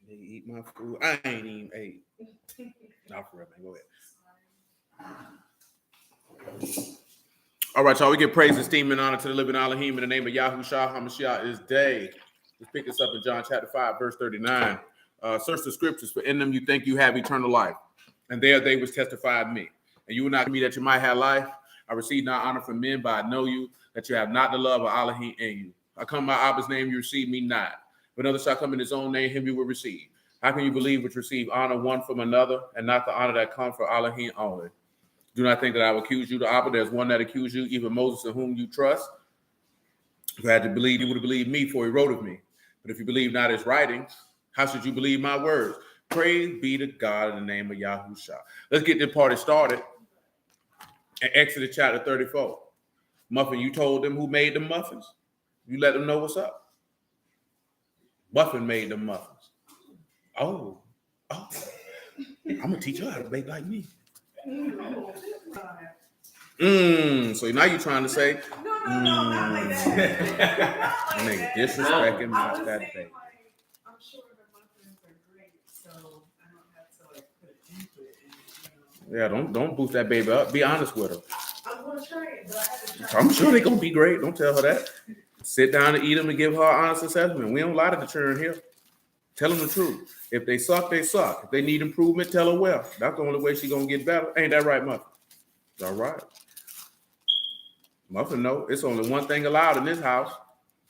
They eat my food. I ain't even ate. Not for real, man. Go ahead. All right, y'all. We give praise, esteem, and honor to the living Elohim in the name of Yahushua HaMashiach is day. Let's pick this up in John chapter 5, verse 39. Search the scriptures, for in them you think you have eternal life. And there they which testified me. And you will not me that you might have life. I receive not honor from men, but I know you, that you have not the love of Elohim in you. I come in my Abba's name, you receive me not. But another shall come in his own name, him you will receive. How can you believe which receive honor one from another, and not the honor that comes from Elohim only? Do not think that I will accuse you, the Abba. There's one that accused you, even Moses, in whom you trust. If you had to believe, you would have believed me, for he wrote of me. But if you believe not his writings, how should you believe my words? Praise be to God in the name of Yahushua. Let's get this party started. In Exodus chapter 34. Muffin, you told them who made the muffins. You let them know what's up. Muffin made the muffins. Oh. I'm going to teach you how to bake like me. So now you're trying to say, no, not like that. Nigga, disrespecting my that bake. I'm sure the muffins are great, so I don't have to like put input in. Yeah, don't boost that baby up. Be honest with her. I'm gonna try it, but I have to try. I'm sure they're gonna be great. Don't tell her that. Sit down and eat them and give her an honest assessment. We don't lie to the children here. Tell them the truth. If they suck, they suck. If they need improvement, tell her well. That's the only way she's gonna get better. Ain't that right, Muffin? All right. Muffin, no, it's only one thing allowed in this house.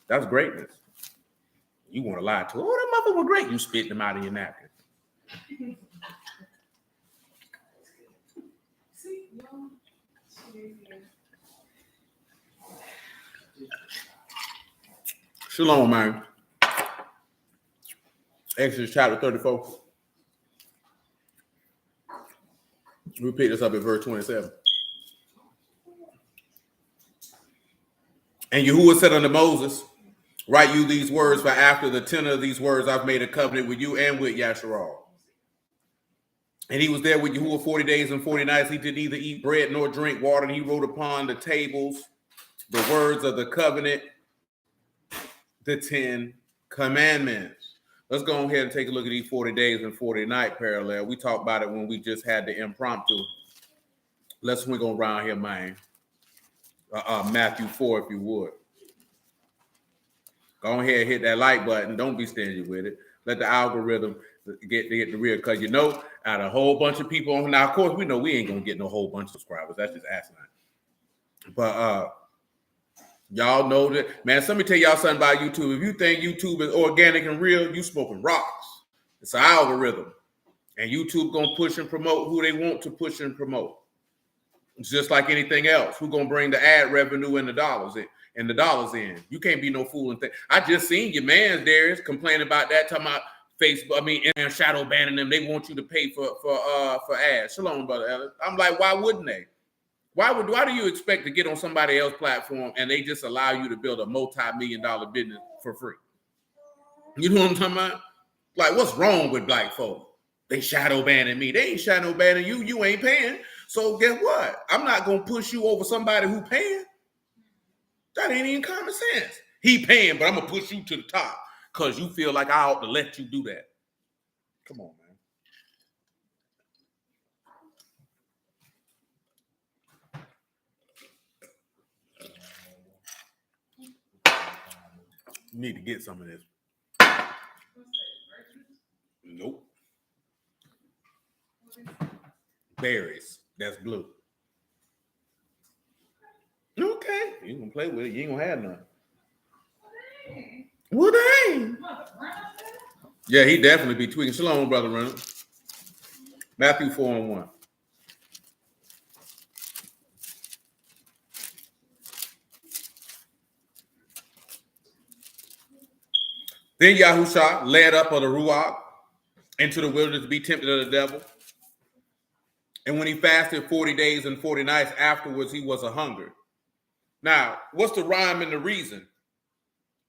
That's greatness. You want to lie to her. Oh, that Muffin was great. You spit them out of your napkin. Shalom, man. Exodus chapter 34. We'll pick this up at verse 27. And Yahuwah said unto Moses, write you these words, for after the tenor of these words I've made a covenant with you and with Yasharal. And he was there with Yahuwah 40 days and 40 nights. He did neither eat bread nor drink water. And he wrote upon the tables the words of the covenant, the 10 commandments. Let's go ahead and take a look at these 40 days and 40 night parallel. We talked about it when we just had the impromptu. Let's swing around here, man. Matthew 4, if you would. Go ahead and hit that like button. Don't be stingy with it. Let the algorithm get the real, because you know, out of a whole bunch of people on now, of course, we know we ain't gonna get no whole bunch of subscribers. That's just asinine. But y'all know that, man. Let me tell y'all something about YouTube. If you think YouTube is organic and real, you smoking rocks. It's an algorithm, and YouTube gonna push and promote who they want to push and promote. It's just like anything else. Who gonna bring the ad revenue and the dollars in? You can't be no fool and think. I just seen your man Darius complain about that, talking about Facebook. I mean, and shadow banning them. They want you to pay for ads. Shalom, brother Ellis. I'm like, why wouldn't they? Why do you expect to get on somebody else's platform and they just allow you to build a multi-million-dollar business for free? You know what I'm talking about? Like, what's wrong with black folk? They shadow banning me. They ain't shadow banning you. You ain't paying. So guess what? I'm not gonna push you over somebody who paying. That ain't even common sense. He paying, but I'm gonna push you to the top because you feel like I ought to let you do that. Come on, man. You need to get some of this. Nope. Berries. That's blue. Okay. You gonna play with it. You ain't gonna have none. Well, dang. Yeah, he definitely be tweaking. Shalom, brother Reynolds. Matthew 4:1. Then Yahusha led up of the Ruach into the wilderness to be tempted of the devil. And when he fasted 40 days and 40 nights, afterwards he was a hunger. Now, what's the rhyme and the reason?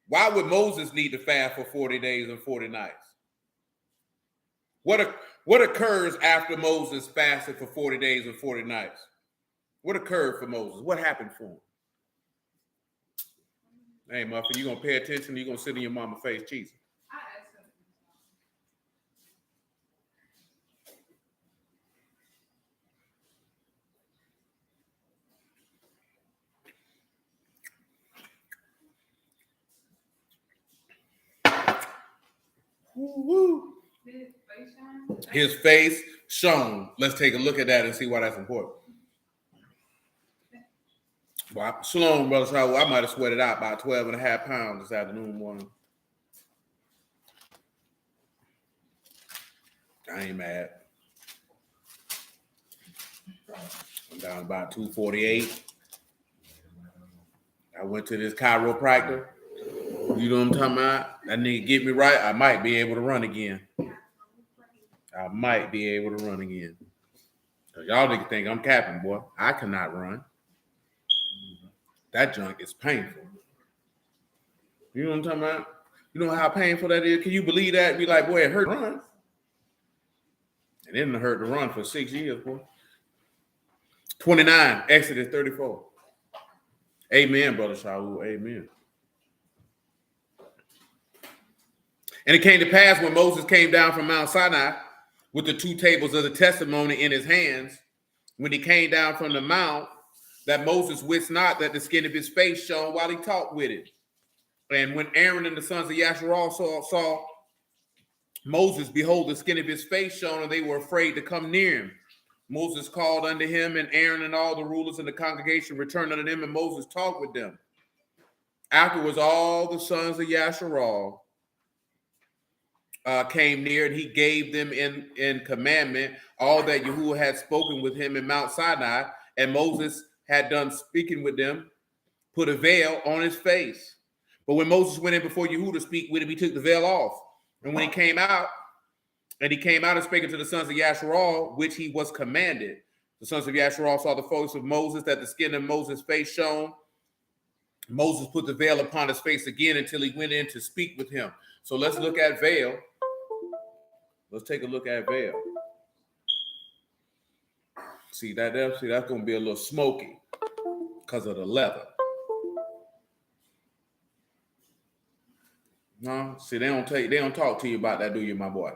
Why would Moses need to fast for 40 days and 40 nights? What occurs after Moses fasted for 40 days and 40 nights? What occurred for Moses? What happened for him? Hey, Muffin, you going to pay attention or you going to sit in your mama's face cheesing? Woo-woo. His face shone. Let's take a look at that and see why that's important. Well, Shalom, Brother Shaw. I might have sweated out about 12 and a half pounds this afternoon morning. I ain't mad. I'm down about 248. I went to this chiropractor. You know what I'm talking about? That nigga get me right. I might be able to run again. I might be able to run again. Y'all niggas think I'm capping, boy. I cannot run. That junk is painful. You know what I'm talking about? You know how painful that is? Can you believe that? Be like, boy, it hurt to run. It didn't hurt to run for 6 years, boy. 29, Exodus 34. Amen, Brother Shaul. Amen. And it came to pass when Moses came down from Mount Sinai with the 2 tables of the testimony in his hands, when he came down from the mount, that Moses wist not that the skin of his face shone while he talked with it. And when Aaron and the sons of Yasharal saw Moses, behold, the skin of his face shone, and they were afraid to come near him. Moses called unto him, and Aaron and all the rulers in the congregation returned unto them, and Moses talked with them. Afterwards, all the sons of Yasharal came near, and he gave them in commandment all that Yahuwah had spoken with him in Mount Sinai, and Moses had done speaking with them, put a veil on his face. But when Moses went in before Yahuwah to speak with him, he took the veil off. And when he came out and spake unto the sons of Yasharal, which he was commanded, the sons of Yasharal saw the face of Moses, that the skin of Moses' face shone. Moses put the veil upon his face again until he went in to speak with him. So let's look at veil. Let's take a look at veil. See that's going to be a little smoky because of the leather. No, see, they don't talk to you about that, do you, my boy?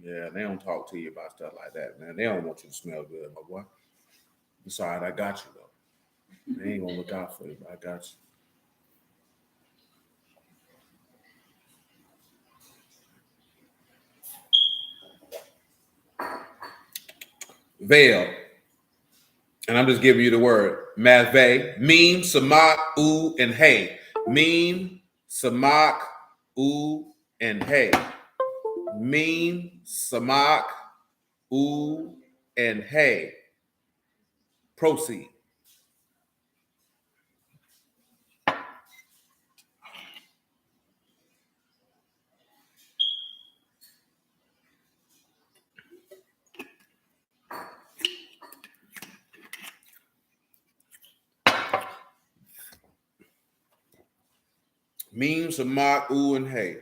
Yeah, they don't talk to you about stuff like that, man. They don't want you to smell good, my boy. It's all right, I got you though. They ain't gonna look out for you, but I got you. Veil. And I'm just giving you the word. Maveh, Meme, Samak, U, and Hey. Meme, Samak, U, and Hey. Meme, Samak, U, and Hey. Proceed. Meme, Samak, U, and Hey.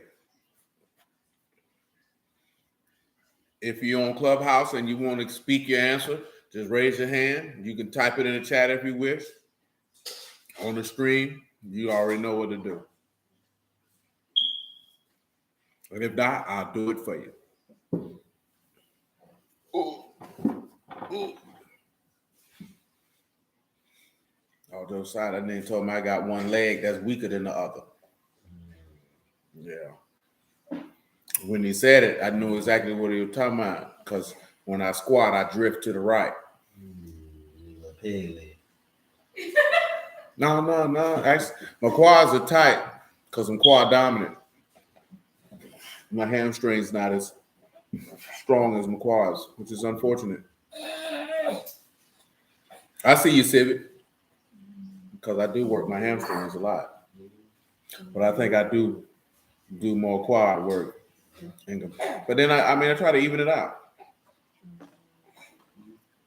If you're on Clubhouse and you want to speak your answer, just raise your hand. You can type it in the chat if you wish. On the stream, you already know what to do. And if not, I'll do it for you. Ooh. Ooh. On the other side, that nigga told me I got one leg that's weaker than the other. Yeah. When he said it, I knew exactly what he was talking about. Because when I squat, I drift to the right. No. Actually, my quads are tight because I'm quad dominant. My hamstring's not as strong as my quads, which is unfortunate. I see you, Civic, because I do work my hamstrings a lot. But I think I do more quad work. But then I try to even it out.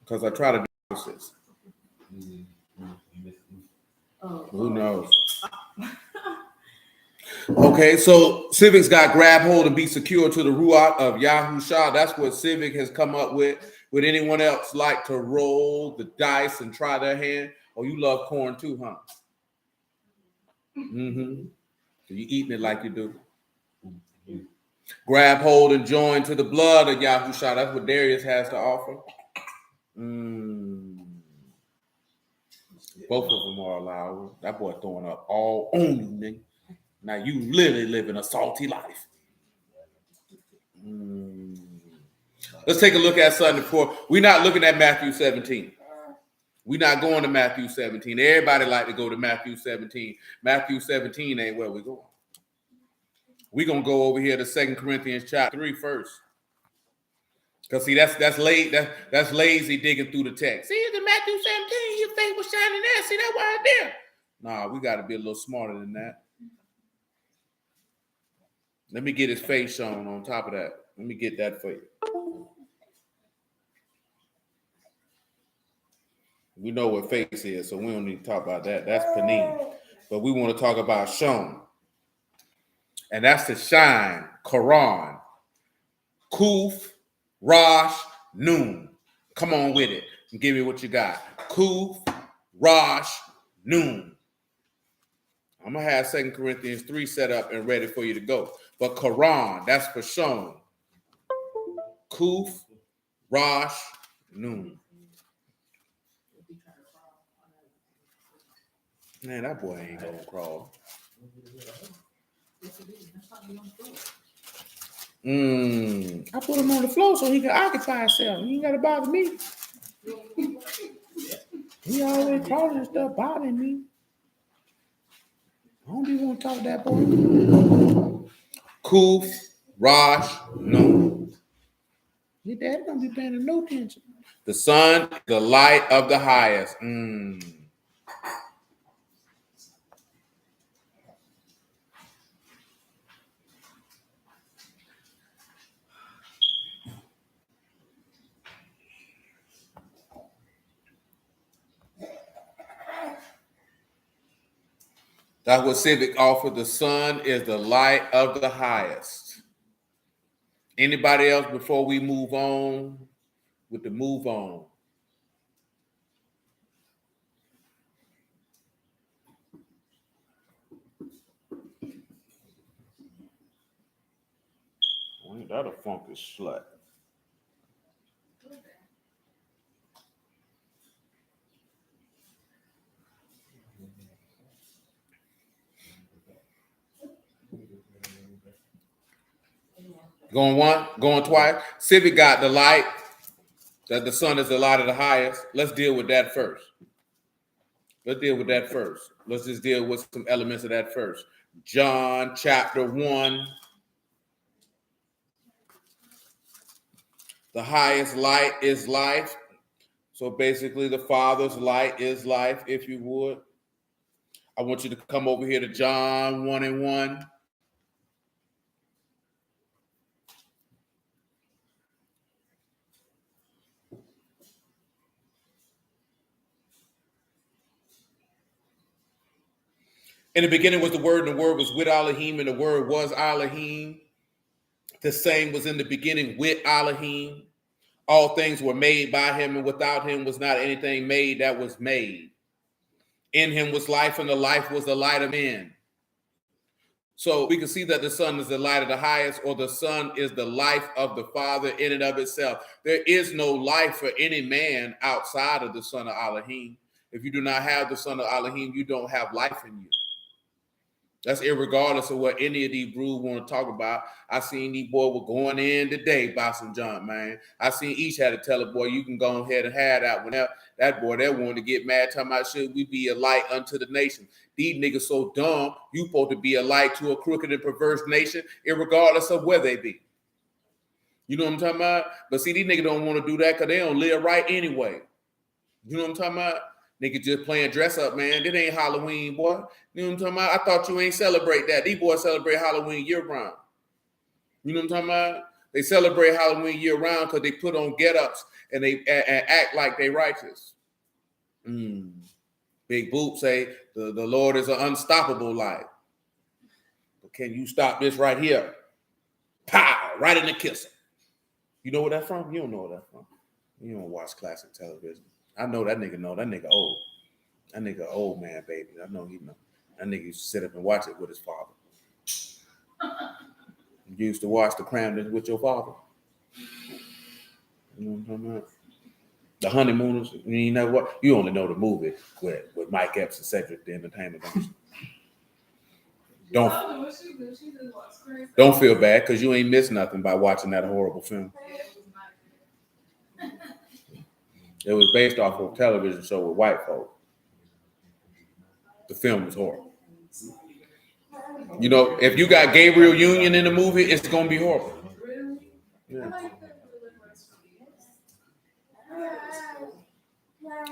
Because I try to do opposites. Who knows? Okay, so Civic's got grab hold and be secure to the Ruach of Yahushua. That's what Civic has come up with. Would anyone else like to roll the dice and try their hand? Oh, you love corn too, huh? Mm-hmm. So you eating it like you do. Grab hold and join to the blood of Yahushua. That's what Darius has to offer. Both of them are allowed. That boy throwing up all on you, nigga. Now you really living a salty life. Let's take a look at something before. We're not looking at Matthew 17. We're not going to Matthew 17. Everybody like to go to Matthew 17. Matthew 17 ain't where we're going. We're going to go over here to 2 Corinthians chapter 3 first. Because see, that's lazy digging through the text. See, the Matthew 17, your faith was shining there. See that right there? Nah, we got to be a little smarter than that. Let me get his face shown on top of that. Let me get that for you. We know what face is, so we don't need to talk about that. That's Panim. But we want to talk about shown. And that's to shine, Quran, Kuf, Rosh, Noon. Come on with it and give me what you got. Kuf, Rosh, Noon. I'm going to have 2 Corinthians 3 set up and ready for you to go. But Quran, that's for shown. Kuf, Rosh, Noon. Man, that boy ain't gonna crawl. I put him on the floor so he can occupy himself. He ain't gotta bother me. He always crawling and stuff bothering me. I don't even want to talk to that boy. Kuf, Rosh, no. Your dad don't be paying him no attention. The sun, the light of the highest. That's what Civic offered. The sun is the light of the highest. Anybody else before we move on with the move on? Ain't that a funky slut? Going one, going twice. Civic got the light, that the sun is the light of the highest. Let's deal with that first. Let's just deal with some elements of that first. John chapter 1. The highest light is life. So basically, the Father's light is life, if you would. I want you to come over here to John 1:1. In the beginning was the Word, and the Word was with Elohim, and the Word was Elohim. The same was in the beginning with Elohim. All things were made by him, and without him was not anything made that was made. In him was life, and the life was the light of men. So we can see that the sun is the light of the highest, or the sun is the life of the Father in and of itself. There is no life for any man outside of the Son of Elohim. If you do not have the Son of Elohim, you don't have life in you. That's irregardless of what any of these brews want to talk about. I seen these boys were going in today by some junk, man. I seen each had to tell a boy, you can go ahead and have that one. That boy, they wanted to get mad, talking about, should we be a light unto the nation? These niggas so dumb, you supposed to be a light to a crooked and perverse nation, irregardless of where they be. You know what I'm talking about? But see, these niggas don't want to do that because they don't live right anyway. You know what I'm talking about? Nigga just playing dress up, man. It ain't Halloween, boy. You know what I'm talking about? I thought you ain't celebrate that. These boys celebrate Halloween year round. You know what I'm talking about? They celebrate Halloween year round because they put on get-ups and they act like they righteous. Big Boop say the Lord is an unstoppable light. But can you stop this right here? Pow! Right in the kisser. You know where that's from? You don't know where that's from. You don't watch classic television. I know that nigga know. That nigga old. That nigga old man, baby. I know he know. That nigga used to sit up and watch it with his father. You used to watch the Cramdens with your father. You know what I'm talking about? The Honeymooners. You know what? You only know the movie with Mike Epps and Cedric the Entertainer. Don't feel bad because you ain't missed nothing by watching that horrible film. It was based off of a television show with white folk. The film was horrible. You know, if you got Gabriel Union in the movie, it's gonna be horrible. Yeah.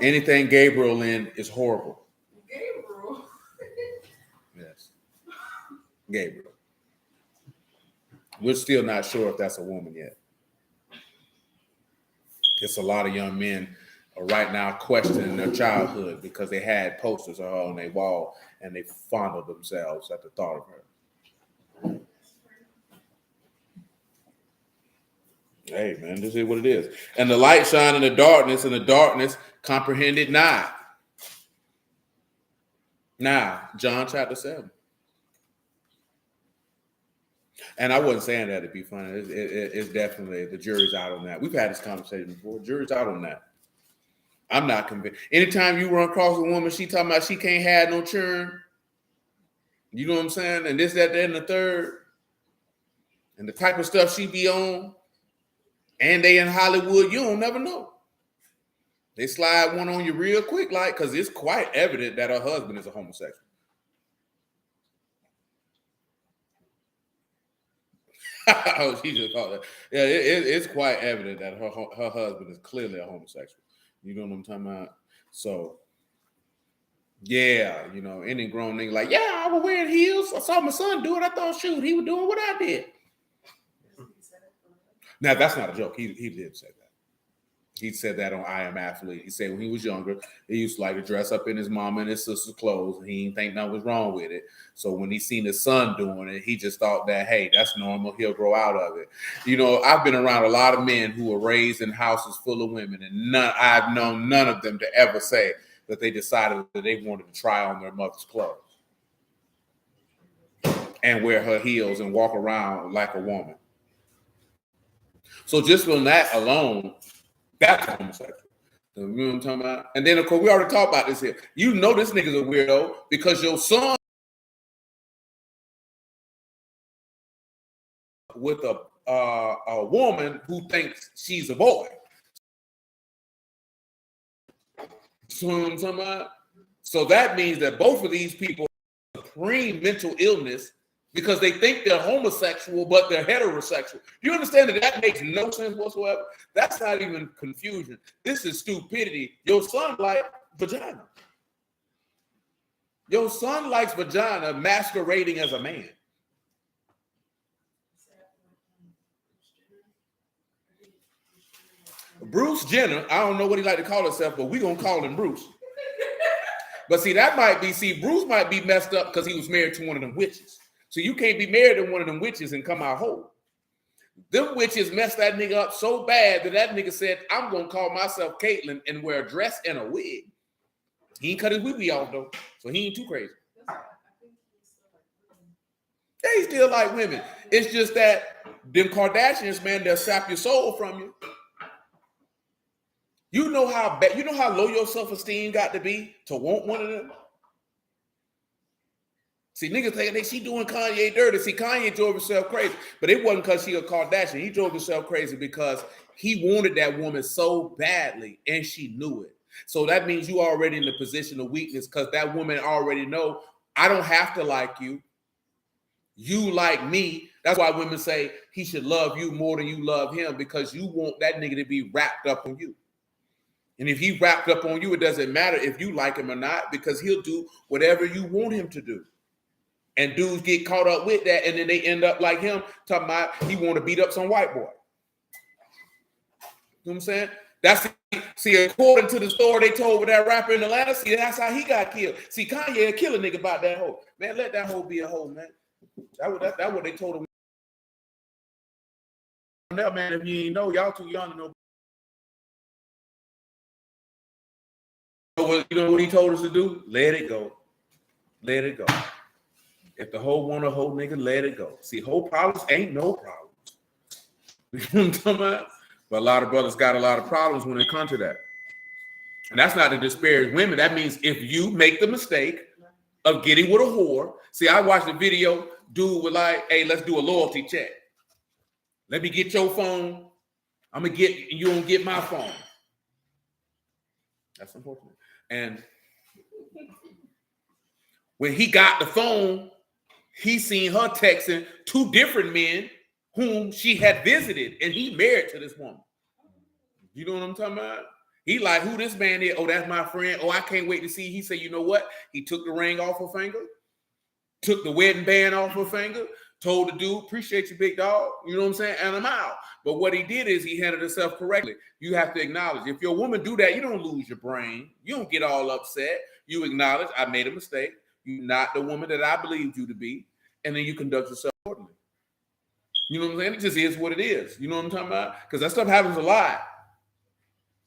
Anything Gabriel in is horrible. Gabriel. Yes. Gabriel. We're still not sure if that's a woman yet. It's a lot of young men right now questioning their childhood because they had posters of her on their wall and they fondled themselves at the thought of her. Hey, man, this is what it is. And the light shine in the darkness, and the darkness comprehended not. Now, John chapter 7. And I wasn't saying that to be funny. It's definitely, the jury's out on that. We've had this conversation before. Jury's out on that. I'm not convinced. Anytime you run across a woman, she talking about she can't have no children. You know what I'm saying? And this, that, and the third. And the type of stuff she be on. And they in Hollywood, you don't never know. They slide one on you real quick, like, because it's quite evident that her husband is a homosexual. Oh, she just called it. Yeah, it's quite evident that her husband is clearly a homosexual. You know what I'm talking about? So, yeah, you know, any grown nigga like, yeah, I was wearing heels. I saw my son do it. I thought, shoot, he was doing what I did. Now, that's not a joke. He did say that. He said that on I Am Athlete. He said when he was younger, he used to like to dress up in his mama and his sister's clothes, and he didn't think nothing was wrong with it. So when he seen his son doing it, he just thought that, hey, that's normal. He'll grow out of it. You know, I've been around a lot of men who were raised in houses full of women, and I've known none of them to ever say that they decided that they wanted to try on their mother's clothes and wear her heels and walk around like a woman. So just from that alone, that's homosexual. You know what I'm talking about? And then, of course, we already talked about this here. You know this nigga's a weirdo because your son with a woman who thinks she's a boy. So, you know what I'm talking about? So that means that both of these people have supreme mental illness because they think they're homosexual, but they're heterosexual. Do you understand that makes no sense whatsoever? That's not even confusion. This is stupidity. Your son likes vagina. Your son likes vagina masquerading as a man. Bruce Jenner, I don't know what he like to call himself, but we're going to call him Bruce. But see, Bruce might be messed up because he was married to one of them witches. So you can't be married to one of them witches and come out whole. Them witches messed that nigga up so bad that nigga said, I'm going to call myself Caitlyn and wear a dress and a wig. He ain't cut his wig off, though, so he ain't too crazy. Yeah, he still like women. It's just that them Kardashians, man, they'll sap your soul from you. You know how low your self-esteem got to be to want one of them? See, niggas think she doing Kanye dirty. See, Kanye drove himself crazy. But it wasn't because she a Kardashian. He drove himself crazy because he wanted that woman so badly, and she knew it. So that means you already in the position of weakness because that woman already know, I don't have to like you. You like me. That's why women say he should love you more than you love him because you want that nigga to be wrapped up on you. And if he wrapped up on you, it doesn't matter if you like him or not because he'll do whatever you want him to do. And dudes get caught up with that, and then they end up like him, talking about he want to beat up some white boy. You know what I'm saying? See, according to the story they told with that rapper in Atlanta, see, that's how he got killed. See, Kanye kill a nigga about that hoe. Man, let that hoe be a hoe, man. That's what they told him. Now, man, if you ain't know, y'all too young to know. You know what he told us to do? Let it go. Let it go. If the hoe want a hoe, nigga, let it go. See, hoe problems ain't no problems. You know what I'm talking about? But a lot of brothers got a lot of problems when it comes to that. And that's not to disparage women. That means if you make the mistake of getting with a whore. See, I watched a video, dude was like, hey, let's do a loyalty check. Let me get your phone. You don't get my phone. That's unfortunate. And when he got the phone, he seen her texting 2 different men whom she had visited, and he married to this woman. You know what I'm talking about? He like, who this man is? Oh, that's my friend. Oh, I can't wait to see. He said, you know what? He took the ring off her finger, took the wedding band off her finger, told the dude, appreciate you, big dog. You know what I'm saying? And I'm out. But what he did is he handled himself correctly. You have to acknowledge. If your woman do that, you don't lose your brain. You don't get all upset. You acknowledge, I made a mistake. You're not the woman that I believed you to be. And then you conduct yourself accordingly. You know what I'm saying? It just is what it is. You know what I'm talking about? Because that stuff happens a lot.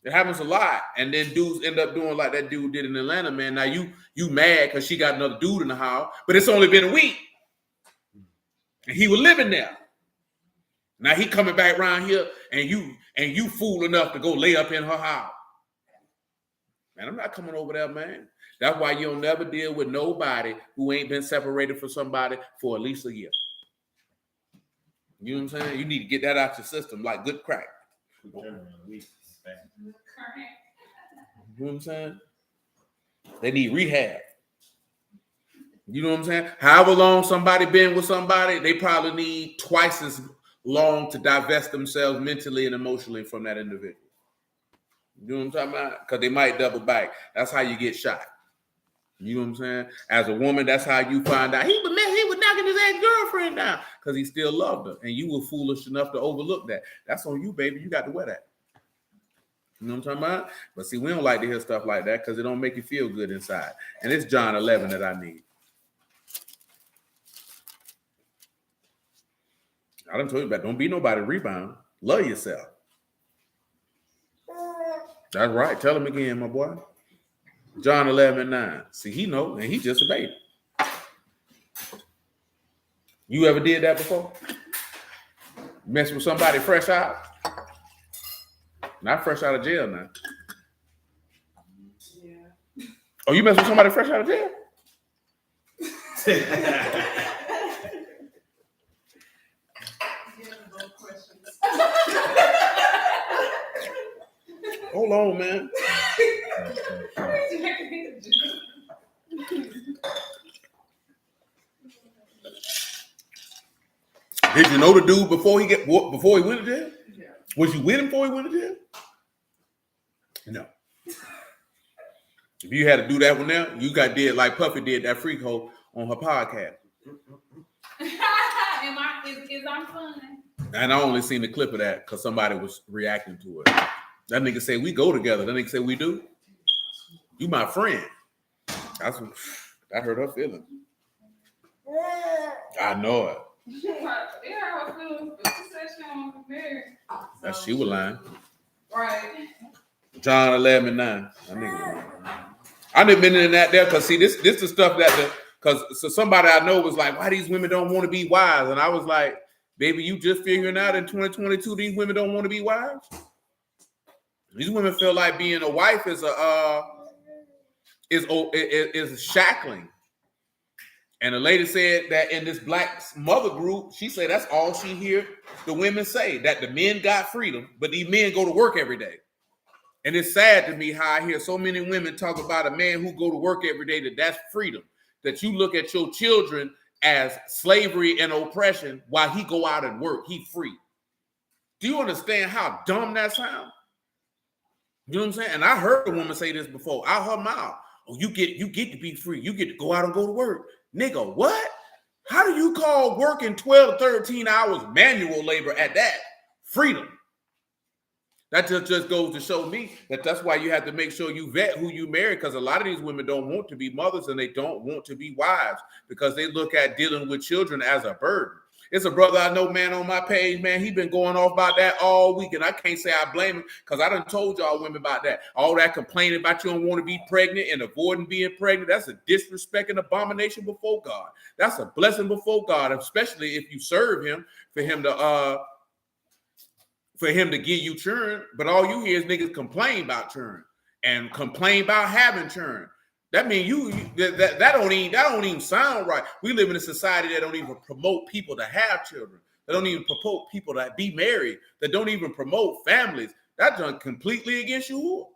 It happens a lot. And then dudes end up doing like that dude did in Atlanta, man. Now you mad because she got another dude in the house, but it's only been a week. And he was living there. Now he coming back around here and you fool enough to go lay up in her house. Man, I'm not coming over there, man. That's why you'll never deal with nobody who ain't been separated from somebody for at least a year. You know what I'm saying? You need to get that out your system like good crack. You know what I'm saying? They need rehab. You know what I'm saying? However long somebody been with somebody, they probably need twice as long to divest themselves mentally and emotionally from that individual. You know what I'm talking about? Because they might double back. That's how you get shot. You know what I'm saying? As a woman, that's how you find out he was knocking his ex-girlfriend down because he still loved her. And you were foolish enough to overlook that. That's on you, baby. You got to wear that. You know what I'm talking about? But see, we don't like to hear stuff like that because it don't make you feel good inside. And it's John 11 that I need. I done told you about don't be nobody rebound. Love yourself. That's right. Tell him again, my boy. John 11:9. See, he know, and he just a baby. You ever did that before? Mess with somebody fresh out? Not fresh out of jail now. Yeah. Oh, you mess with somebody fresh out of jail? Hold on, man. Did you know the dude before he went to jail? Yeah. Was you with him before he went to jail? No. If you had to do that one now, you got did like Puffy did that freak hole on her podcast. Is I'm fun? And I only seen the clip of that because somebody was reacting to it. That nigga say we go together. That nigga say we do. You my friend. That's what that hurt her feelings. I know it. Yeah, her feelings, but she said she don't want to be married. That she was lying. Right. John 11:9. I didn't been in that there because see this the stuff that because somebody I know was like, why these women don't want to be wives, and I was like, baby, you just figuring out in 2022 these women don't want to be wives. These women feel like being a wife is shackling. And the lady said that in this black mother group, she said that's all she hear the women say, that the men got freedom, but these men go to work every day. And it's sad to me how I hear so many women talk about a man who go to work every day, that's freedom. That you look at your children as slavery and oppression while he go out and work, he free. Do you understand how dumb that sounds? You know what I'm saying? And I heard a woman say this before out her mouth. Oh, you get to be free. You get to go out and go to work. Nigga, what? How do you call working 12 to 13 hours manual labor at that freedom? That just goes to show me that that's why you have to make sure you vet who you marry, because a lot of these women don't want to be mothers and they don't want to be wives because they look at dealing with children as a burden. It's a brother I know, man, on my page, man. He been going off about that all week, and I can't say I blame him because I done told y'all women about that. All that complaining about you don't want to be pregnant and avoiding being pregnant, that's a disrespect and abomination before God. That's a blessing before God, especially if you serve him for him to give you children. But all you hear is niggas complain about children and complain about having children. That means that don't even sound right. We live in a society that don't even promote people to have children. That don't even promote people to be married. That don't even promote families. That's done completely against your will.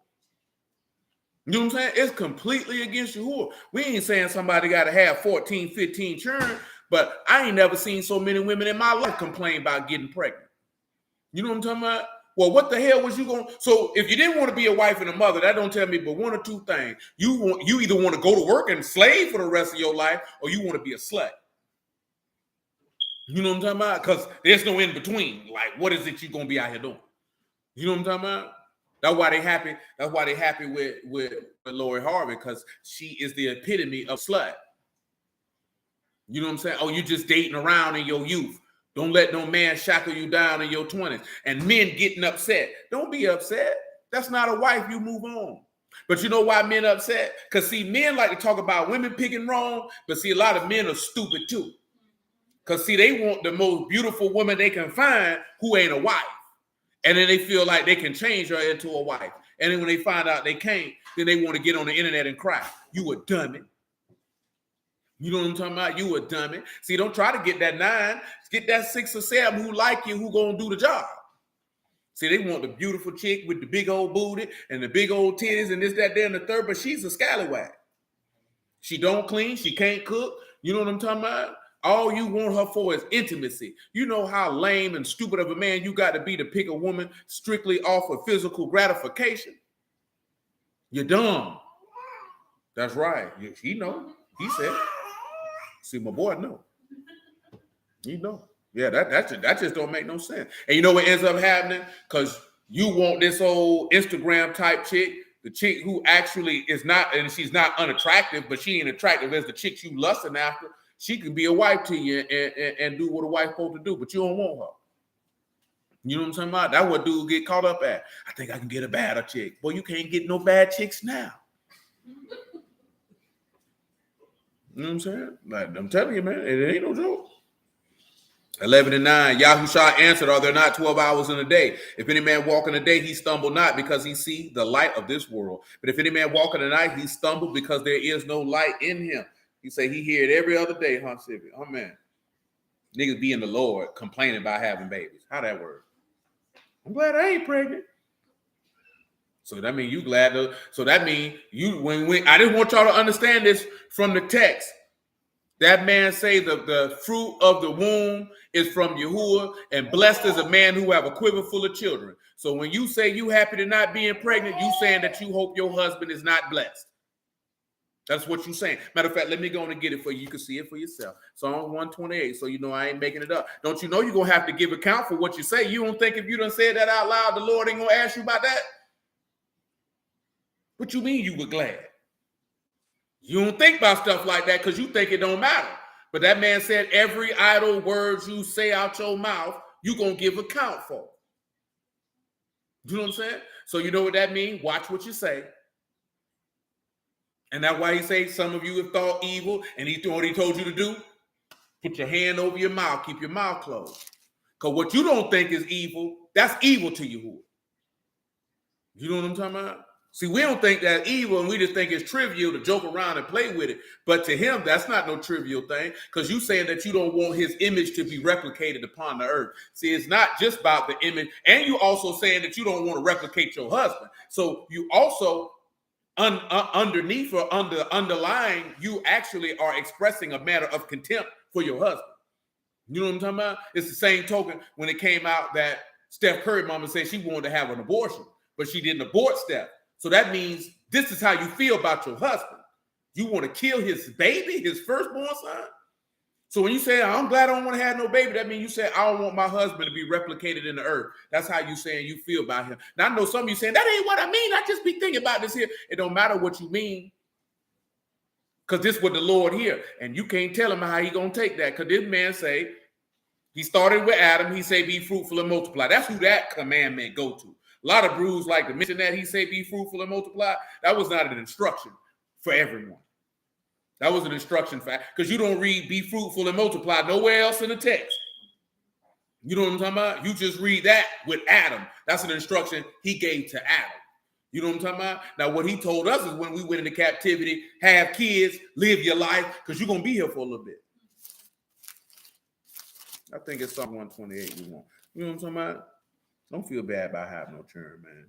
You know what I'm saying? It's completely against Yahuwah. We ain't saying somebody got to have 14, 15 children, but I ain't never seen so many women in my life complain about getting pregnant. You know what I'm talking about? Well, what the hell was you going to? So if you didn't want to be a wife and a mother, that don't tell me but one or two things. You either want to go to work and slave for the rest of your life, or you want to be a slut. You know what I'm talking about? Because there's no in between. Like, what is it you're going to be out here doing? You know what I'm talking about? That's why they happy. That's why they happy with Lori Harvey, because she is the epitome of slut. You know what I'm saying? Oh, you just dating around in your youth. Don't let no man shackle you down in your 20s. And men getting upset. Don't be upset. That's not a wife. You move on. But you know why men upset? Because see, men like to talk about women picking wrong, but see, a lot of men are stupid too. Because see, they want the most beautiful woman they can find who ain't a wife. And then they feel like they can change her into a wife. And then when they find out they can't, then they want to get on the internet and cry. You a dummy. You know what I'm talking about? You a dummy. See, don't try to get that 9. Get that 6 or 7 who like you, who gonna do the job. See, they want the beautiful chick with the big old booty and the big old titties and this, that, there, and the third, but she's a scallywag. She don't clean. She can't cook. You know what I'm talking about? All you want her for is intimacy. You know how lame and stupid of a man you got to be to pick a woman strictly off of physical gratification? You're dumb. That's right. He know. He said. See, my boy know. He know. Yeah, that just don't make no sense. And you know what ends up happening? Because you want this old Instagram type chick, the chick who actually is not, and she's not unattractive, but she ain't attractive as the chicks you lusting after. She can be a wife to you and do what a wife supposed to do, but you don't want her. You know what I'm talking about? That's what dudes get caught up at. I think I can get a badder chick. Boy, you can't get no bad chicks now. You know what I'm saying? Like, I'm telling you, man, it ain't no joke. 11 and 9, Yahushua answered, are there not 12 hours in a day? If any man walk in the day, he stumble not, because he see the light of this world. But if any man walk in the night, he stumble, because there is no light in him. He say he hear it every other day, huh, Sylvia? Oh, man. Niggas be in the Lord complaining about having babies. How that work? I'm glad I ain't pregnant. So that means you glad to, so that means you, when I just want y'all to understand this from the text. That man say the fruit of the womb is from Yahuwah, and blessed is a man who have a quiver full of children. So when you say you happy to not being pregnant, you saying that you hope your husband is not blessed. That's what you're saying. Matter of fact, let me go and get it for you. You can see it for yourself. Psalm 128. So you know I ain't making it up. Don't you know you're gonna have to give account for what you say? You don't think if you done said that out loud, the Lord ain't gonna ask you about that? What you mean you were glad? You don't think about stuff like that because you think it don't matter. But that man said every idle word you say out your mouth, you're going to give account for. You know what I'm saying? So you know what that means? Watch what you say. And that's why he says some of you have thought evil, and what he told you to do? Put your hand over your mouth. Keep your mouth closed. Because what you don't think is evil, that's evil to you. You know what I'm talking about? See, we don't think that's evil, and we just think it's trivial to joke around and play with it. But to him, that's not no trivial thing, because you saying that you don't want his image to be replicated upon the earth. See, it's not just about the image, and you also saying that you don't want to replicate your husband. So you also, underneath or underlying, you actually are expressing a matter of contempt for your husband. You know what I'm talking about? It's the same token when it came out that Steph Curry mama said she wanted to have an abortion, but she didn't abort Steph. So that means this is how you feel about your husband. You want to kill his baby, his firstborn son? So when you say, I'm glad I don't want to have no baby, that means you say, I don't want my husband to be replicated in the earth. That's how you saying you feel about him. Now, I know some of you saying, that ain't what I mean. I just be thinking about this here. It don't matter what you mean, because this is what the Lord hear. And you can't tell him how he going to take that, because this man say, he started with Adam. He say, be fruitful and multiply. That's who that commandment go to. A lot of brews like to mention that he say be fruitful and multiply. That was not an instruction for everyone. That was an instruction for, because you don't read be fruitful and multiply nowhere else in the text. You know what I'm talking about? You just read that with Adam. That's an instruction he gave to Adam. You know what I'm talking about? Now, what he told us is when we went into captivity, have kids, live your life, because you're going to be here for a little bit. I think it's Psalm 128 you want. You know what I'm talking about? Don't feel bad about having no children, man.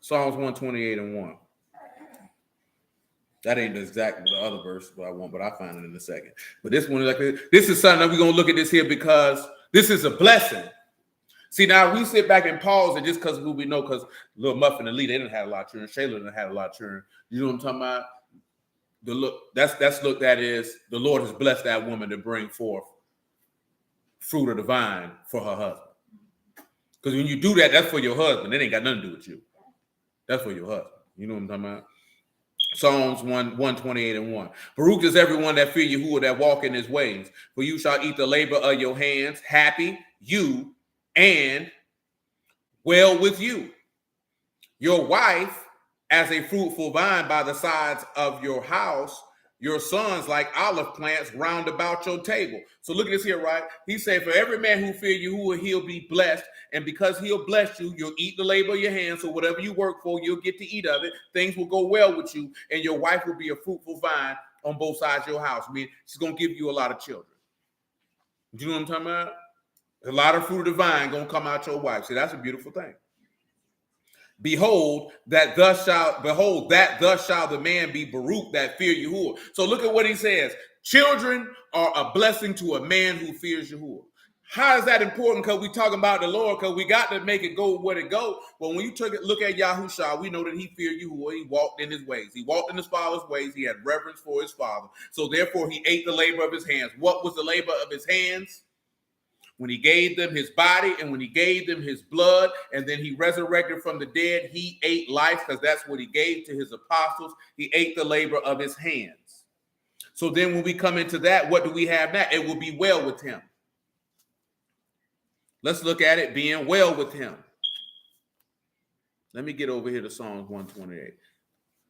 Psalms 128 and 1. That ain't the exact the other verse but I find it in a second. But this one is like this is something that we're gonna look at this here because this is a blessing. See, now we sit back and pause and just because who we know, because Lil Muffin and Lee, they didn't have a lot of children. Shayla didn't have a lot of children. You know what I'm talking about? The look, that's look that is the Lord has blessed that woman to bring forth fruit of the vine for her husband. Because when you do that, that's for your husband. It ain't got nothing to do with you. That's for your husband. You know what I'm talking about? Psalms 128 and 1. Baruch is everyone that fear Yahuwah, that walk in his ways. For you shall eat the labor of your hands. Happy you and well with you. Your wife as a fruitful vine by the sides of your house. Your sons like olive plants round about your table. So look at this here, right? He said, for every man who fear Yahuwah, he'll be blessed. And because he'll bless you, you'll eat the labor of your hands. So whatever you work for, you'll get to eat of it. Things will go well with you. And your wife will be a fruitful vine on both sides of your house. I mean, she's going to give you a lot of children. Do you know what I'm talking about? A lot of fruit of the vine going to come out your wife. See, that's a beautiful thing. Behold, that thus shall the man be Baruch that fear Yahuwah. So look at what he says. Children are a blessing to a man who fears Yahuwah. How is that important? Because we're talking about the Lord, because we got to make it go where it go. Well, when you look at Yahushua, we know that he feared Yahuwah. He walked in his ways. He walked in his father's ways. He had reverence for his father. So therefore, he ate the labor of his hands. What was the labor of his hands? When he gave them his body and when he gave them his blood and then he resurrected from the dead, he ate life because that's what he gave to his apostles. He ate the labor of his hands. So then when we come into that, what do we have now? It will be well with him. Let's look at it being well with him. Let me get over here to Psalms 128.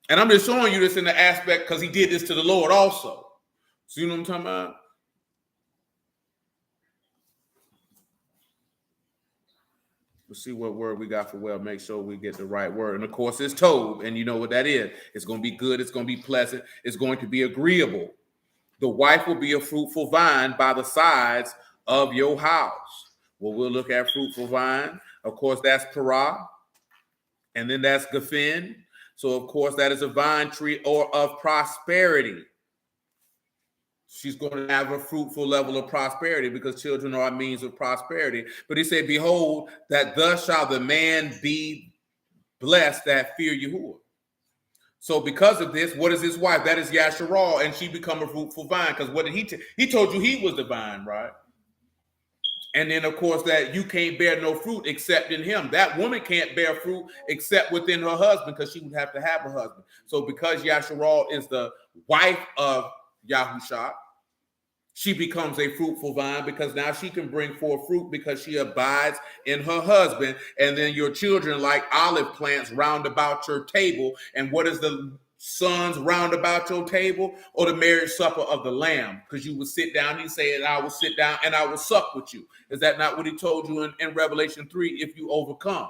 And I'm just showing you this in the aspect because he did this to the Lord also. So you know what I'm talking about? Let's see what word we got for well. Make sure we get the right word. And of course, it's Tov. And you know what that is. It's going to be good. It's going to be pleasant. It's going to be agreeable. The wife will be a fruitful vine by the sides of your house. Well, we'll look at fruitful vine. Of course, that's Parah. And then that's Gafen. So, of course, that is a vine tree or of prosperity. She's going to have a fruitful level of prosperity because children are a means of prosperity. But he said, behold, that thus shall the man be blessed that fear Yahuwah. So because of this, what is his wife? That is Yasharal, and she become a fruitful vine. Because what did he told you he was the vine, right? And then, of course, that you can't bear no fruit except in him. That woman can't bear fruit except within her husband because she would have to have a husband. So because Yasharal is the wife of Yahusha, she becomes a fruitful vine because now she can bring forth fruit because she abides in her husband. And then your children like olive plants round about your table. And what is the sons round about your table? Or the marriage supper of the Lamb? Because you will sit down. He said, I will sit down and I will sup with you. Is that not what he told you in Revelation 3? If you overcome.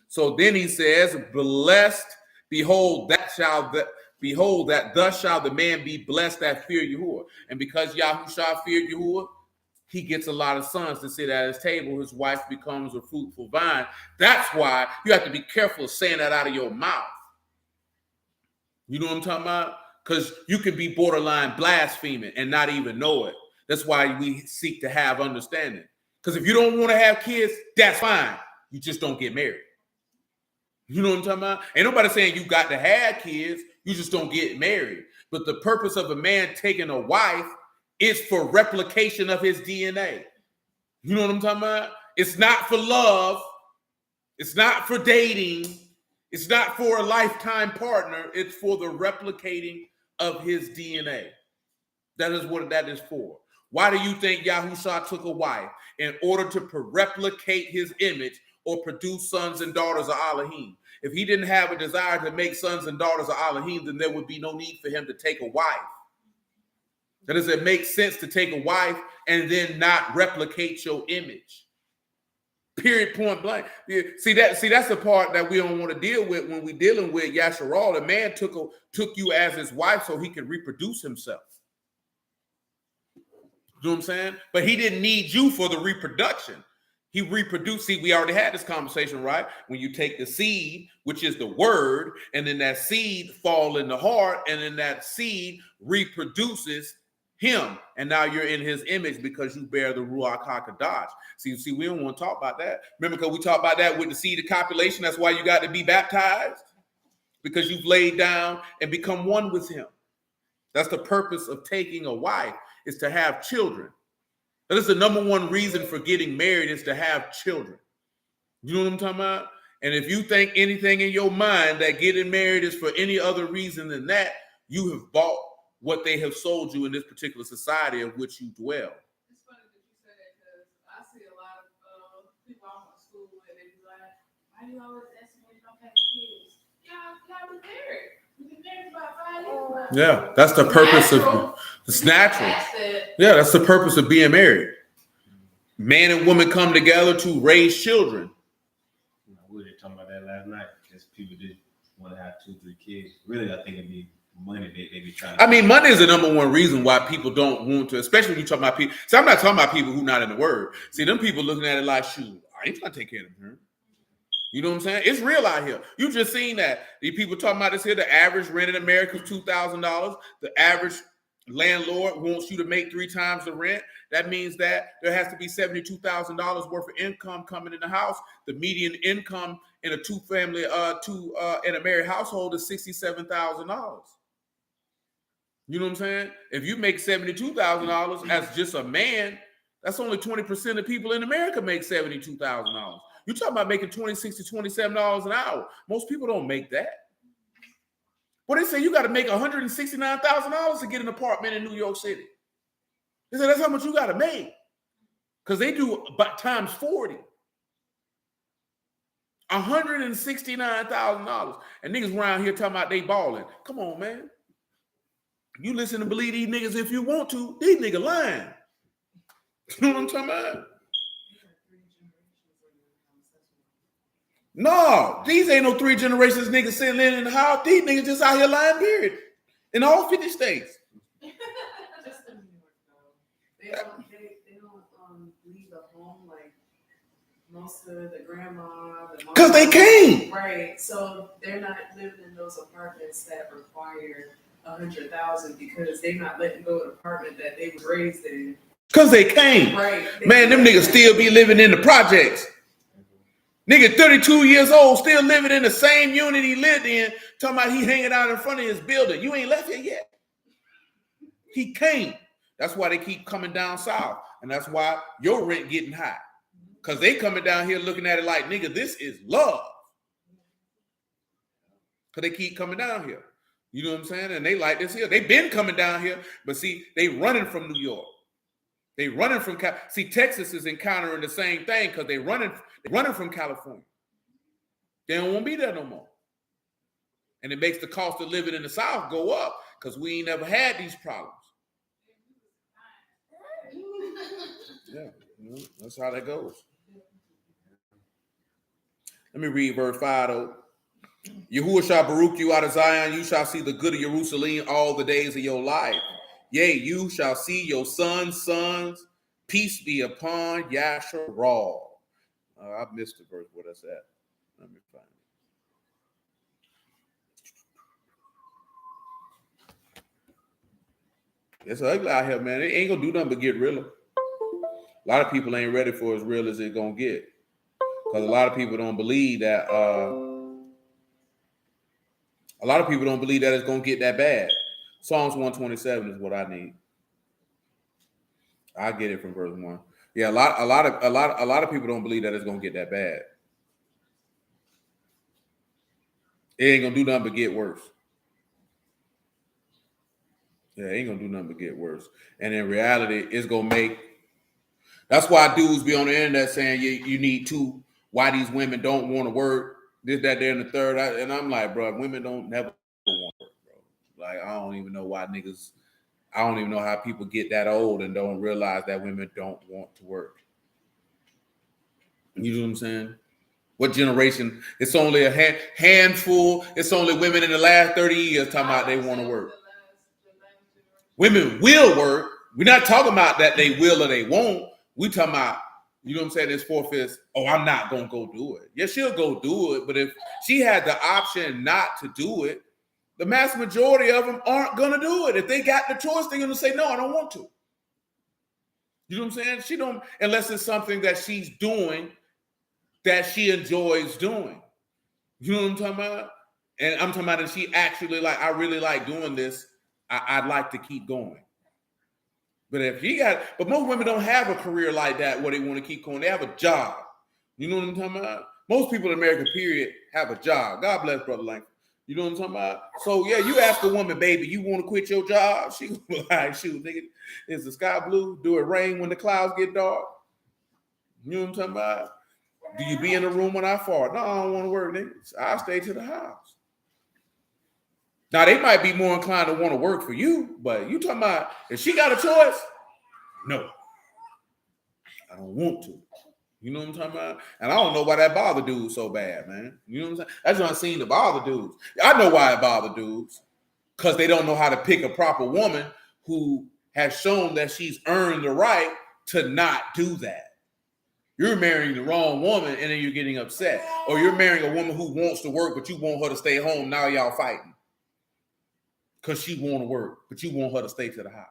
So then he says, blessed, behold, that thus shall the man be blessed that fear Yahuwah. And because Yahushua feared Yahuwah, he gets a lot of sons to sit at his table. His wife becomes a fruitful vine. That's why you have to be careful of saying that out of your mouth. You know what I'm talking about? Because you can be borderline blaspheming and not even know it. That's why we seek to have understanding. Because if you don't want to have kids, that's fine. You just don't get married. You know what I'm talking about? Ain't nobody saying you got to have kids. You just don't get married. But the purpose of a man taking a wife is for replication of his DNA. You know what I'm talking about? It's not for love. It's not for dating. It's not for a lifetime partner. It's for the replicating of his DNA. That is what that is for. Why do you think Yahushua took a wife? In order to replicate his image or produce sons and daughters of Elohim. If he didn't have a desire to make sons and daughters of Elohim, then there would be no need for him to take a wife. That does it make sense to take a wife and then not replicate your image? Period, point blank. See, that's the part that we don't want to deal with when we're dealing with Yasharal. The man took you as his wife so he could reproduce himself. You know what I'm saying? But he didn't need you for the reproduction. He reproduced. See, we already had this conversation, right? When you take the seed, which is the word, and then that seed fall in the heart, and then that seed reproduces him, and now you're in his image because you bear the Ruach HaKodesh. See, we don't want to talk about that. Remember, because we talked about that with the seed of copulation. That's why you got to be baptized, because you've laid down and become one with him. That's the purpose of taking a wife, is to have children. That is the number one reason for getting married, is to have children. You know what I'm talking about? And if you think anything in your mind that getting married is for any other reason than that, you have bought what they have sold you in this particular society of which you dwell. It's funny that you say that, because I see a lot of people I went to school with, they be like, why do you always ask me when you don't have kids? Y'all be married. We've been married for about 5 years now. Yeah, that's the purpose of it's natural. Yeah, that's the purpose of being married. Man and woman come together to raise children. We were talking about that last night. Just people just want to have 2-3 kids. Really, I think it'd be money they be trying to. I mean, money is the number one reason why people don't want to, especially when you talk about people. So I'm not talking about people who not in the word. See, them people looking at it like, shoot, I ain't trying to take care of them. You know what I'm saying? It's real out here. You just seen that. The people talking about this here. The average rent in America is $2,000. The average landlord wants you to make 3 times the rent. That means that there has to be $72,000 worth of income coming in the house. The median income in a two-family, in a married household is $67,000. You know what I'm saying? If you make $72,000 as just a man, that's only 20% of people in America make $72,000. You're talking about making $26 to $27 an hour. Most people don't make that. Well, they say you got to make $169,000 to get an apartment in New York City. They say that's how much you got to make, because they do about times 40. $169,000. And niggas around here talking about they balling. Come on, man. You listen and believe these niggas if you want to. These niggas lying. You know what I'm talking about? No, these ain't no 3 generations niggas sitting in the house. These niggas just out here lying, period. In all 50 states. Just in New York, though. They don't leave the home like most of the grandma. Because they can't. Right. So they're not living in those apartments that require $100,000, because they're not letting go of the apartment that they were raised in. Because they can't. Right. Man, them niggas still be living in the projects. Nigga 32 years old, still living in the same unit he lived in, talking about he hanging out in front of his building. You ain't left here yet. He can't. That's why they keep coming down south. And that's why your rent getting high. Because they coming down here looking at it like, nigga, this is love. Because they keep coming down here. You know what I'm saying? And they like this here. They've been coming down here, but see, they running from New York. They running from see, Texas is encountering the same thing, because they running from California. They don't want to be there no more. And it makes the cost of living in the South go up, because we ain't never had these problems. Yeah, that's how that goes. Let me read verse 5 though. Yahuwah shall baruch you out of Zion. You shall see the good of Jerusalem all the days of your life. Yea, you shall see your sons. Peace be upon Yasharal. I missed the verse. Where that's at? Let me find it. It's ugly out here, man. It ain't gonna do nothing but get realer. A lot of people ain't ready for as real as it's gonna get, because a lot of people don't believe that. A lot of people don't believe that it's gonna get that bad. Psalms 127 is what I need. I get it from verse 1. Yeah, a lot of people don't believe that it's gonna get that bad. It ain't gonna do nothing but get worse. Yeah, it ain't gonna do nothing but get worse. And in reality, it's gonna make. That's why dudes be on the internet saying you need to. Why these women don't want to work. This, that, there, and the third. And I'm like, bro, women don't never want to work, bro. Like, I don't even know why niggas. I don't even know how people get that old and don't realize that women don't want to work. You know what I'm saying? What generation? It's only a handful. It's only women in the last 30 years talking about they want to work. Women will work. We're not talking about that they will or they won't. We talking about You know what I'm saying? This forfeits, oh, I'm not going to go do it. Yeah, she'll go do it. But if she had the option not to do it, the mass majority of them aren't going to do it. If they got the choice, they're going to say, no, I don't want to. You know what I'm saying? She don't, unless it's something that she's doing that she enjoys doing. You know what I'm talking about? And I'm talking about if she actually like, I really like doing this. I'd like to keep going. But if you got, but most women don't have a career like that where they want to keep going. They have a job. You know what I'm talking about? Most people in America, period, have a job. God bless Brother Langford. You know what I'm talking about? So yeah, you ask a woman, baby, you want to quit your job? She will be like, shoot, nigga, is the sky blue? Do it rain when the clouds get dark? You know what I'm talking about? Do you be in the room when I fart? No, I don't want to work, nigga. I'll stay to the house. Now, they might be more inclined to want to work for you, but you talking about if she got a choice? No. I don't want to. You know what I'm talking about? And I don't know why that bother dudes so bad, man. You know what I'm saying? That's what I'm seeing to bother dudes. I know why it bother dudes. Because they don't know how to pick a proper woman who has shown that she's earned the right to not do that. You're marrying the wrong woman and then you're getting upset. Or you're marrying a woman who wants to work, but you want her to stay home. Now y'all fighting. Because she want to work, but you want her to stay to the house.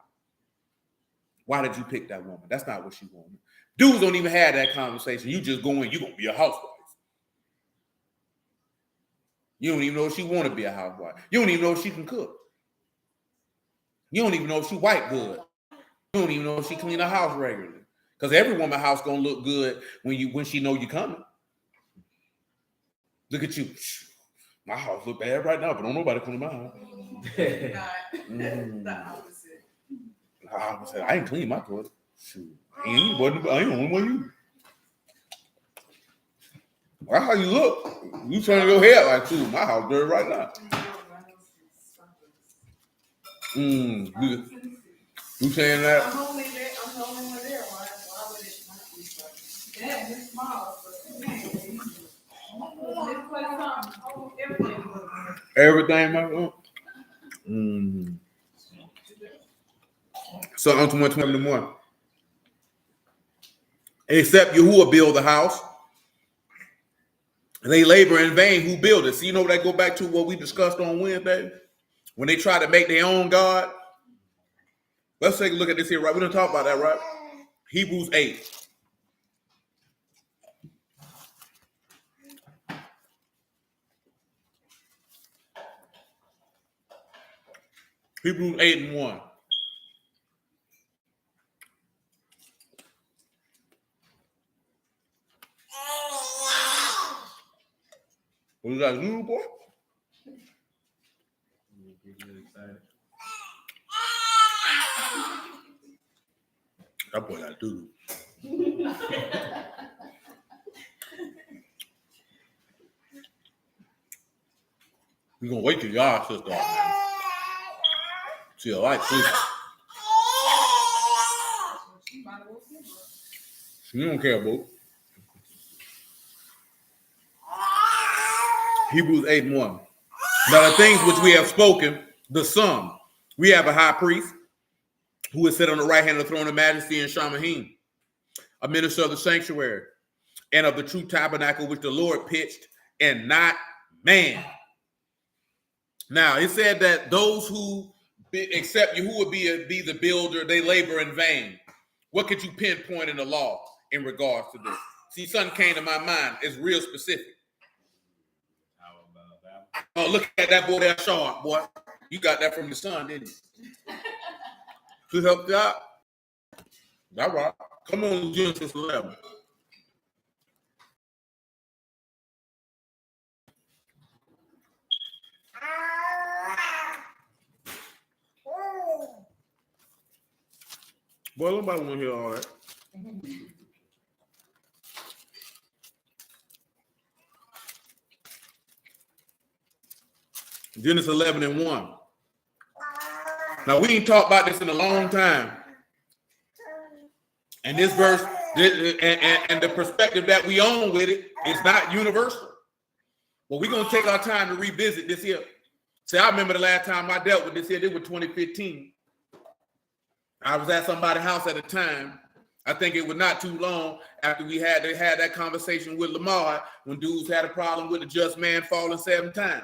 Why did you pick that woman? That's not what she wanted. Dudes don't even have that conversation. You just go in, you're going to be a housewife. You don't even know if she want to be a housewife. You don't even know if she can cook. You don't even know if she white good. You don't even know if she clean her house regularly. Because every woman's house going to look good when she know you coming. Look at you. My house look bad right now, but don't nobody come to my house. The opposite. I ain't clean my toilet. Shoot. I ain't only one you. That's how you look. You turn your head like, shoot, my house dirty right now. You saying that? I'm only one there. Why would it not be something? That is small, but Everything, my So on to 121. Except Yahuwah build the house, and they labor in vain who build it. So you know that go back to what we discussed on Wednesday when they try to make their own God. Let's take a look at this here, right? We didn't talk about that, right? Hebrews 8. Hebrews 8 and 1. What you guys do, boy? Excited. That boy got doo. We're gonna wait till y'all sister off, man. See a light sister. She don't care about. Hebrews 8 and 1. Now the things which we have spoken, the sum. We have a high priest who is set on the right hand of the throne of majesty in Shamahim, a minister of the sanctuary and of the true tabernacle which the Lord pitched and not man. Now it said that those who accept Yahuwah be the builder, they labor in vain. What could you pinpoint in the law in regards to this? See, something came to my mind. It's real specific. Oh, look at that boy there, Sean, boy. You got that from the sun, didn't you? To help you out. All right. Come on, Genesis 11. Boy, nobody want to hear all that. Genesis 11 and 1. Now, we ain't talked about this in a long time. And this verse, and the perspective that we own with it is not universal. But we're going to take our time to revisit this here. See, I remember the last time I dealt with this here, it was 2015. I was at somebody's house at a time. I think it was not too long after we had that conversation with Lamar when dudes had a problem with the just man falling 7 times.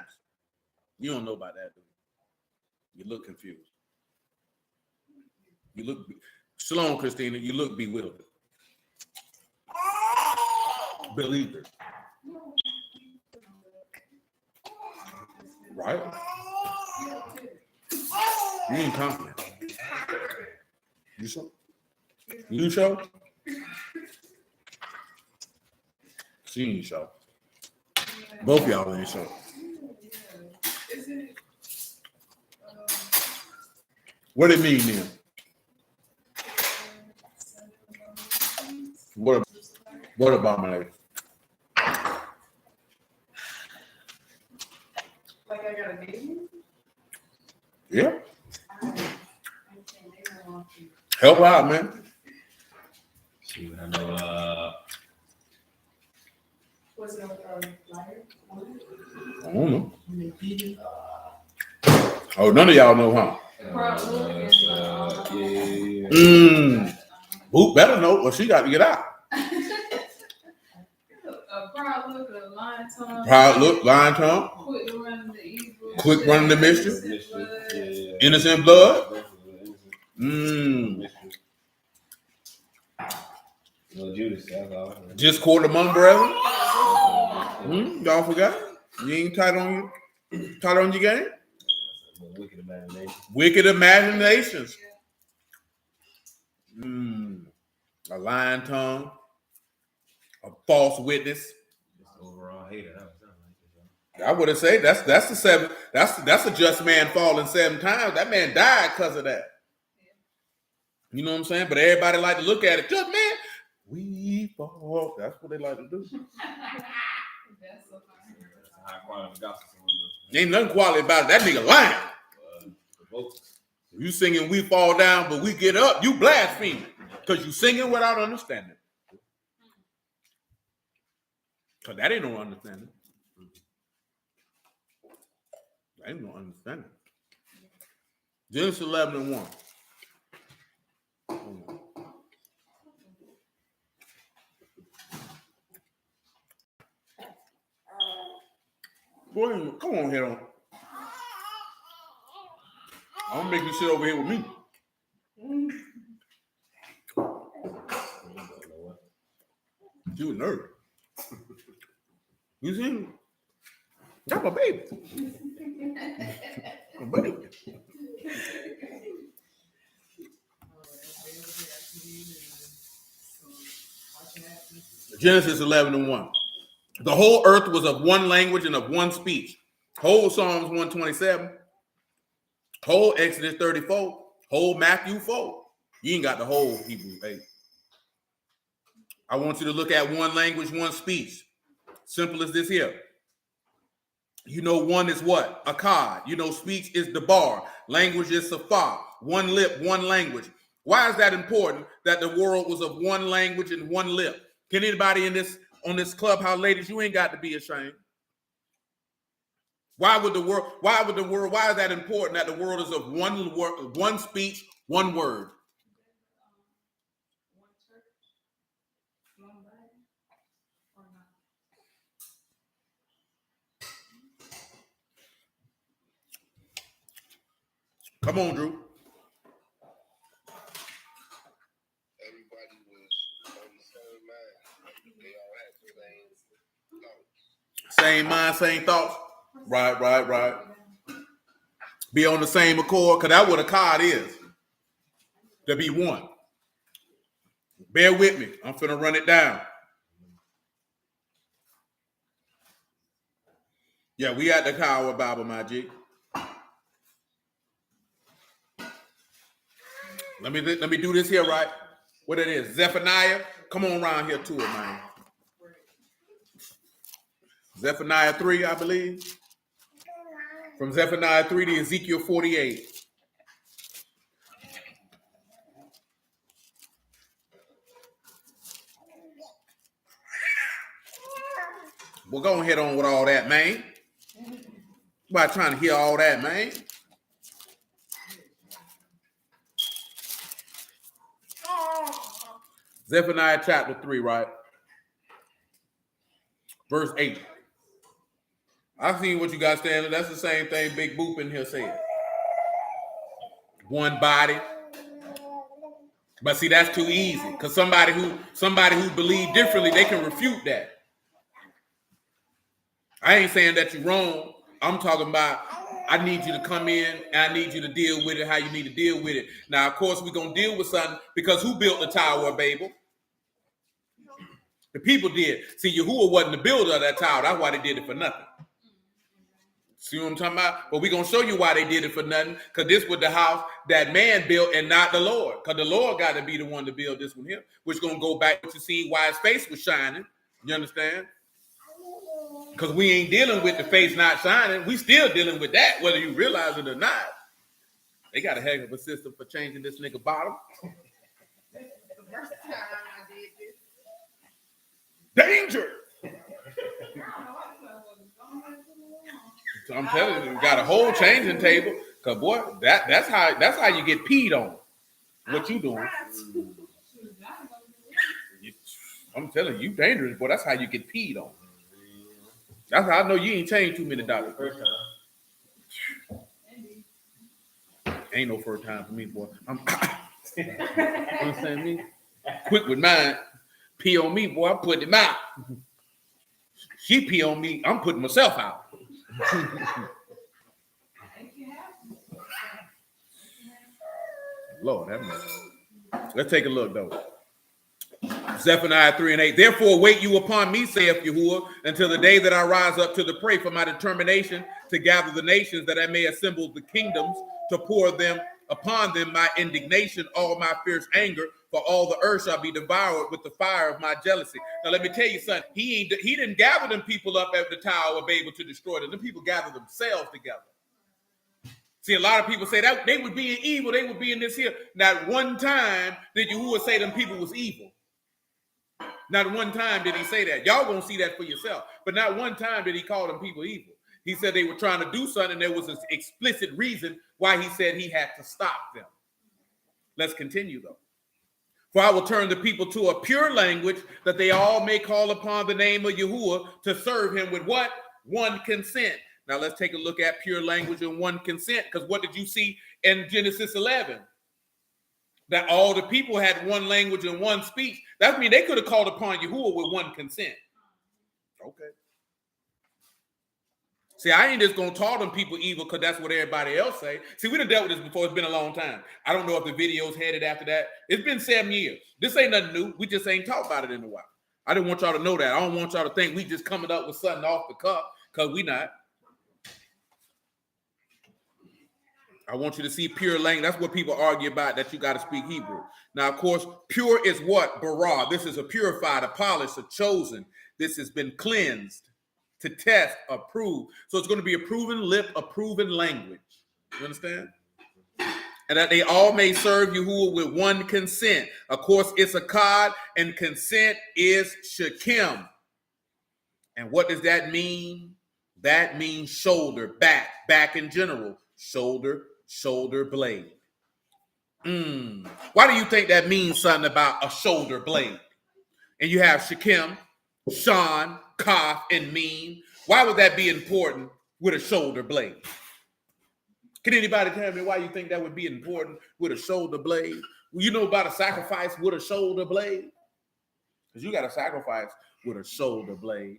You don't know about that, do you? You look confused. You look, Shalom, Christina, you look bewildered. Believe it. Right? You ain't confident. You sure? You sure? She ain't sure. Both of y'all ain't sure. What it mean then? What about my life? Like I got a baby? Yeah. Help out, man. See what I know. What's it liar? I don't know. Oh, none of y'all know, huh? Yeah. Who better know? Well, she got to get out. A proud look, a lying tongue. Proud look, lying tongue. Quick running the evil. Quick running the mischief. Blood. Innocent blood. No Judas, that's all. Discord among brethren. Y'all forgot? You ain't tight on your game? Wicked imagination. Wicked imaginations. A lying tongue. A false witness. Overall hater. I would have said that's the 7. That's a just man falling 7 times. That man died because of that. You know what I'm saying? But everybody like to look at it. Just man, we fall. That's what they like to do. That's so funny. High quality gospel. Ain't nothing quality about it. That nigga lying. You singing "We Fall Down, but we get up." You blaspheming because you singing without understanding. Because that ain't no understanding. That ain't no understanding. Genesis 11:1. Go ahead, come on here. I'm gonna make you sit over here with me. You a nerd. You see? That's my baby. My baby. Genesis 11:1. The whole earth was of one language and of one speech. Whole Psalms 127. Whole Exodus 34. Whole Matthew 4. You ain't got the whole Hebrew 8. I want you to look at one language, one speech. Simple as this here. You know, one is what? Akkad. You know, speech is the bar. Language is safar. One lip, one language. Why is that important that the world was of one language and one lip? Can anybody on this clubhouse, ladies, you ain't got to be ashamed. Why is that important that the world is of one speech, one word? Come on, Drew. Everybody was on the same mind. They all had the Same mind, same thoughts. Right. Be on the same accord, because that's what a card is. To be one. Bear with me. I'm finna run it down. Yeah, we at the Kiowa Bible, my G. Let me do this here, right? What it is. Zephaniah. Come on around here to it, man. Zephaniah 3, I believe. From Zephaniah 3 to Ezekiel 48. We'll go ahead on with all that, man. Why trying to hear all that, man? Zephaniah chapter 3, right? Verse 8. I've seen what you got standing. That's the same thing Big Boop in here said. One body. But see, that's too easy. Because somebody who believe differently, they can refute that. I ain't saying that you're wrong. I'm talking about I need you to come in and I need you to deal with it how you need to deal with it. Now, of course, we're going to deal with something because who built the Tower of Babel? The people did. See, Yahuwah wasn't the builder of that tower. That's why they did it for nothing. See what I'm talking about? But we're going to show you why they did it for nothing, because this was the house that man built and not the Lord. Because the Lord got to be the one to build this one here, which is going to go back to see why his face was shining. You understand? Because we ain't dealing with the face not shining. We still dealing with that, whether you realize it or not. They got a heck of a system for changing this nigga bottom. The first time I did this. Danger! So I'm telling you, we got a whole changing table. Cause boy, that's how you get peed on. What you doing? I'm telling you, dangerous, boy. That's how you get peed on. That's how I know you ain't changed too many dollars. First time. Ain't no first time for me, boy. I'm you understand me? Quick with mine. Pee on me, boy. I'm putting him out. She pee on me. I'm putting myself out. Lord have mercy. Let's take a look though. Zephaniah 3 and 8. Therefore wait you upon me, saith Yahuwah, until the day that I rise up to the prey for my determination to gather the nations, that I may assemble the kingdoms, to pour them upon them my indignation, all my fierce anger, for all the earth shall be devoured with the fire of my jealousy. Now let me tell you something. He didn't gather them people up at the Tower of Babel to destroy them. The people gathered themselves together. See, a lot of people say that they were being evil. They were being this here. Not one time did Yahuwah say them people was evil. Not one time did he say that. Y'all gonna see that for yourself. But not one time did he call them people evil. He said they were trying to do something. There was an explicit reason why he said he had to stop them. Let's continue though. For I will turn the people to a pure language, that they all may call upon the name of Yahuwah to serve him with what? One consent. Now let's take a look at pure language and one consent, because what did you see in Genesis 11? That all the people had one language and one speech. That means they could have called upon Yahuwah with one consent. Okay. See, I ain't just going to call them people evil because that's what everybody else say. See, we done dealt with this before. It's been a long time. I don't know if the video's headed after that. It's been 7 years. This ain't nothing new. We just ain't talked about it in a while. I didn't want y'all to know that. I don't want y'all to think we just coming up with something off the cuff, because we not. I want you to see pure language. That's what people argue about, that you got to speak Hebrew. Now, of course, pure is what? Bara. This is a purified, a polished, a chosen. This has been cleansed, to test, approve. So it's going to be a proven lip, a proven language. You understand? And that they all may serve Yahuwah with one consent. Of course, it's a cod, and consent is shekem. And what does that mean? That means shoulder, back in general. Shoulder blade. Why do you think that means something about a shoulder blade? And you have Shechem, Shan, Kaf, and Meen. Why would that be important with a shoulder blade? Can anybody tell me why you think that would be important with a shoulder blade? Well, you know about a sacrifice with a shoulder blade? Because you got to sacrifice with a shoulder blade.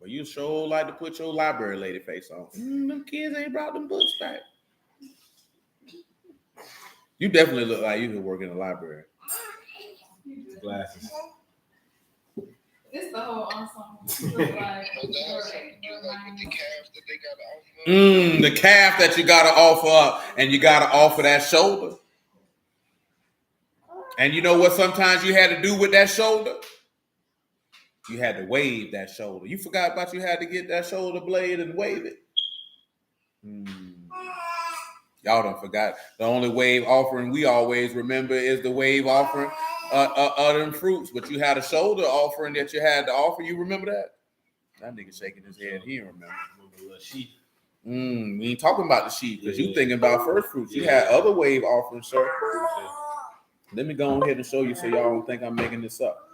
But you sure like to put your library lady face on. Them kids ain't brought them books back. You definitely look like you could work in a library. Glasses. It's the whole ensemble. The calf that you got to offer up, and you got to offer that shoulder. And you know what sometimes you had to do with that shoulder? You had to wave that shoulder. You forgot about you had to get that shoulder blade and wave it. Y'all done forgot. The only wave offering we always remember is the wave offering of them fruits. But you had a shoulder offering that you had to offer. You remember that? That nigga shaking his head. He don't remember. Remember little sheep. We ain't talking about the sheep because you thinking about first fruits. You had other wave offerings, sir. Let me go ahead and show you so y'all don't think I'm making this up.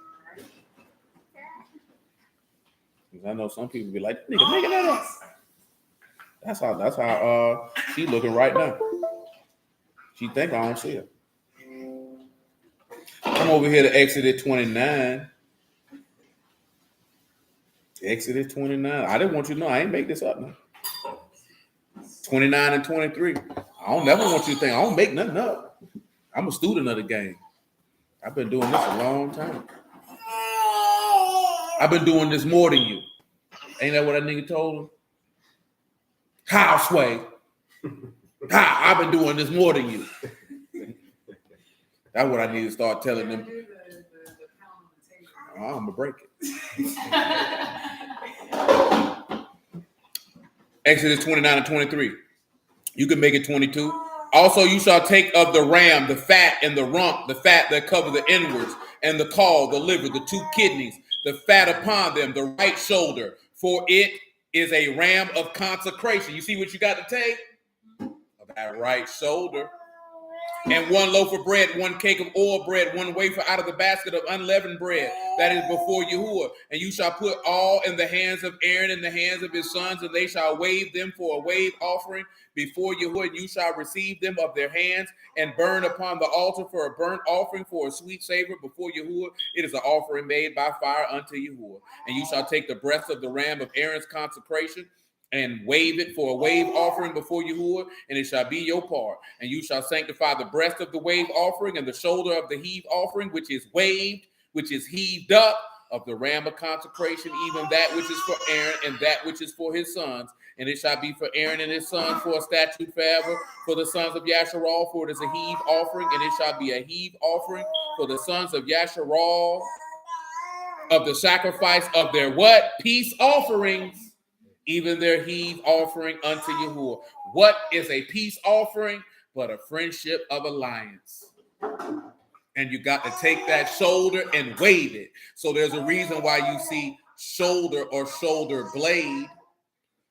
Because I know some people be like, nigga, making that up. That's how she looking right now. She think I don't see her. Come over here to Exodus 29. Exodus 29. I didn't want you to know. I ain't make this up now. 29 and 23. I don't never want you to think I don't make nothing up. I'm a student of the game. I've been doing this a long time. I've been doing this more than you. Ain't that what that nigga told him? How, Sway? How? I've been doing this more than you. That's what I need to start telling them. I'm going to break it. Exodus 29 and 23. You can make it 22. Also, you shall take of the ram, the fat and the rump, the fat that cover the inwards, and the caul, the liver, the 2 kidneys, the fat upon them, the right shoulder, for it is a ram of consecration. You see what you got to take? Of that right shoulder. And 1 loaf of bread, 1 cake of oil bread, 1 wafer out of the basket of unleavened bread, that is before Yahuwah. And you shall put all in the hands of Aaron and the hands of his sons, and they shall wave them for a wave offering before Yahuwah. And you shall receive them of their hands and burn upon the altar for a burnt offering for a sweet savor before Yahuwah. It is an offering made by fire unto Yahuwah. And you shall take the breast of the ram of Aaron's consecration and wave it for a wave offering before Yahuwah, and it shall be your part. And you shall sanctify the breast of the wave offering and the shoulder of the heave offering, which is waved, which is heaved up, of the ram of consecration, even that which is for Aaron and that which is for his sons. And it shall be for Aaron and his sons for a statute forever. For the sons of Yasharal, for it is a heave offering, and it shall be a heave offering for the sons of Yasharal of the sacrifice of their what? Peace offerings. Even their heave offering unto Yahuwah. What is a peace offering but a friendship of alliance? And you got to take that shoulder and wave it. So there's a reason why you see shoulder or shoulder blade.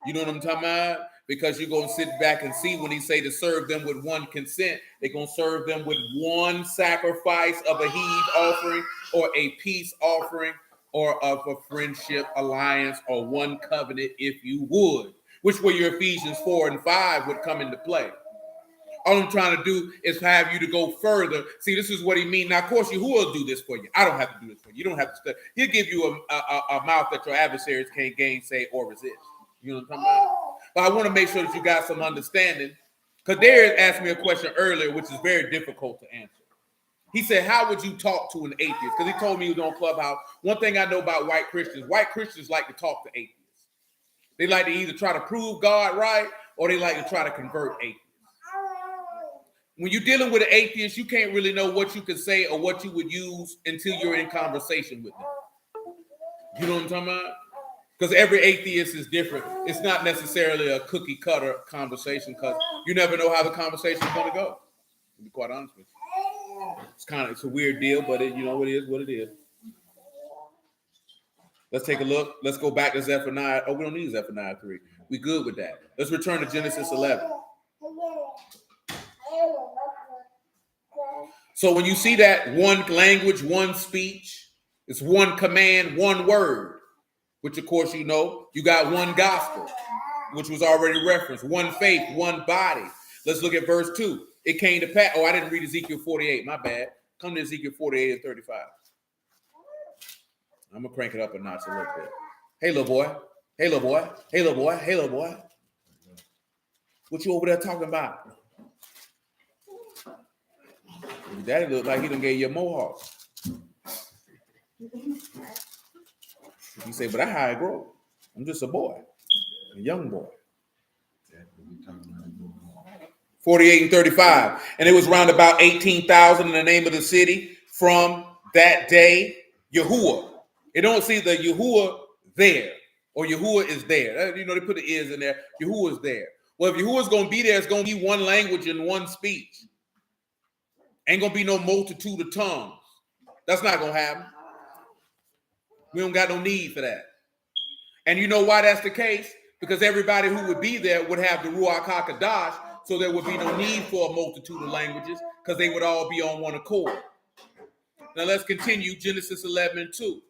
You know what I'm talking about? Because you're going to sit back and see when he say to serve them with 1 consent, they're going to serve them with 1 sacrifice of a heave offering or a peace offering, or of a friendship alliance, or 1 covenant, if you would, which where your Ephesians 4 and 5 would come into play. All I'm trying to do is have you to go further. See, this is what he means. Now, of course, Yahuwah will do this for you. I don't have to do this for you. You don't have to study. He'll give you a mouth that your adversaries can't gainsay or resist. You know what I'm talking about? But I want to make sure that you got some understanding. Because Darius asked me a question earlier, which is very difficult to answer. He said, how would you talk to an atheist? Because he told me he was on Clubhouse. One thing I know about white Christians like to talk to atheists. They like to either try to prove God right, or they like to try to convert atheists. When you're dealing with an atheist, you can't really know what you can say or what you would use until you're in conversation with them. You know what I'm talking about? Because every atheist is different. It's not necessarily a cookie cutter conversation, because you never know how the conversation is going to go. To be quite honest with you. It's a weird deal, but it is what it is. Let's take a look. Let's go back to Zephaniah. Oh, we don't need Zephaniah 3. We good with that. Let's return to Genesis 11. So when you see that 1 language, 1 speech, it's 1 command, 1 word, which of course you know, you got 1 gospel, which was already referenced, 1 faith, 1 body. Let's look at verse 2. It came to pass. Oh, I didn't read Ezekiel 48. My bad. Come to Ezekiel 48 and 35. I'm going to crank it up a notch a little bit. Hey, little boy. Hey, little boy. Hey, little boy. Hey, little boy. What you over there talking about? Your daddy look like he done gave you a mohawk. You say, but I how I grow. I'm just a boy. A young boy. 48 and 35. And it was round about 18,000 in the name of the city from that day, Yahuwah. It don't see the Yahuwah there, or Yahuwah is there. You know, they put the is in there. Yahuwah is there. Well, if Yahuwah is going to be there, it's going to be 1 language and 1 speech. Ain't going to be no multitude of tongues. That's not going to happen. We don't got no need for that. And you know why that's the case? because everybody who would be there would have the Ruach HaKodesh, so there would be no need for a multitude of languages because they would all be on one accord. Now let's continue. Genesis 11:2.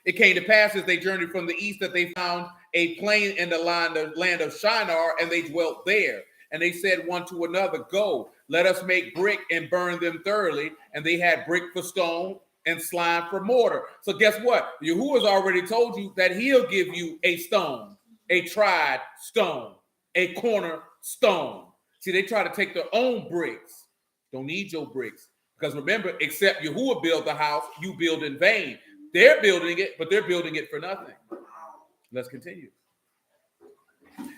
It came to pass as they journeyed from the east that they found a plain in the land of Shinar, and they dwelt there. And they said one to another, go, let us make brick and burn them thoroughly. And they had brick for stone and slime for mortar. So guess what? Yahuwah's already told you that he'll give you a stone, a tried stone, a corner stone. See, they try to take their own bricks. Don't need your bricks. Because remember, except Yahuwah build the house, you build in vain. They're building it, but they're building it for nothing. Let's continue.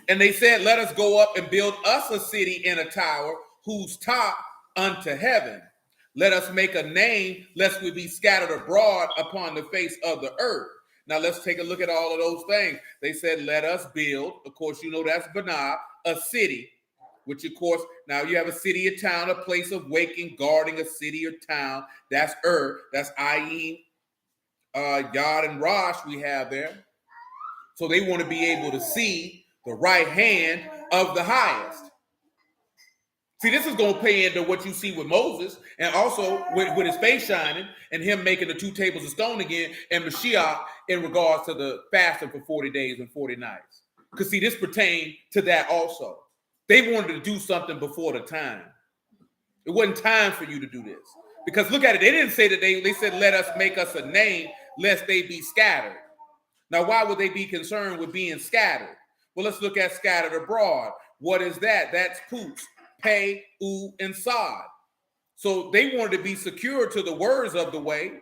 And they said, let us go up and build us a city in a tower whose top unto heaven. Let us make a name, lest we be scattered abroad upon the face of the earth. Now let's take a look at all of those things. They said, let us build, of course, you know that's Banah, a city, which of course, now you have a city or town, a place of waking, guarding a city or town. That's that's Ayin, Yod and Rosh we have there. So they want to be able to see the right hand of the highest. See, this is going to play into what you see with Moses and also with his face shining and him making the 2 tables of stone again and Mashiach in regards to the fasting for 40 days and 40 nights. Because see, this pertained to that also. They wanted to do something before the time. It wasn't time for you to do this. Because look at it. They didn't say that they said, let us make us a name lest they be scattered. Now, why would they be concerned with being scattered? Well, let's look at scattered abroad. What is that? That's Poots, Pei, U, and Sod. So they wanted to be secure to the words of the way,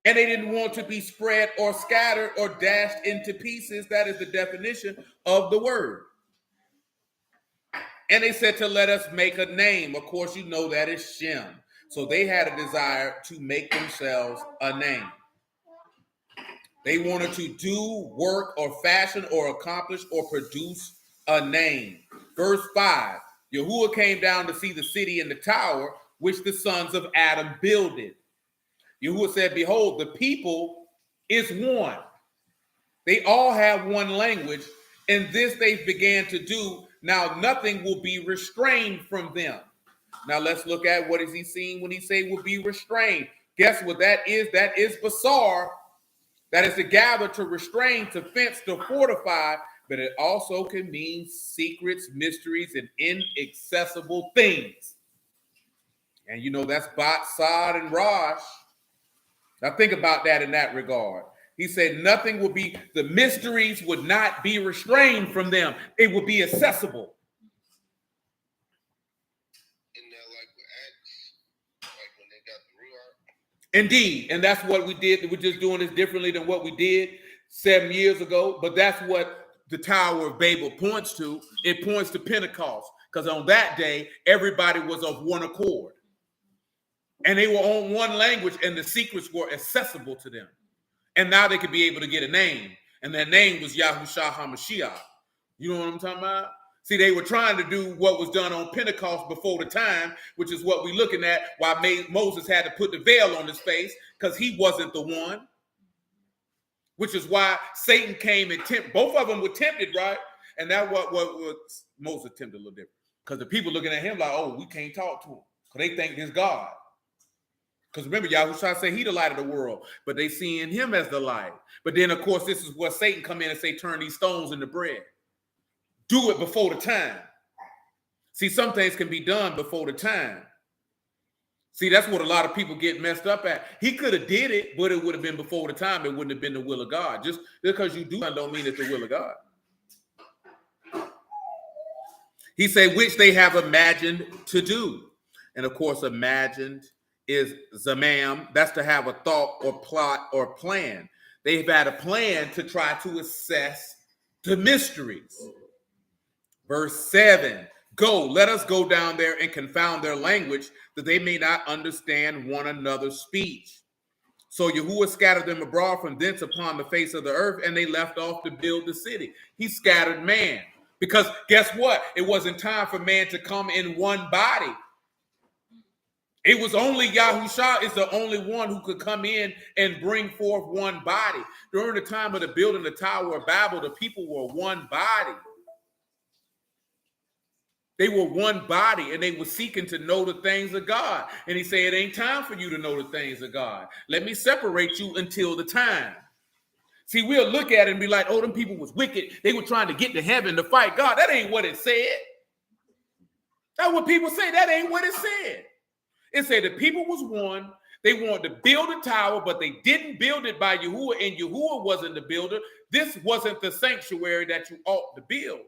and they didn't want to be spread or scattered or dashed into pieces. That is the definition of the word. And they said to let us make a name. Of course, you know that is Shem. So they had a desire to make themselves a name. They wanted to do, work, or fashion, or accomplish, or produce a name. Verse 5, Yahuwah came down to see the city and the tower, which the sons of Adam builded. Yahuwah said, behold, the people is one. They all have one language, and this they began to do. Now nothing will be restrained from them. Now let's look at what is he seeing when he say will be restrained. Guess what that is? That is basar. That is to gather, to restrain, to fence, to fortify, but it also can mean secrets, mysteries, and inaccessible things. And you know that's Bat, Sod, and Rosh. Now think about that in that regard. He said nothing will be, the mysteries would not be restrained from them. They will be accessible. In there, like with Acts, like when they got the Ruach. Indeed, and that's what we did. We're just doing this differently than what we did 7 years ago, but that's what the Tower of Babel points to. It points to Pentecost, because on that day, everybody was of one accord, and they were on one language, and the secrets were accessible to them, and now they could be able to get a name, and that name was Yahushua HaMashiach. You know what I'm talking about? See, they were trying to do what was done on Pentecost before the time, which is what we're looking at, why Moses had to put the veil on his face, because he wasn't the one. Which is why Satan came and tempted. Both of them were tempted, right? And that's what Moses tempted a little different. Because the people looking at him like, oh, we can't talk to him. Because they think he's God. Because remember, Yahushua said he the light of the world, but they seeing him as the light. But then, of course, this is where Satan come in and say, turn these stones into bread. Do it before the time. See, some things can be done before the time. See, that's what a lot of people get messed up at. He could have did it, but it would have been before the time. It wouldn't have been the will of God. Just because you do something don't mean it's the will of God. He said, which they have imagined to do. And of course, imagined is zamam. That's to have a thought or plot or plan. They've had a plan to try to assess the mysteries. Verse 7, go, let us go down there and confound their language, that they may not understand one another's speech. So Yahuwah scattered them abroad from thence upon the face of the earth, and they left off to build the city. He scattered man. Because guess what? It wasn't time for man to come in one body. It was only Yahushua is the only one who could come in and bring forth one body. During the time of the building the Tower of Babel, the people were one body. They were one body, and they were seeking to know the things of God. And he said, it ain't time for you to know the things of God. Let me separate you until the time. See, we'll look at it and be like, oh, them people was wicked. They were trying to get to heaven to fight God. That ain't what it said. That's what people say. That ain't what it said. It said the people was one. They wanted to build a tower, but they didn't build it by Yahuwah, and Yahuwah wasn't the builder. This wasn't the sanctuary that you ought to build.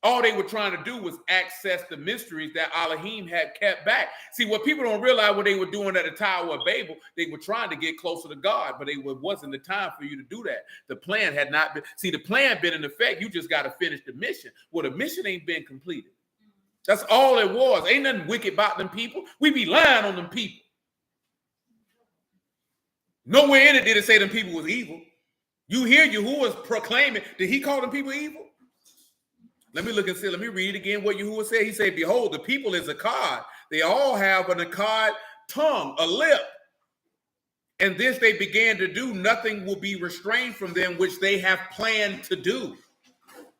All they were trying to do was access the mysteries that Elohim had kept back. See, what people don't realize what they were doing at the Tower of Babel, they were trying to get closer to God, but it wasn't the time for you to do that. The plan had not been. See, the plan been in effect. You just got to finish the mission. Well, the mission ain't been completed. That's all it was. Ain't nothing wicked about them people. We be lying on them people. Nowhere in it did it say them people was evil. You hear Yahuwah's proclaiming. Did he call them people evil? Let me look and see. Let me read again what Yahuwah said. He said, behold, the people is Akkad. They all have an Akkad tongue, a lip. And this they began to do. Nothing will be restrained from them, which they have planned to do.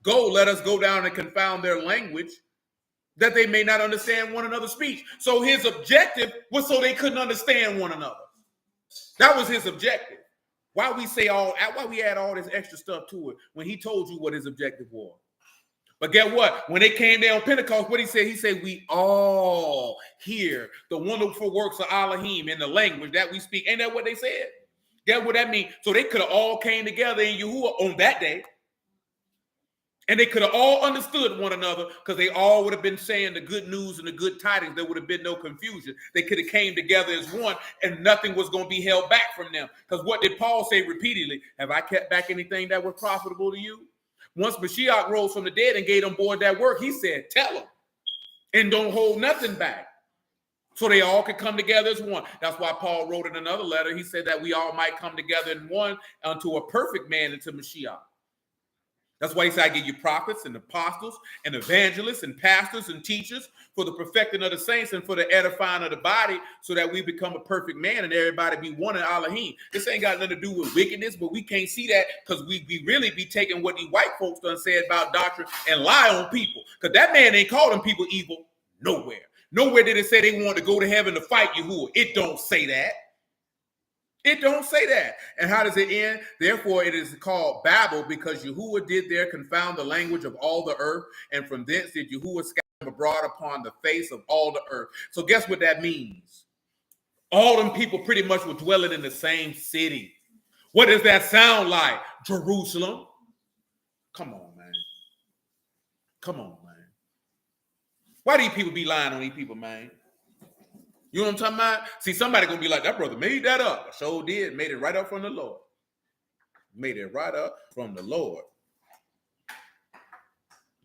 Go, let us go down and confound their language, that they may not understand one another's speech. So his objective was so they couldn't understand one another. That was his objective. Why we add all this extra stuff to it when he told you what his objective was? But get what? When they came down on Pentecost, what he said? He said, we all hear the wonderful works of Elohim in the language that we speak. Ain't that what they said? Get what that means? So they could have all came together in Yahuwah on that day. And they could have all understood one another because they all would have been saying the good news and the good tidings. There would have been no confusion. They could have came together as one and nothing was going to be held back from them. Because what did Paul say repeatedly? Have I kept back anything that was profitable to you? Once Mashiach rose from the dead and gave them board that work, he said, tell them and don't hold nothing back. So they all could come together as one. That's why Paul wrote in another letter. He said that we all might come together in one unto a perfect man, into Mashiach. That's why he said, I give you prophets and apostles and evangelists and pastors and teachers for the perfecting of the saints and for the edifying of the body, so that we become a perfect man and everybody be one in Elohim. This ain't got nothing to do with wickedness, but we can't see that because we really be taking what these white folks done said about doctrine and lie on people. Because that man ain't called them people evil nowhere. Nowhere did it say they wanted to go to heaven to fight Yahuwah. It don't say that. It don't say that. And how does it end? Therefore, it is called Babel, because Yahuwah did there confound the language of all the earth, and from thence did Yahuwah scatter them abroad upon the face of all the earth. So guess what that means? All them people pretty much were dwelling in the same city. What does that sound like? Jerusalem. Come on, man. Come on, man. Why do these people be lying on these people, man? You know what I'm talking about? See, somebody gonna be like, that brother made that up. I sure did. Made it right up from the Lord. Made it right up from the Lord.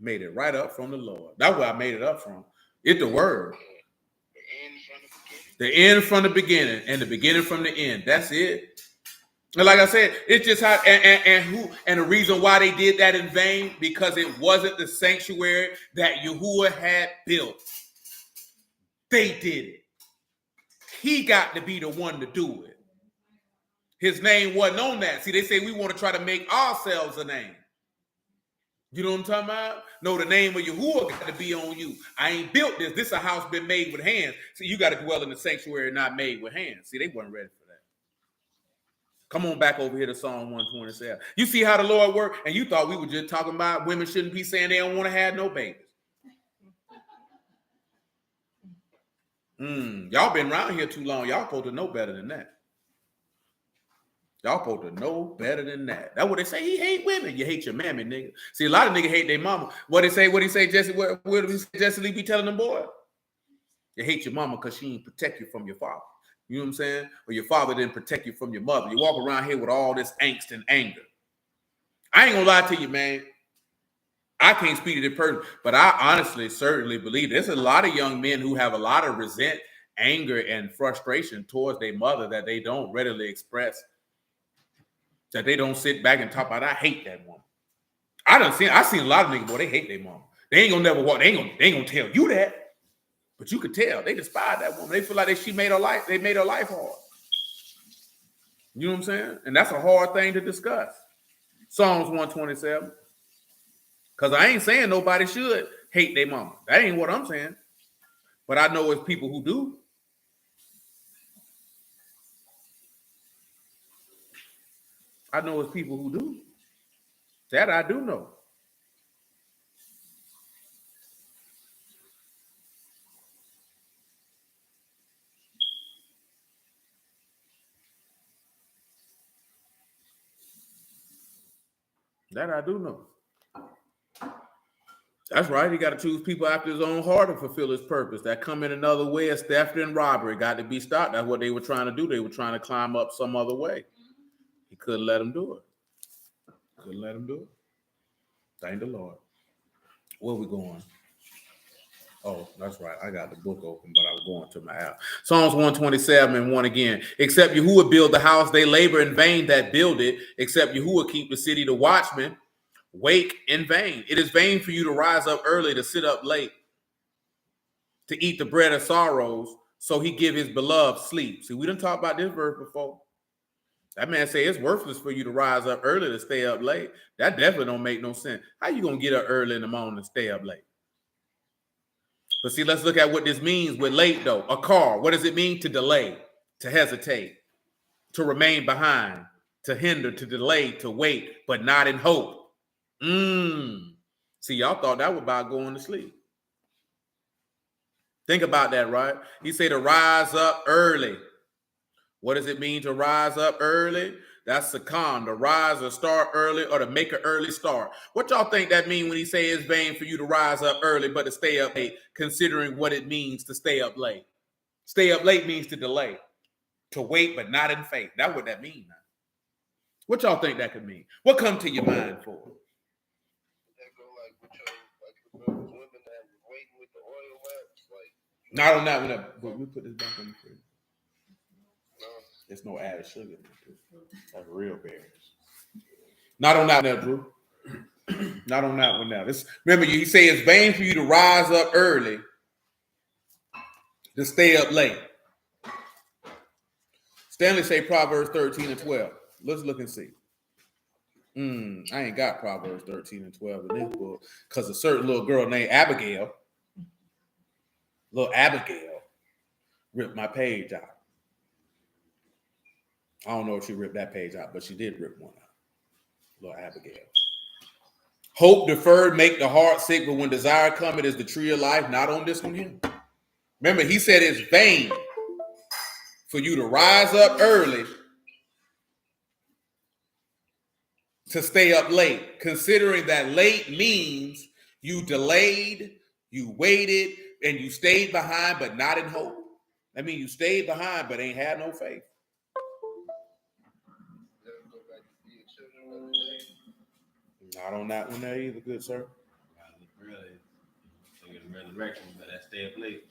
Made it right up from the Lord. That's where I made it up from. It's the word. The end from the beginning and the beginning from the end. That's it. And like I said, it's just how and the reason why they did that in vain, because it wasn't the sanctuary that Yahuwah had built. They did it. He got to be the one to do it. His name wasn't on that. See, they say we want to try to make ourselves a name. You know what I'm talking about? No, the name of Yahuwah got to be on you. I ain't built this. This is a house been made with hands. So you got to dwell in the sanctuary not made with hands. See, they weren't ready for that. Come on back over here to Psalm 127. You see how the Lord worked? And you thought we were just talking about women shouldn't be saying they don't want to have no babies. Y'all been around here too long. Y'all supposed to know better than that. Y'all supposed to know better than that. That's what they say. He hate women. You hate your mammy, nigga. See, a lot of niggas hate their mama. What he say, Jesse? What Jesse Lee be telling them, boy? You hate your mama because she didn't protect you from your father. You know what I'm saying? Or your father didn't protect you from your mother. You walk around here with all this angst and anger. I ain't gonna lie to you, man. I can't speak to the person, but I honestly, certainly believe there's a lot of young men who have a lot of resent, anger, and frustration towards their mother that they don't readily express, that they don't sit back and talk about. I hate that woman. I seen a lot of niggas, boy, they hate their mama. They ain't gonna never walk. They ain't gonna tell you that. But you could tell they despise that woman. They feel like she made her life. They made her life hard. You know what I'm saying? And that's a hard thing to discuss. Psalms 127. Because I ain't saying nobody should hate their mama. That ain't what I'm saying. But I know it's people who do. I know it's people who do. That I do know. That I do know. That's right. He got to choose people after his own heart to fulfill his purpose. That come in another way of theft and robbery got to be stopped. That's what they were trying to do. They were trying to climb up some other way. He couldn't let them do it. Couldn't let him do it. Thank the Lord. Where we going? Oh, that's right. I got the book open, but I was going to my app. Psalms 127 and 1 again. Except Yahuwah build the house, they labor in vain that build it. Except Yahuwah keep the city, the watchmen wake in vain. It is vain for you to rise up early, to sit up late, to eat the bread of sorrows, so he give his beloved sleep. See, we didn't talk about this verse before. That man say it's worthless for you to rise up early to stay up late. That definitely don't make no sense. How you gonna get up early in the morning and stay up late? But see, let's look at what this means with late though. A car, what does it mean? To delay, to hesitate, to remain behind, to hinder, to delay, to wait, but not in hope. See, y'all thought that was about going to sleep. Think about that, right? He said to rise up early. What does it mean to rise up early? That's sakam, to rise or start early or to make an early start. What y'all think that means when he say it's vain for you to rise up early but to stay up late, considering what it means to stay up late? Stay up late means to delay, to wait but not in faith. That's what that means. What y'all think that could mean? What come to your mind for? That go like with your women that was waiting with the oil lamps, like Not on that one. But we put this back in the fridge. no. There's no added sugar in it. That's real berries. Not on that one now, Drew. Not on that one now. This, remember, you say it's vain for you to rise up early to stay up late. Stanley say Proverbs 13 and 12. Let's look and see. I ain't got Proverbs 13 and 12 in this book because a certain little girl named Abigail, ripped my page out. I don't know if she ripped that page out, but she did rip one out. Little Abigail. Hope deferred make the heart sick, but when desire cometh is the tree of life. Not on this one here. Remember, he said it's vain for you to rise up early to stay up late, considering that late means you delayed, you waited, and you stayed behind, but not in hope. That means you stayed behind, but ain't had no faith. Go back to be a children of the day. Not on that one there either, good sir. Really, thinking resurrection, but that stay up late.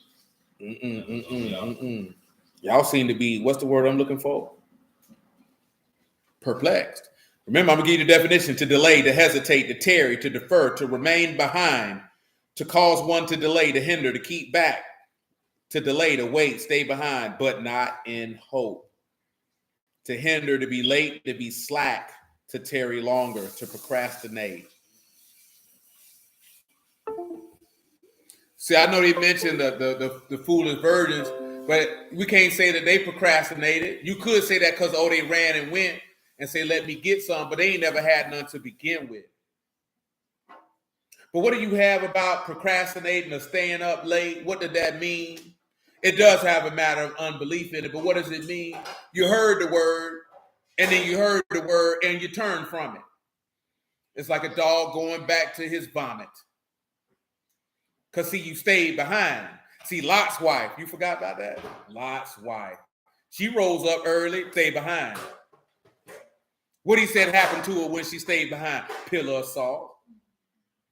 Y'all seem to be, what's the word I'm looking for? Perplexed. Remember, I'm going to give you the definition: to delay, to hesitate, to tarry, to defer, to remain behind, to cause one to delay, to hinder, to keep back, to delay, to wait, stay behind, but not in hope. To hinder, to be late, to be slack, to tarry longer, to procrastinate. See, I know they mentioned the foolish virgins, but we can't say that they procrastinated. You could say that because, they ran and went and say, let me get some, but they ain't never had none to begin with. But what do you have about procrastinating or staying up late? What did that mean? It does have a matter of unbelief in it, but what does it mean? You heard the word, and then you heard the word, and you turned from it. It's like a dog going back to his vomit. Because, see, you stayed behind. See, Lot's wife, you forgot about that? Lot's wife. She rose up early, stayed behind. What he said happened to her when she stayed behind? Pillar of salt.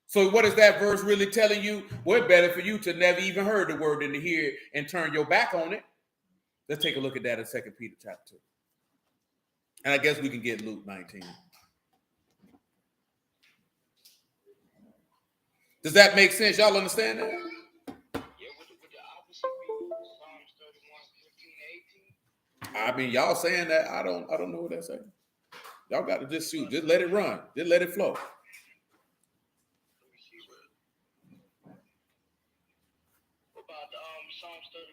So what is that verse really telling you? Well, it's better for you to never even heard the word than to hear it and turn your back on it. Let's take a look at that in 2 Peter chapter 2. And I guess we can get Luke 19. Does that make sense? Y'all understand that? Yeah, with the I mean, y'all saying that I don't know what that's saying. Y'all got to just shoot, just let it run, just let it flow. Let me see what about the Psalms 31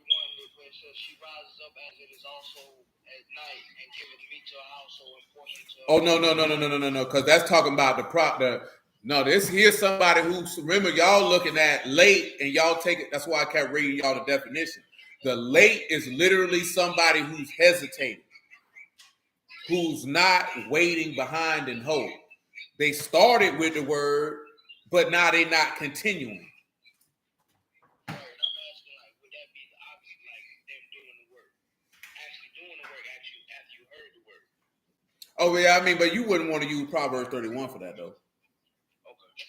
where it says she rises up as it is also at night and giveth meat to her household and portion to her. Oh no, because that's talking about no, this here's somebody who, remember, y'all looking at late and y'all take it. That's why I kept reading y'all the definition. The late is literally somebody who's hesitating, who's not waiting behind and hope. They started with the word, but now they're not continuing. Right, and I'm asking, like, would that be the opposite, like them doing the work? Actually doing the work actually after you heard the word. Oh yeah, I mean, but you wouldn't want to use Proverbs 31 for that though. Okay.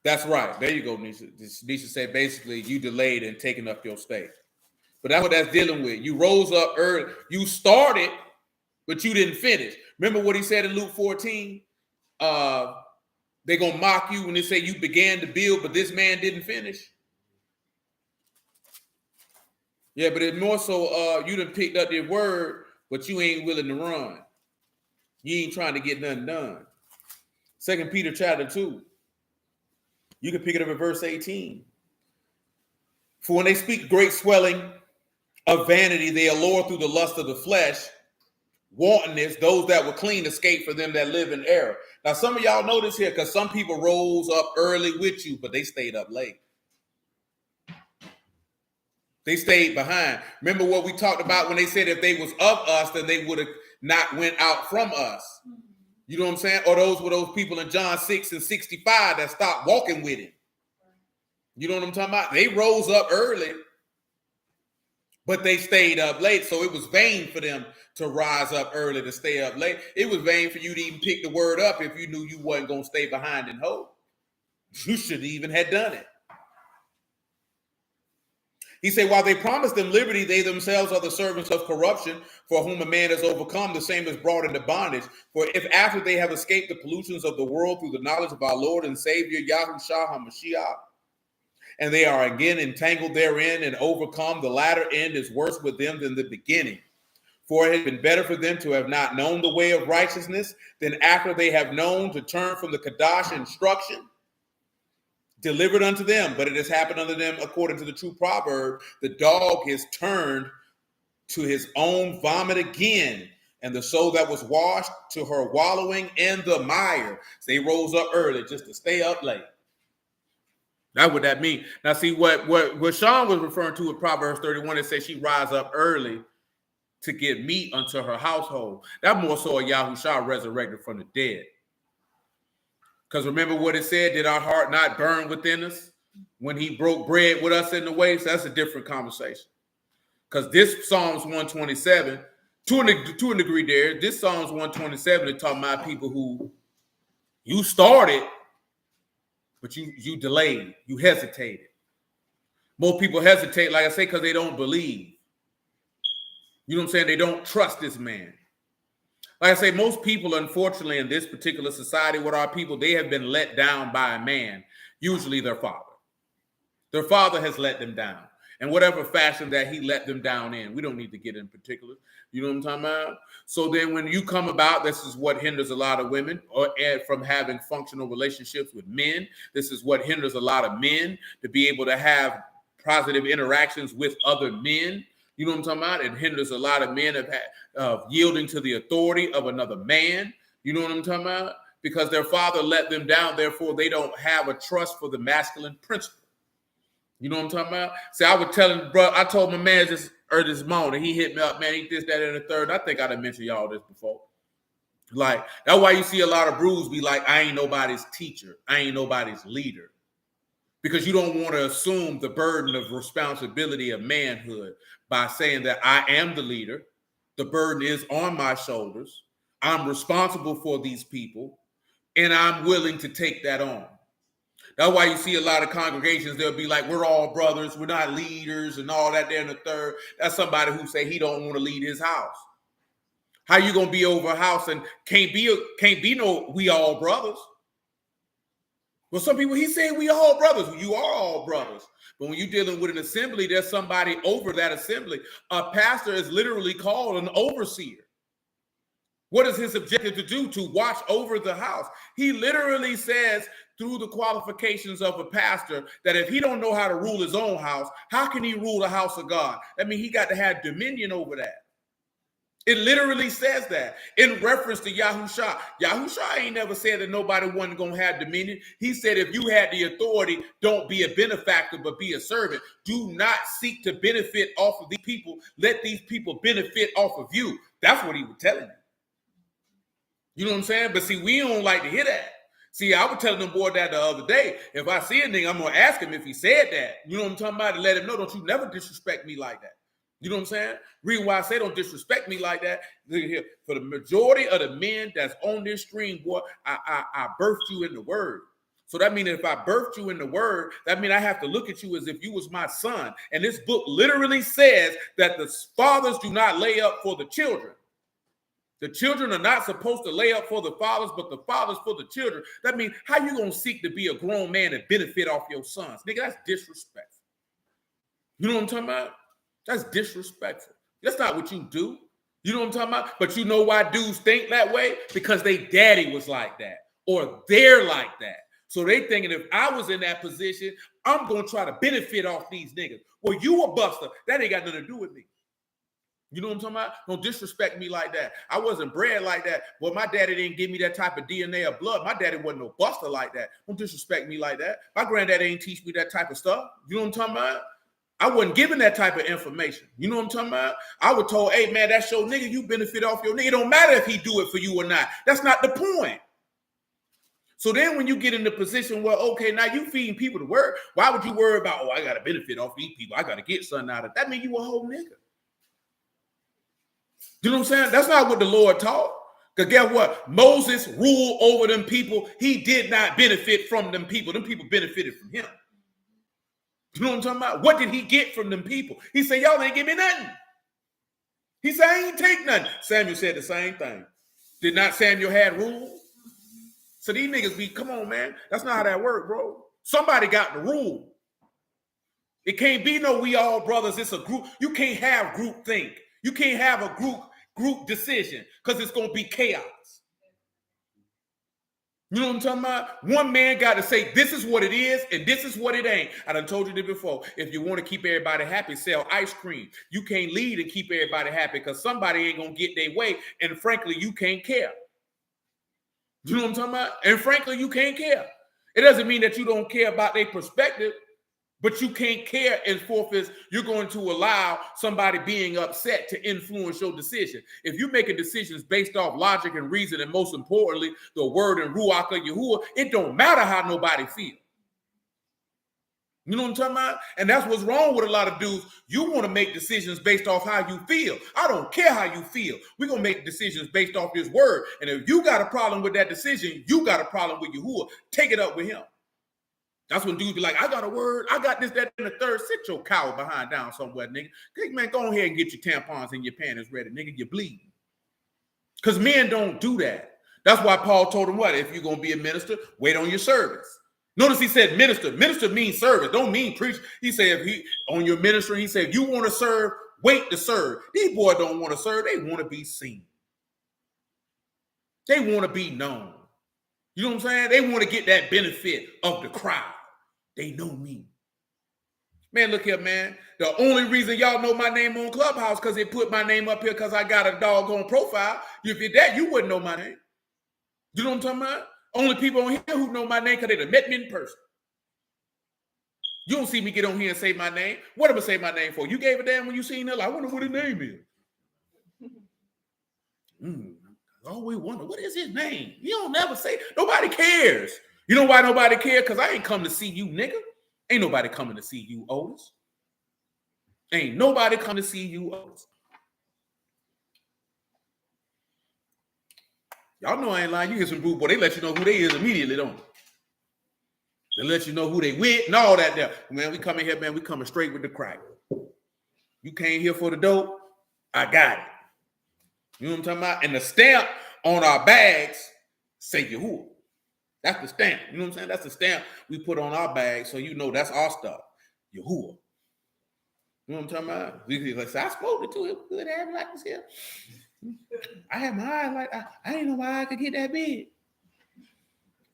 That's right. There you go, Nisha. Nisha said basically you delayed in taking up your state. But that's what that's dealing with. You rose up early. You started, but you didn't finish. Remember what he said in Luke 14? They're going to mock you when they say you began to build, but this man didn't finish. Yeah, but it's more so you done picked up your word, but you ain't willing to run. You ain't trying to get nothing done. 2 Peter chapter 2. You can pick it up at verse 18. For when they speak great swelling of vanity, they allure through the lust of the flesh, wantonness, those that were clean escape for them that live in error. Now, some of y'all know this here because some people rose up early with you, but they stayed up late. They stayed behind. Remember what we talked about when they said if they was of us, then they would have not went out from us. You know what I'm saying? Or those were those people in John 6 and 65 that stopped walking with him. You know what I'm talking about? They rose up early, but they stayed up late. So it was vain for them to rise up early, to stay up late. It was vain for you to even pick the word up if you knew you wasn't going to stay behind and hope. You should even have done it. He said, while they promised them liberty, they themselves are the servants of corruption, for whom a man has overcome, the same is brought into bondage. For if after they have escaped the pollutions of the world through the knowledge of our Lord and Savior, Yahushua HaMashiach, and they are again entangled therein and overcome, the latter end is worse with them than the beginning. For it had been better for them to have not known the way of righteousness than after they have known to turn from the Kadash instruction delivered unto them. But it has happened unto them according to the true proverb, the dog is turned to his own vomit again, and the soul that was washed to her wallowing in the mire. So they rose up early just to stay up late. That's what that means. Now, see what Sean was referring to with Proverbs 31, it says she rise up early to get meat unto her household. That more so a Yahushua resurrected from the dead. Because remember what it said, did our heart not burn within us when he broke bread with us in the way? So that's a different conversation. Because this Psalms 127, to a degree there, this Psalms 127 is talking about people who you started, but you delayed, you hesitated. Most people hesitate, like I say, because they don't believe. You know what I'm saying? They don't trust this man. Like I say, most people, unfortunately, in this particular society, what are people? They have been let down by a man, usually their father. Their father has let them down. In whatever fashion that he let them down in. We don't need to get in particular. You know what I'm talking about? So then when you come about, this is what hinders a lot of women from having functional relationships with men. This is what hinders a lot of men to be able to have positive interactions with other men. You know what I'm talking about? It hinders a lot of men of yielding to the authority of another man. You know what I'm talking about? Because their father let them down. Therefore, they don't have a trust for the masculine principle. You know what I'm talking about? See, I was telling, bro, I told my man this morning. He hit me up, man. He this, that, and the third. I think I'd have mentioned y'all this before. Like, that's why you see a lot of brews be like, I ain't nobody's teacher. I ain't nobody's leader. Because you don't want to assume the burden of responsibility of manhood by saying that I am the leader. The burden is on my shoulders. I'm responsible for these people, and I'm willing to take that on. That's why you see a lot of congregations, they'll be like, we're all brothers, we're not leaders, and all that there and the third. That's somebody who say he don't want to lead his house. How you gonna be over a house and can't be no we all brothers? Well, some people, he saying we all brothers. You are all brothers. But when you're dealing with an assembly, there's somebody over that assembly. A pastor is literally called an overseer. What is his objective to do? To watch over the house. He literally says through the qualifications of a pastor that if he don't know how to rule his own house, how can he rule the house of God? I mean, he got to have dominion over that. It literally says that in reference to Yahusha. Yahusha ain't never said that nobody wasn't going to have dominion. He said if you had the authority, don't be a benefactor, but be a servant. Do not seek to benefit off of these people. Let these people benefit off of you. That's what he was telling you. You know what I'm saying? But see, we don't like to hear that. See, I was telling them boy that the other day. If I see a nigga, I'm going to ask him if he said that. You know what I'm talking about? To let him know, don't you never disrespect me like that. You know what I'm saying? Reason why I say don't disrespect me like that. Look here. For the majority of the men that's on this stream, boy, I birthed you in the word. So that means if I birthed you in the word, that means I have to look at you as if you was my son. And this book literally says that the fathers do not lay up for the children. The children are not supposed to lay up for the fathers, but the fathers for the children. That means how you going to seek to be a grown man and benefit off your sons? Nigga, that's disrespectful. You know what I'm talking about? That's disrespectful. That's not what you do. You know what I'm talking about? But you know why dudes think that way? Because they daddy was like that or they're like that. So they thinking if I was in that position, I'm going to try to benefit off these niggas. Well, you a buster. That ain't got nothing to do with me. You know what I'm talking about? Don't disrespect me like that. I wasn't bred like that. Well, my daddy didn't give me that type of DNA or blood. My daddy wasn't no buster like that. Don't disrespect me like that. My granddaddy ain't teach me that type of stuff. You know what I'm talking about? I wasn't given that type of information. You know what I'm talking about? I was told, hey, man, that's your nigga. You benefit off your nigga. It don't matter if he do it for you or not. That's not the point. So then when you get in the position where, okay, now you feeding people the word, why would you worry about, oh, I got to benefit off these people. I got to get something out of it. That means you a whole nigga. You know what I'm saying? That's not what the Lord taught. Because guess what? Moses ruled over them people. He did not benefit from them people. Them people benefited from him. You know what I'm talking about? What did he get from them people? He said, y'all ain't give me nothing. He said, I ain't take nothing. Samuel said the same thing. Did not Samuel have rule? So these niggas be, come on, man. That's not how that works, bro. Somebody got the rule. It can't be no we all brothers. It's a group. You can't have group think. You can't have a group decision because it's going to be chaos. You know what I'm talking about? One man got to say, this is what it is and this is what it ain't. I done told you this before. If you want to keep everybody happy, sell ice cream. You can't lead and keep everybody happy because somebody ain't going to get their way. And frankly, you can't care. You know what I'm talking about? And frankly, you can't care. It doesn't mean that you don't care about their perspective. But you can't care in forth is you're going to allow somebody being upset to influence your decision. If you're making decisions based off logic and reason, and most importantly, the word and ruach of Yahuwah, it don't matter how nobody feels. You know what I'm talking about? And that's what's wrong with a lot of dudes. You want to make decisions based off how you feel. I don't care how you feel. We're going to make decisions based off this word. And if you got a problem with that decision, you got a problem with Yahuwah. Take it up with him. That's when dudes be like, I got a word. I got this, that, and the third. Sit your cow behind down somewhere, nigga. Hey, man, go ahead and get your tampons and your panties ready, nigga. You're bleeding. Because men don't do that. That's why Paul told him what? If you're going to be a minister, wait on your service. Notice he said minister. Minister means service. Don't mean preach. He said if he on your ministry, he said if you want to serve, wait to serve. These boys don't want to serve. They want to be seen. They want to be known. You know what I'm saying? They want to get that benefit of the crowd. They know me. Man, look here, man. The only reason y'all know my name on Clubhouse because they put my name up here because I got a doggone profile. If you're that, you wouldn't know my name. You know what I'm talking about? Only people on here who know my name because they done met me in person. You don't see me get on here and say my name. What am I say my name for? You gave a damn when you seen it? I wonder what his name is. I always wonder, what is his name? You don't never say. Nobody cares. You know why nobody cares? Because I ain't come to see you, nigga. Ain't nobody coming to see you, Otis. Ain't nobody coming to see you, Otis. Y'all know I ain't lying. You hear some group, boy, they let you know who they is immediately, don't they? They let you know who they with and all that there. Man, we coming here, man, we coming straight with the crack. You came here for the dope, I got it. You know what I'm talking about? And the stamp on our bags say Yahuwah. That's the stamp. You know what I'm saying? That's the stamp we put on our bags so you know that's our stuff. Yahuwah. You know what I'm talking about? He's like, I spoke to him. Good have like this here. I had my eye like I didn't know why I could get that big.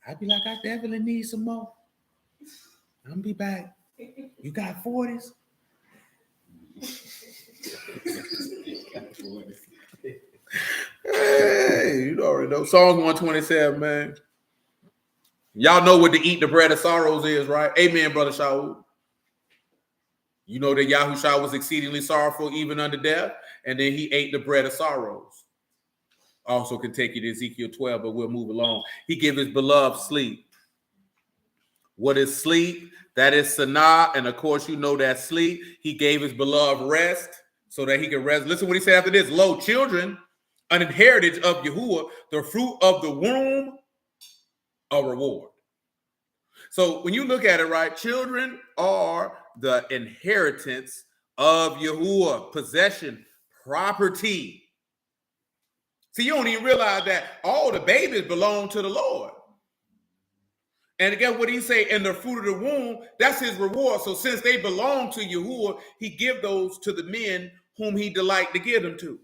I'd be like, I definitely need some more. I'm gonna be back. You got 40s? Hey, you already know. Psalm 127, man. Y'all know what to eat the bread of sorrows is, right? Amen, Brother Shaul. You know that Yahushua was exceedingly sorrowful even unto death, and then he ate the bread of sorrows. Also can take you to Ezekiel 12, but we'll move along. He gave his beloved sleep. What is sleep? That is sanah, and of course you know that sleep. He gave his beloved rest so that he can rest. Listen what he said after this. Lo, children, an inheritance of Yahuwah, the fruit of the womb, a reward. So when you look at it, right, children are the inheritance of Yahuwah, possession, property. See, you don't even realize that all the babies belong to the Lord. And again, what he say, in the fruit of the womb, that's his reward. So since they belong to Yahuwah, he give those to the men whom he delight to give them to.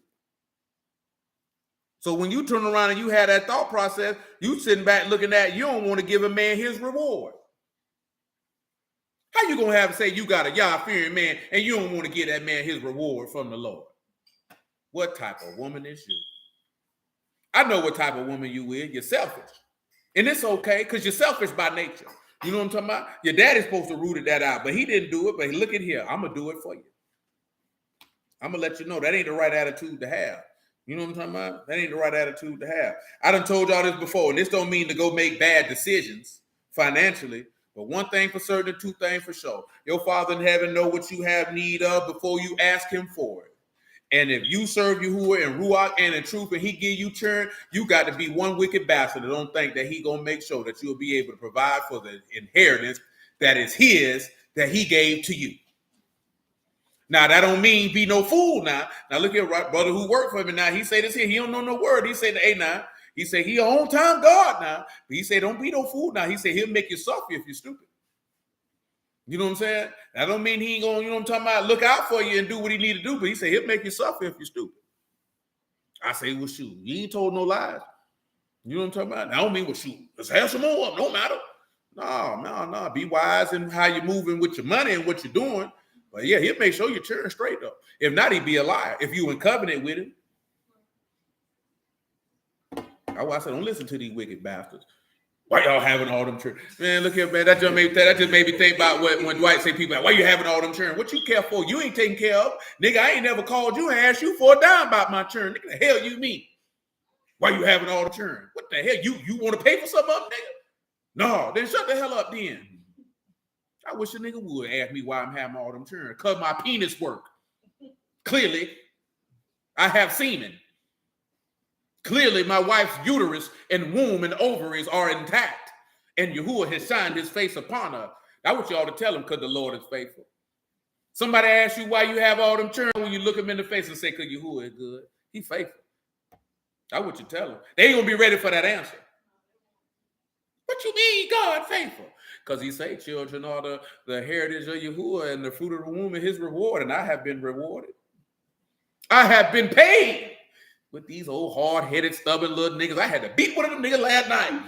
So when you turn around and you have that thought process, you sitting back looking at, you don't want to give a man his reward. How you going to have to say you got a Yah-fearing man and you don't want to give that man his reward from the Lord? What type of woman is you? I know what type of woman you is. You're selfish. And it's okay because you're selfish by nature. You know what I'm talking about? Your daddy's supposed to root that out, but he didn't do it. But look at here. I'm going to do it for you. I'm going to let you know that ain't the right attitude to have. You know what I'm talking about? That ain't the right attitude to have. I done told y'all this before, and this don't mean to go make bad decisions financially. But one thing for certain, two things for sure. Your Father in heaven know what you have need of before you ask him for it. And if you serve Yahuwah in Ruach and in truth and he give you turn, you got to be one wicked bastard that don't think that he going to make sure that you'll be able to provide for the inheritance that is his, that he gave to you. Now, that don't mean be no fool now. Now, look at right brother who worked for me now. He say this here. He don't know no word. He say, hey, now. He say, he on time God now. But he say, don't be no fool now. He say, he'll make you suffer if you're stupid. You know what I'm saying? That don't mean he ain't going, you know what I'm talking about, look out for you and do what he need to do. But he say, he'll make you suffer if you're stupid. I say, well, shoot, you ain't told no lies. You know what I'm talking about? I don't mean, well, shoot, let's have some more. No matter. No. Be wise in how you're moving with your money and what you're doing. But yeah, he'll make sure you turn straight up. If not, he'd be a liar. If you in covenant with him. That's why I said, don't listen to these wicked bastards. Why y'all having all them children? Man, look here, man. That just made me think about when Dwight say people like, why you having all them children? What you care for? You ain't taking care of. Nigga, I ain't never called you and asked you for a dime about my children. Nigga, the hell you mean? Why you having all the children? What the hell? You want to pay for something up, nigga? No, then shut the hell up then. I wish a nigga would ask me why I'm having all them children. Because my penis work. Clearly, I have semen. Clearly, my wife's uterus and womb and ovaries are intact. And Yahuwah has shined his face upon her. I want y'all to tell him because the Lord is faithful. Somebody asks you why you have all them children when you look him in the face and say, because Yahuwah is good. He faithful. I want you to tell him. They ain't going to be ready for that answer. What you mean God faithful? Because he say children are the heritage of Yahuwah and the fruit of the womb is his reward. And I have been rewarded. I have been paid with these old hard-headed, stubborn little niggas. I had to beat one of them niggas last night.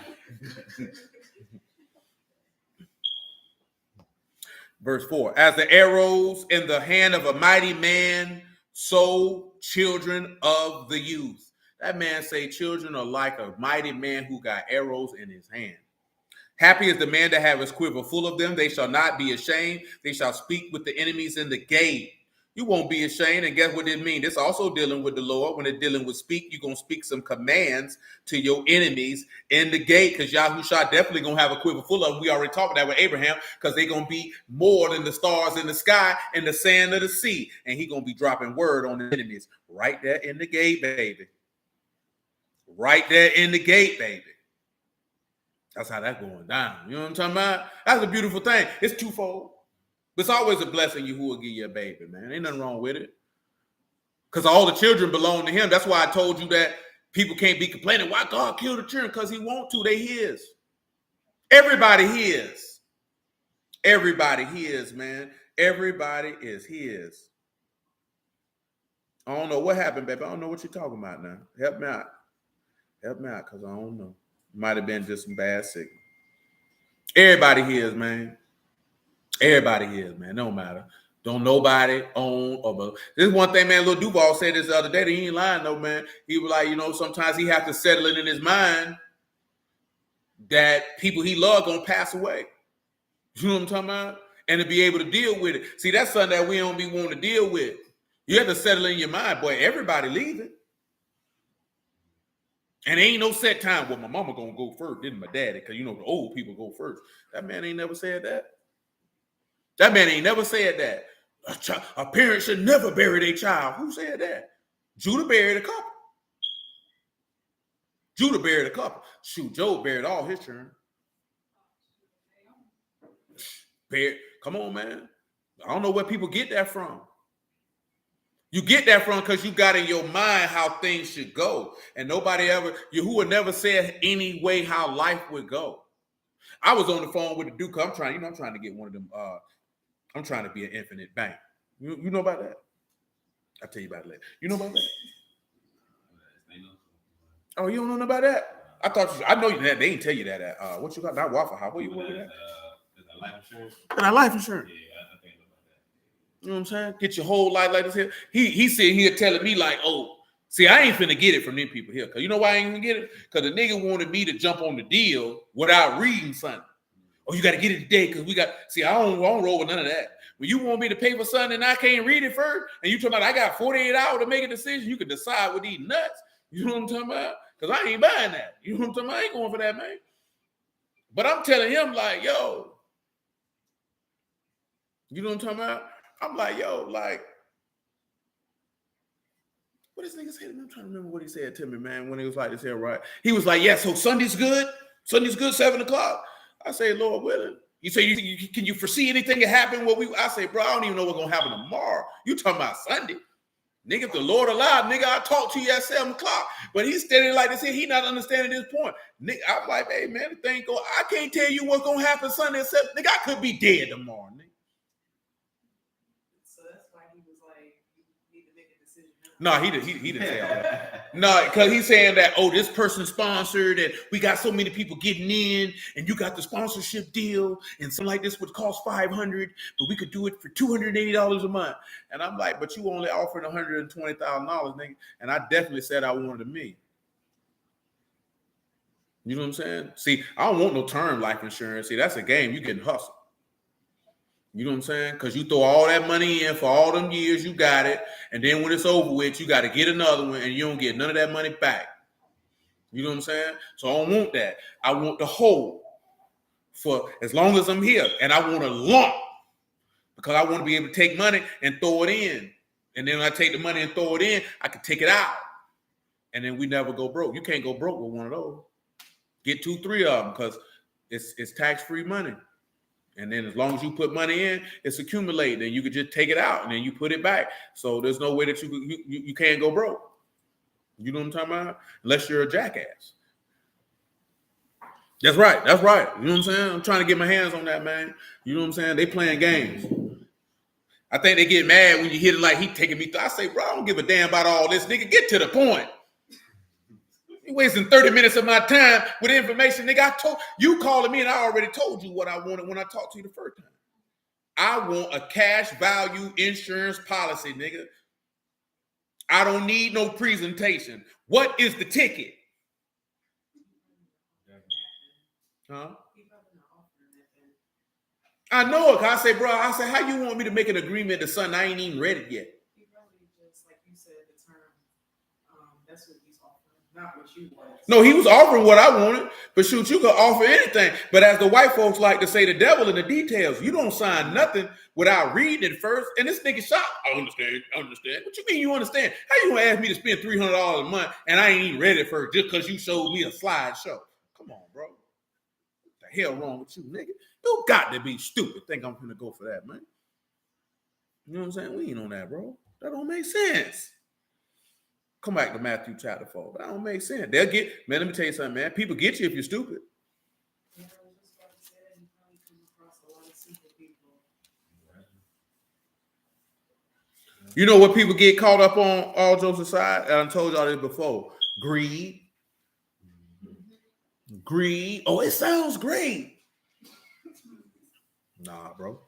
Verse 4, as the arrows in the hand of a mighty man, so children of the youth. That man say children are like a mighty man who got arrows in his hand. Happy is the man that have his quiver full of them. They shall not be ashamed. They shall speak with the enemies in the gate. You won't be ashamed. And guess what it means? It's also dealing with the Lord. When it's dealing with speak, you're going to speak some commands to your enemies in the gate, because Yahushua definitely going to have a quiver full of them. We already talked that with Abraham, because they're going to be more than the stars in the sky and the sand of the sea. And he's going to be dropping word on the enemies right there in the gate, baby. Right there in the gate, baby. That's how that's going down. You know what I'm talking about? That's a beautiful thing. It's twofold. It's always a blessing you who will give you a baby, man. Ain't nothing wrong with it. Because all the children belong to him. That's why I told you that people can't be complaining. Why God killed the children? Because he want to. They his. Everybody his. Everybody his, man. Everybody is his. I don't know what happened, baby. I don't know what you're talking about now. Help me out. Help me out, because I don't know. Might have been just some bad signal. Everybody his, man. Everybody his, man. No matter. Don't nobody own or this is one thing, man. Lil Duval said this the other day. He ain't lying, no, man. He was like, sometimes he have to settle it in his mind that people he loved gonna pass away. You know what I'm talking about? And to be able to deal with it. See, that's something that we don't be wanting to deal with. You have to settle in your mind, boy. Everybody leaving. And ain't no set time. Well, my mama gonna go first, then my daddy, because the old people go first. That man ain't never said that. That man ain't never said that. A parent should never bury their child. Who said that? Judah buried a couple. Judah buried a couple. Shoot, Job buried all his children. Come on, man. I don't know where people get that from. You get that from because you got in your mind how things should go. And nobody Yahuwah never said any way how life would go. I was on the phone with the Duke. I'm trying to get one of them. I'm trying to be an infinite bank. You know about that? I'll tell you about it later. You know about that? Oh, you don't know about that? I know that they didn't tell you that. What you got? Not Waffle House. What you working at? Life insurance. Life insurance. Yeah, I think about that. You know what I'm saying? Get your whole life like this here. He said here telling me like, oh, see, I ain't finna get it from them people here. Cause you know why I ain't gonna get it? Cause the nigga wanted me to jump on the deal without reading something. Oh, you gotta get it today because we got. See, I don't roll with none of that. When you want me to pay for something and I can't read it first, and you talking about I got 48 hours to make a decision, you can decide with these nuts. You know what I'm talking about? Because I ain't buying that. You know what I'm talking about? I ain't going for that, man. But I'm telling him like, yo, you know what I'm talking about? I'm like, yo, like, what this nigga said to me? I'm trying to remember what he said to me, man, when he was like this here, right? He was like, yeah, so Sunday's good. Sunday's good, 7 o'clock. I say, Lord willing. You say, can you foresee anything that happen? I say, bro, I don't even know what's going to happen tomorrow. You talking about Sunday. Nigga, if the Lord allowed, nigga, I'll talk to you at 7 o'clock. But he's standing like this here. He not understanding this point. Nigga, I'm like, hey, man, the thing go. I can't tell you what's going to happen Sunday except, nigga, I could be dead tomorrow, nigga. So that's why he was like, you need to make a decision No, now. he didn't say all that. No, because he's saying that, oh, this person sponsored and we got so many people getting in and you got the sponsorship deal and something like this would cost $500, but we could do it for $280 a month. And I'm like, but you only offered $120,000, nigga. And I definitely said I wanted me. You know what I'm saying? See, I don't want no term life insurance. See, that's a game. You can hustle. You know what I'm saying? Because you throw all that money in for all them years, you got it. And then when it's over with, you got to get another one and you don't get none of that money back. You know what I'm saying? So I don't want that. I want the whole for as long as I'm here. And I want a lump because I want to be able to take money and throw it in. And then when I take the money and throw it in, I can take it out. And then we never go broke. You can't go broke with one of those. Get 2, 3 of them because it's tax-free money. And then as long as you put money in, it's accumulated. And you could just take it out and then you put it back. So there's no way that you can't go broke. You know what I'm talking about? Unless you're a jackass. That's right. That's right. You know what I'm saying? I'm trying to get my hands on that, man. You know what I'm saying? They playing games. I think they get mad when you hit it like he taking me through. I say, bro, I don't give a damn about all this. Nigga, get to the point. You wasting 30 minutes of my time with information, nigga. I told you calling me, and I already told you what I wanted when I talked to you the first time. I want a cash value insurance policy, nigga. I don't need no presentation. What is the ticket? Huh? I know it. I say, bro, how you want me to make an agreement to something I ain't even read it yet? He probably just, like you said, the term, that's what he's offering, not what you want. No, he was offering what I wanted, but shoot, you could offer anything. But as the white folks like to say, the devil in the details. You don't sign nothing without reading it first. And this nigga shot. I understand. What you mean you understand? How you gonna ask me to spend $300 a month and I ain't even read it first just because you showed me a slideshow? Come on, bro. What the hell wrong with you, nigga? You got to be stupid. Think I'm gonna go for that, man. You know what I'm saying? We ain't on that, bro. That don't make sense. Come back to Matthew chapter 4. That don't make sense. They'll get, man, let me tell you something, man. People get you if you're stupid. Yeah, I was just about to say that you probably come across a lot of simple people. You know what people get caught up on, all jokes aside? I told y'all this before. Greed. Greed. Oh, it sounds great. Nah, bro.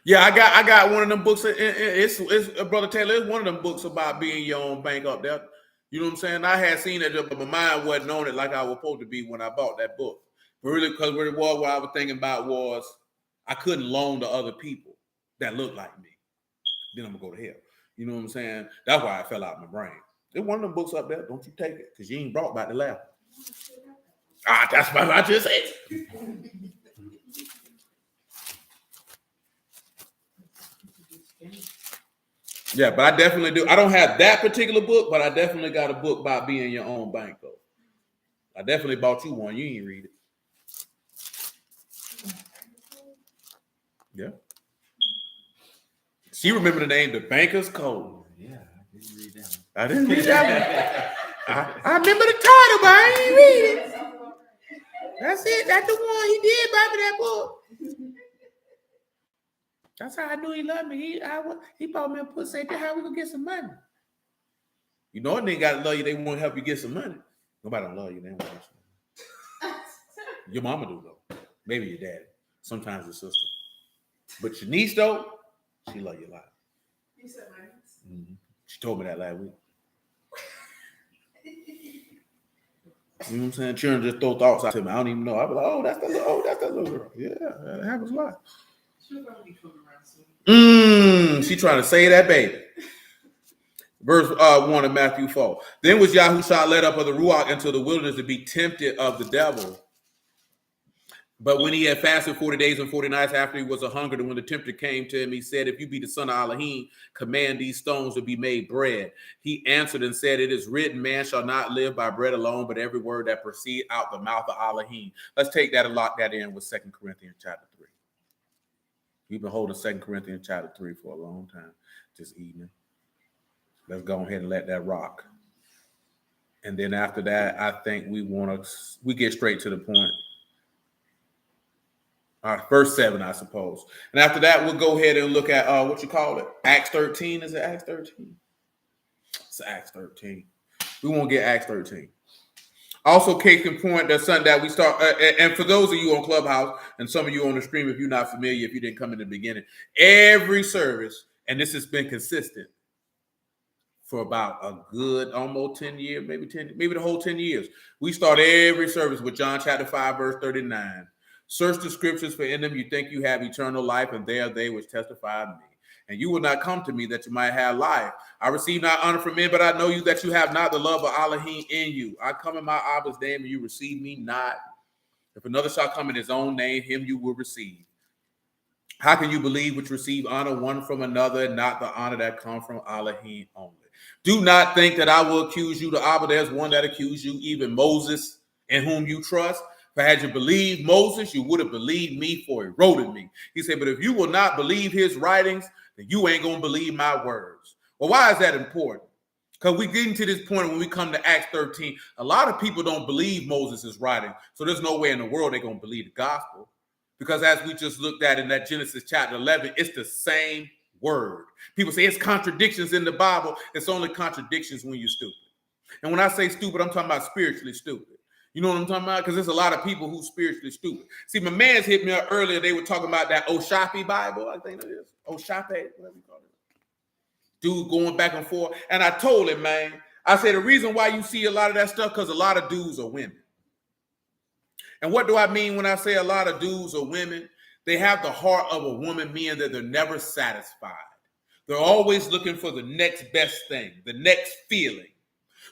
Yeah, I got one of them books. It's Brother Taylor. It's one of them books about being your own bank up there. You know what I'm saying? I had seen it, but my mind wasn't on it like I was supposed to be when I bought that book. But really, because what it was, what I was thinking about was I couldn't loan to other people that looked like me. Then I'm gonna go to hell. You know what I'm saying? That's why I fell out my brain. There's one of them books up there. Don't you take it, because you ain't brought about the left. That's what I just said. Yeah, but I definitely do. I don't have that particular book, but I definitely got a book about being your own bank, though. I definitely bought you one. You ain't read it. Yeah. She remember the name, The Banker's Code. Yeah, I didn't read that one. I didn't read that one. I remember the title, but I ain't read it. That's it. That's the one he did buy me that book. That's how I knew he loved me. He bought me a pussy. How we gonna get some money? You know, they gotta love you. They want to help you get some money. Nobody don't love you. They don't want to get some money. Your mama do though. Maybe your daddy. Sometimes your sister. But your niece though, she love you a lot. You said my niece. Mm-hmm. She told me that last week. You know what I'm saying? Children just throw thoughts out to me. I don't even know. I be like, oh, that's that little girl. Yeah, that happens a lot. She'll probably come around soon. She trying to say that, baby. Verse 1 of Matthew 4. Then was Yahushua led up of the Ruach into the wilderness to be tempted of the devil. But when he had fasted 40 days and 40 nights after he was a hungered, and when the tempter came to him, he said, if you be the son of Elohim, command these stones to be made bread. He answered and said, it is written, man shall not live by bread alone, but every word that proceeds out the mouth of Elohim. Let's take that and lock that in with 2 Corinthians chapter 3. We've been holding 2 Corinthians chapter 3 for a long time this evening. Let's go ahead and let that rock. And then after that, I think we get straight to the point. Verse 7, I suppose. And after that, we'll go ahead and look at what you call it? Acts 13. Is it Acts 13? It's Acts 13. We won't get Acts 13. Also, case in point, that's something that we start. And for those of you on Clubhouse and some of you on the stream, if you're not familiar, if you didn't come in the beginning, every service, and this has been consistent for about a good almost 10 years, maybe the whole 10 years. We start every service with John chapter 5, verse 39. Search the scriptures, for in them you think you have eternal life, and they are they which testify of me. And you will not come to me that you might have life. I receive not honor from men, but I know you that you have not the love of Elohim in you. I come in my Abba's name, and you receive me not. If another shall come in his own name, him you will receive. How can you believe which receive honor one from another, and not the honor that come from Elohim only? Do not think that I will accuse you to Abba. There's one that accused you, even Moses, in whom you trust. For had you believed Moses, you would have believed me, for he wrote in me. He said, but if you will not believe his writings, then you ain't going to believe my words. Well, why is that important? Because we get into this point when we come to Acts 13, a lot of people don't believe Moses' writing. So there's no way in the world they're going to believe the gospel. Because as we just looked at in that Genesis chapter 11, it's the same word. People say it's contradictions in the Bible. It's only contradictions when you're stupid. And when I say stupid, I'm talking about spiritually stupid. You know what I'm talking about? Because there's a lot of people who's spiritually stupid. See, my man's hit me up earlier. They were talking about that Oshapi Bible. I think it is. Oshape, whatever you call it. Dude going back and forth. And I told him, man, I said, the reason why you see a lot of that stuff, because a lot of dudes are women. And what do I mean when I say a lot of dudes are women? They have the heart of a woman, meaning that they're never satisfied. They're always looking for the next best thing, the next feeling.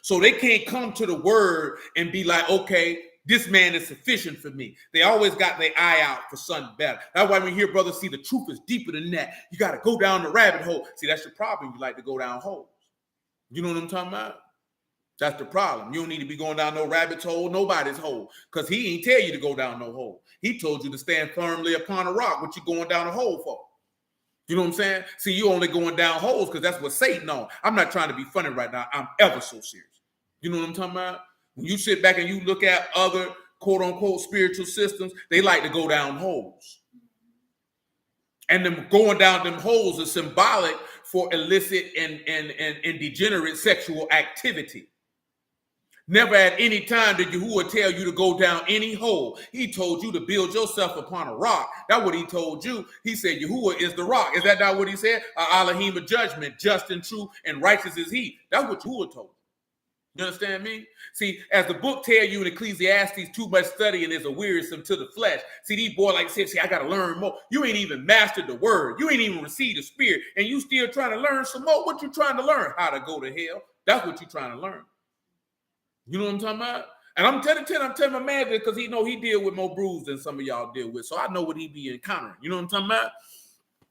So they can't come to the word and be like, okay, this man is sufficient for me. They always got their eye out for something better. That's why when you hear brothers see the truth is deeper than that, you got to go down the rabbit hole. See, that's your problem. You like to go down holes. You know what I'm talking about? That's the problem. You don't need to be going down no rabbit's hole, nobody's hole, because he ain't tell you to go down no hole. He told you to stand firmly upon a rock. What you going down a hole for? You know what I'm saying? See, you only going down holes because that's what Satan on. I'm not trying to be funny right now. I'm ever so serious. You know what I'm talking about? When you sit back and you look at other quote unquote spiritual systems, they like to go down holes. And them going down them holes is symbolic for illicit and degenerate sexual activity. Never at any time did Yahuwah tell you to go down any hole. He told you to build yourself upon a rock. That's what he told you. He said Yahuwah is the rock. Is that not what he said? Elohim of judgment, just and true and righteous is he. That's what Yahuwah told you. You understand me? See, as the book tell you in Ecclesiastes, too much studying is a wearisome to the flesh. See, these boys like say, I got to learn more. You ain't even mastered the word. You ain't even received the spirit. And you still trying to learn some more. What you trying to learn? How to go to hell. That's what you trying to learn. You know what I'm talking about? And I'm telling my man that because he know he deal with more bruise than some of y'all deal with. So I know what he be encountering. You know what I'm talking about?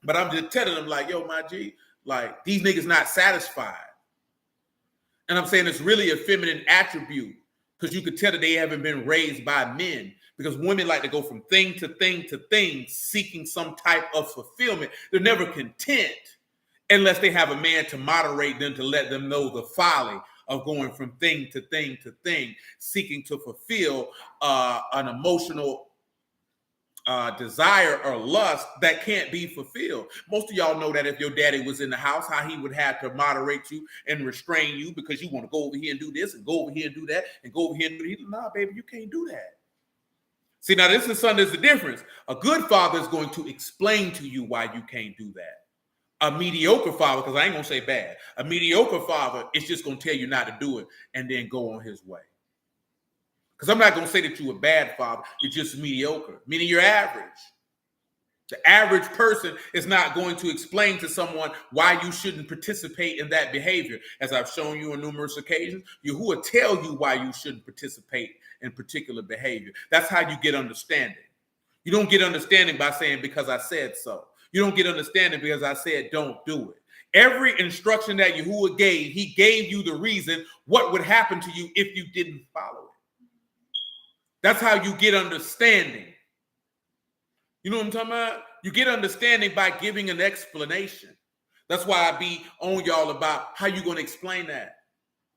But I'm just telling him like, yo, my G, like these niggas not satisfied. And I'm saying it's really a feminine attribute because you could tell that they haven't been raised by men because women like to go from thing to thing to thing, seeking some type of fulfillment. They're never content unless they have a man to moderate them, to let them know the folly of going from thing to thing to thing, seeking to fulfill an emotional desire or lust that can't be fulfilled. Most of y'all know that if your daddy was in the house, how he would have to moderate you and restrain you because you want to go over here and do this and go over here and do that and go over here and do that. Nah, baby, you can't do that. See, now this is something that's the difference. A good father is going to explain to you why you can't do that. A mediocre father, because I ain't going to say bad, a mediocre father is just going to tell you not to do it and then go on his way. Because I'm not going to say that you're a bad father. You're just mediocre, meaning you're average. The average person is not going to explain to someone why you shouldn't participate in that behavior. As I've shown you on numerous occasions, Yahuwah tell you why you shouldn't participate in particular behavior. That's how you get understanding. You don't get understanding by saying, because I said so. You don't get understanding because I said, don't do it. Every instruction that Yahuwah gave, he gave you the reason what would happen to you if you didn't follow it. That's how you get understanding. You know what I'm talking about? You get understanding by giving an explanation. That's why I be on y'all about how you going to explain that.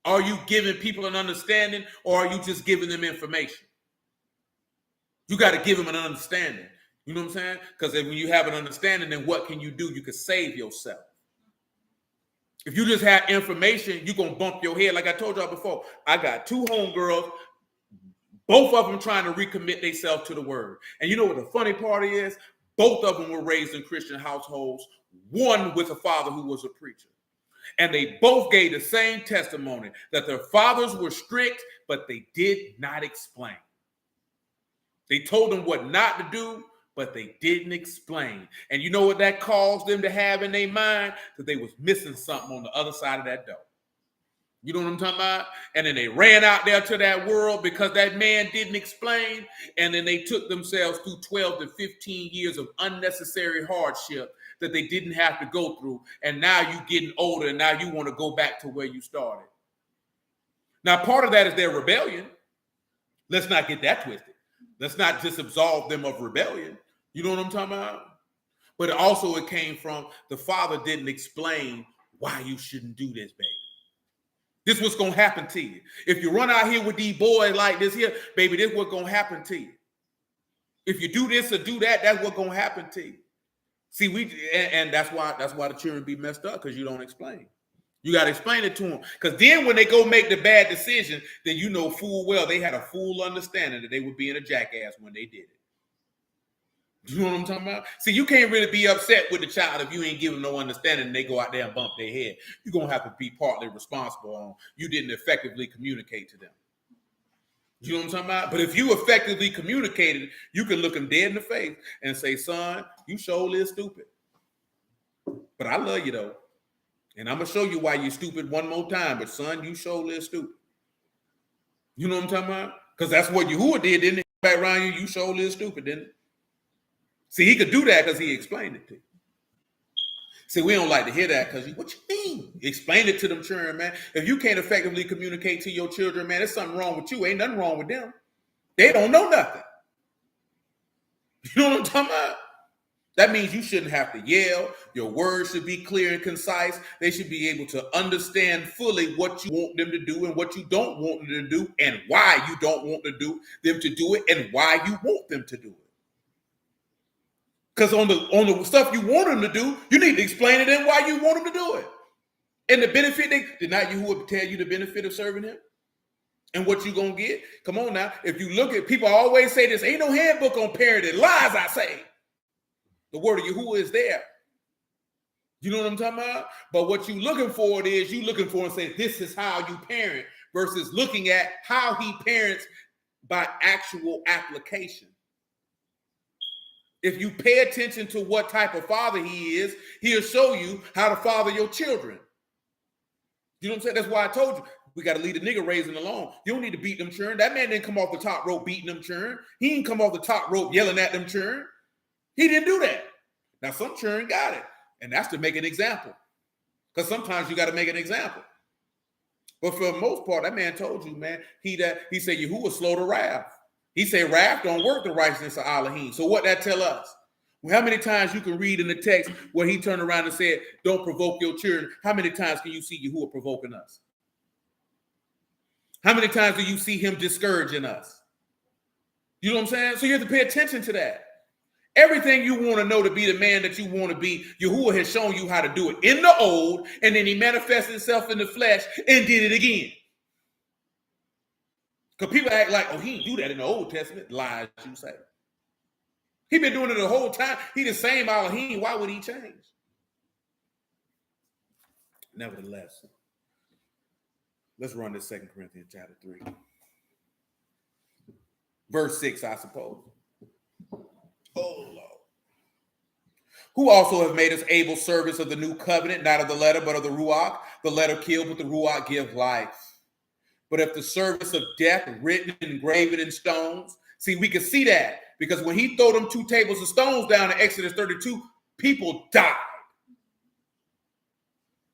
Are you giving people an understanding or are you just giving them information? You got to give them an understanding. You know what I'm saying? Because when you have an understanding, then what can you do? You can save yourself. If you just have information, you're going to bump your head. Like I told y'all before, I got 2 homegirls, both of them trying to recommit themselves to the word. And you know what the funny part is? Both of them were raised in Christian households, one with a father who was a preacher. And they both gave the same testimony that their fathers were strict, but they did not explain. They told them what not to do, but they didn't explain. And you know what that caused them to have in their mind? That they was missing something on the other side of that door. You know what I'm talking about? And then they ran out there to that world because that man didn't explain. And then they took themselves through 12 to 15 years of unnecessary hardship that they didn't have to go through. And now you're getting older and now you want to go back to where you started. Now, part of that is their rebellion. Let's not get that twisted. Let's not just absolve them of rebellion. You know what I'm talking about? But also it came from the father didn't explain why you shouldn't do this, baby. This is what's going to happen to you. If you run out here with these boys like this here, baby, this is what's going to happen to you. If you do this or do that, that's what's going to happen to you. See, and that's why the children be messed up, because you don't explain. You got to explain it to them. Because then when they go make the bad decision, then you know full well they had a full understanding that they were being a jackass when they did it. You know what I'm talking about? See, you can't really be upset with the child if you ain't giving them no understanding and they go out there and bump their head. You're going to have to be partly responsible on you didn't effectively communicate to them. You know what I'm talking about? But if you effectively communicated, you can look them dead in the face and say, son, you sure is stupid. But I love you, though. And I'm going to show you why you're stupid one more time. But, son, you sure is stupid. You know what I'm talking about? Because that's what Yahuwah did, didn't it? Back around you sure is stupid, didn't it? See, he could do that because he explained it to you. See, we don't like to hear that because what you mean? Explain it to them children, man. If you can't effectively communicate to your children, man, there's something wrong with you. Ain't nothing wrong with them. They don't know nothing. You know what I'm talking about? That means you shouldn't have to yell. Your words should be clear and concise. They should be able to understand fully what you want them to do and what you don't want them to do and why you don't want them to do it and why you want them to do it. Because on the stuff you want him to do, you need to explain it and why you want him to do it. And the benefit, did not Yahuwah tell you the benefit of serving him? And what you gonna get? Come on now. If you look at, people always say this, ain't no handbook on parenting. Lies, I say. The word of Yahuwah is there. You know what I'm talking about? But what you looking for is, you looking for and say, this is how you parent, versus looking at how he parents by actual application. If you pay attention to what type of father he is, he'll show you how to father your children. You know what I'm saying? That's why I told you, we got to leave the nigga raising alone. You don't need to beat them children. That man didn't come off the top rope beating them children. He didn't come off the top rope yelling at them children. He didn't do that. Now, some children got it. And that's to make an example. Because sometimes you got to make an example. But for the most part, that man told you, man, he said Yahuwah slow to wrath. He said wrath don't work the righteousness of Elohim. So what that tell us? Well, how many times you can read in the text where he turned around and said, don't provoke your children? How many times can you see Yahuwah provoking us? How many times do you see him discouraging us? You know what I'm saying? So you have to pay attention to that. Everything you want to know to be the man that you want to be, Yahuwah has shown you how to do it in the old, and then he manifested himself in the flesh and did it again. Because people act like, oh, he didn't do that in the Old Testament. Lies, you say. He been doing it the whole time. He the same Elohim. Why would he change? Nevertheless, let's run this 2 Corinthians chapter 3. Verse 6, I suppose. Oh, Lord. Who also have made us able servants of the new covenant, not of the letter, but of the Ruach. The letter killed, but the Ruach give life. But if the service of death, written and engraven in stones, see, we can see that because when he threw them 2 tables of stones down in Exodus 32, people died.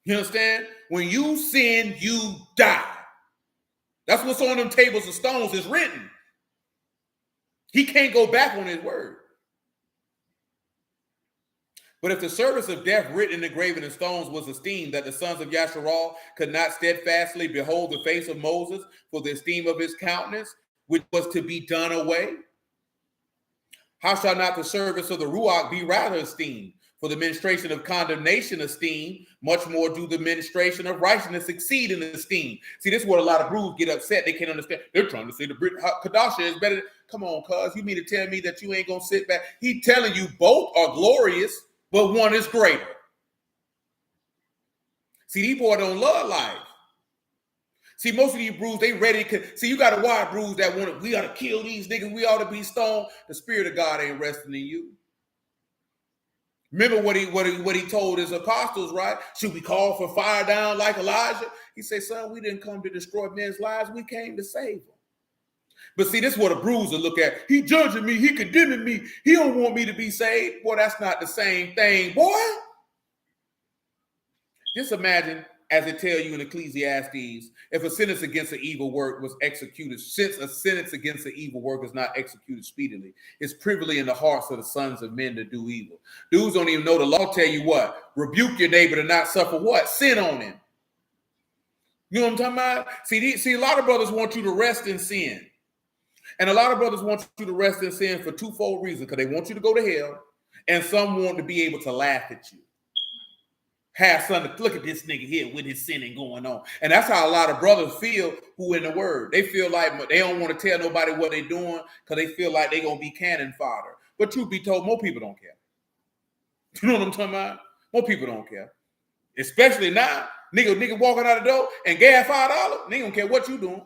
You understand? When you sin, you die. That's what's on them tables of stones is written. He can't go back on his word. But if the service of death written and engraven in stones was esteemed, that the sons of Yasharal could not steadfastly behold the face of Moses for the esteem of his countenance, which was to be done away, how shall not the service of the Ruach be rather esteemed? For the ministration of condemnation esteemed, much more do the ministration of righteousness exceed in esteem. See, this is where a lot of brews get upset. They can't understand. They're trying to say the Brit Kadasha is better. Come on, cuz. You mean to tell me that you ain't going to sit back? He telling you both are glorious, but one is greater. See, these boys don't love life. See, most of these brews, they ready. See, you got a wild brews that want we got to kill these niggas. We ought to be stoned. The Spirit of God ain't resting in you. Remember what he told his apostles, right? Should we call for fire down like Elijah? He said, son, we didn't come to destroy men's lives. We came to save them. But see, this is what a bruiser look at. He judging me. He condemning me. He don't want me to be saved. Boy, that's not the same thing, boy. Just imagine, as it tells you in Ecclesiastes, if a sentence against an evil work was executed, since a sentence against an evil work is not executed speedily, it's privily in the hearts of the sons of men to do evil. Dudes don't even know the law tell you what? Rebuke your neighbor to not suffer what? Sin on him. You know what I'm talking about? See, a lot of brothers want you to rest in sin. And a lot of brothers want you to rest in sin for twofold reasons, because they want you to go to hell, and some want to be able to laugh at you. Have something to look at this nigga here with his sinning going on. And that's how a lot of brothers feel who in the word. They feel like they don't want to tell nobody what they're doing because they feel like they're going to be cannon fodder. But truth be told, more people don't care. You know what I'm talking about? More people don't care. Especially now, nigga walking out the door and gas $5, they don't care what you doing.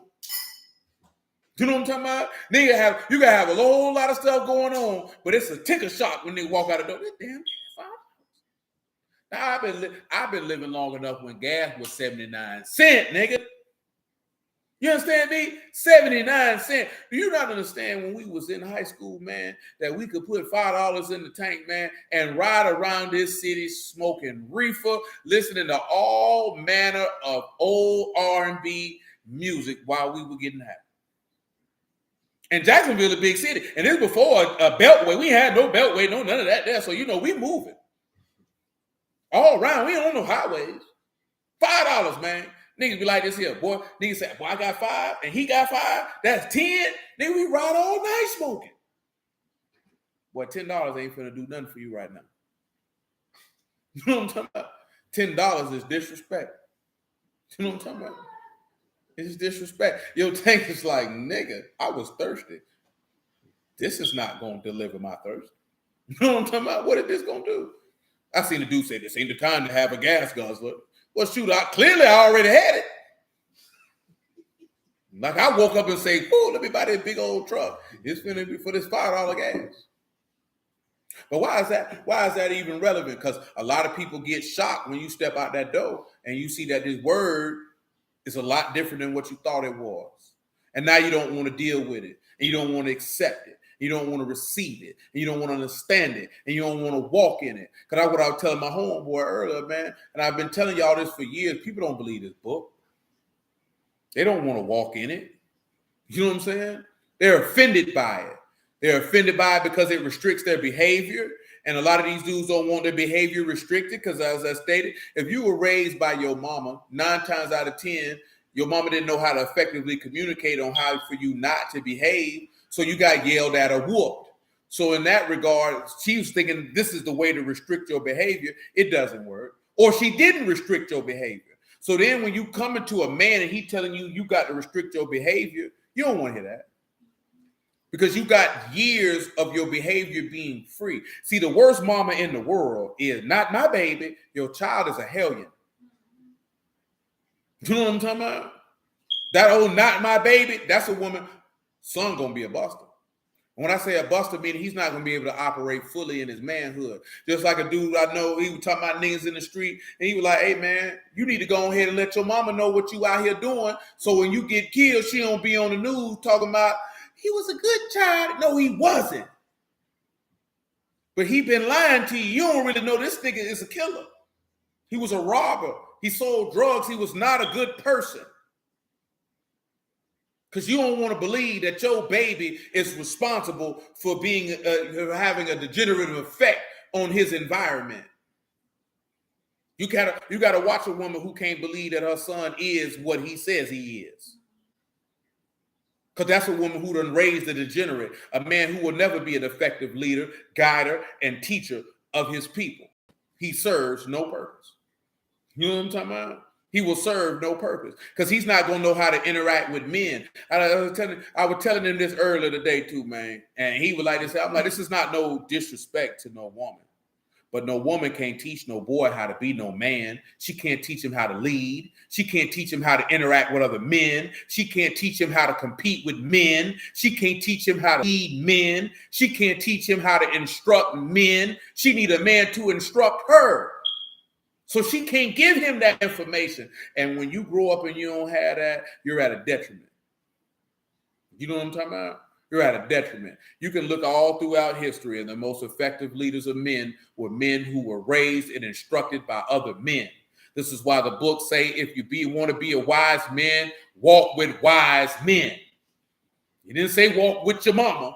You know what I'm talking about? You gotta have a whole lot of stuff going on, but it's a ticker shock when they walk out the door. Damn, $5. Now I've been living long enough when gas was 79 cents, nigga. You understand me? 79 cents. Do you not understand when we was in high school, man, that we could put $5 in the tank, man, and ride around this city smoking reefer, listening to all manner of old R&B music while we were getting happy. And Jacksonville, a big city. And this before a beltway. We had no beltway, no none of that there. So, we moving. All around. We don't know highways. $5, man. Niggas be like this here. Boy, niggas say, boy, I got 5 and he got 5. That's 10. Nigga, we ride all night smoking. Boy, $10 ain't finna do nothing for you right now. You know what I'm talking about? $10 is disrespect. You know what I'm talking about? It's disrespect. Your tank is like, nigga, I was thirsty. This is not going to deliver my thirst. You know what I'm talking about? What is this going to do? I seen a dude say, this ain't the time to have a gas guzzler. Well, shoot, I already had it. Like I woke up and say, "Oh, let me buy this big old truck. It's finna be for this $5 gas." But why is that? Why is that even relevant? Because a lot of people get shocked when you step out that door and you see that this word is a lot different than what you thought it was, and now you don't want to deal with it, and you don't want to accept it, you don't want to receive it, and you don't want to understand it, and you don't want to walk in it. Because that's what I was telling my homeboy earlier, man, and I've been telling y'all this for years. People don't believe this book. They don't want to walk in it. You know what I'm saying? They're offended by it. They're offended by it because it restricts their behavior. And a lot of these dudes don't want their behavior restricted because, as I stated, if you were raised by your mama, 9 times out of 10, your mama didn't know how to effectively communicate on how for you not to behave. So you got yelled at or whooped. So in that regard, she was thinking this is the way to restrict your behavior. It doesn't work. Or she didn't restrict your behavior. So then when you come into a man and he telling you you got to restrict your behavior, you don't want to hear that. Because you got years of your behavior being free. See, the worst mama in the world is not my baby. Your child is a hellion. You know what I'm talking about? That old not my baby, that's a woman, son gonna be a buster. When I say a buster, meaning he's not going to be able to operate fully in his manhood. Just like a dude I know, he was talking about niggas in the street, and he was like, hey, man, you need to go ahead and let your mama know what you out here doing, so when you get killed, she don't be on the news talking about, he was a good child. No, he wasn't. But he been lying to you. You don't really know this nigga is a killer. He was a robber. He sold drugs. He was not a good person. Because you don't want to believe that your baby is responsible for being having a degenerative effect on his environment. You gotta watch a woman who can't believe that her son is what he says he is. Because that's a woman who done raised a degenerate, a man who will never be an effective leader, guider, and teacher of his people. He serves no purpose. You know what I'm talking about? He will serve no purpose because he's not going to know how to interact with men. I was telling him this earlier today too, man. And he was like this. I'm like, this is not no disrespect to no woman. But no woman can't teach no boy how to be no man. She can't teach him how to lead. She can't teach him how to interact with other men. She can't teach him how to compete with men. She can't teach him how to lead men. She can't teach him how to instruct men. She need a man to instruct her. So she can't give him that information. And when you grow up and you don't have that, you're at a detriment. You know what I'm talking about? You're at a detriment. You can look all throughout history, and the most effective leaders of men were men who were raised and instructed by other men. This is why the books say, if you want to be a wise man, walk with wise men. You didn't say walk with your mama.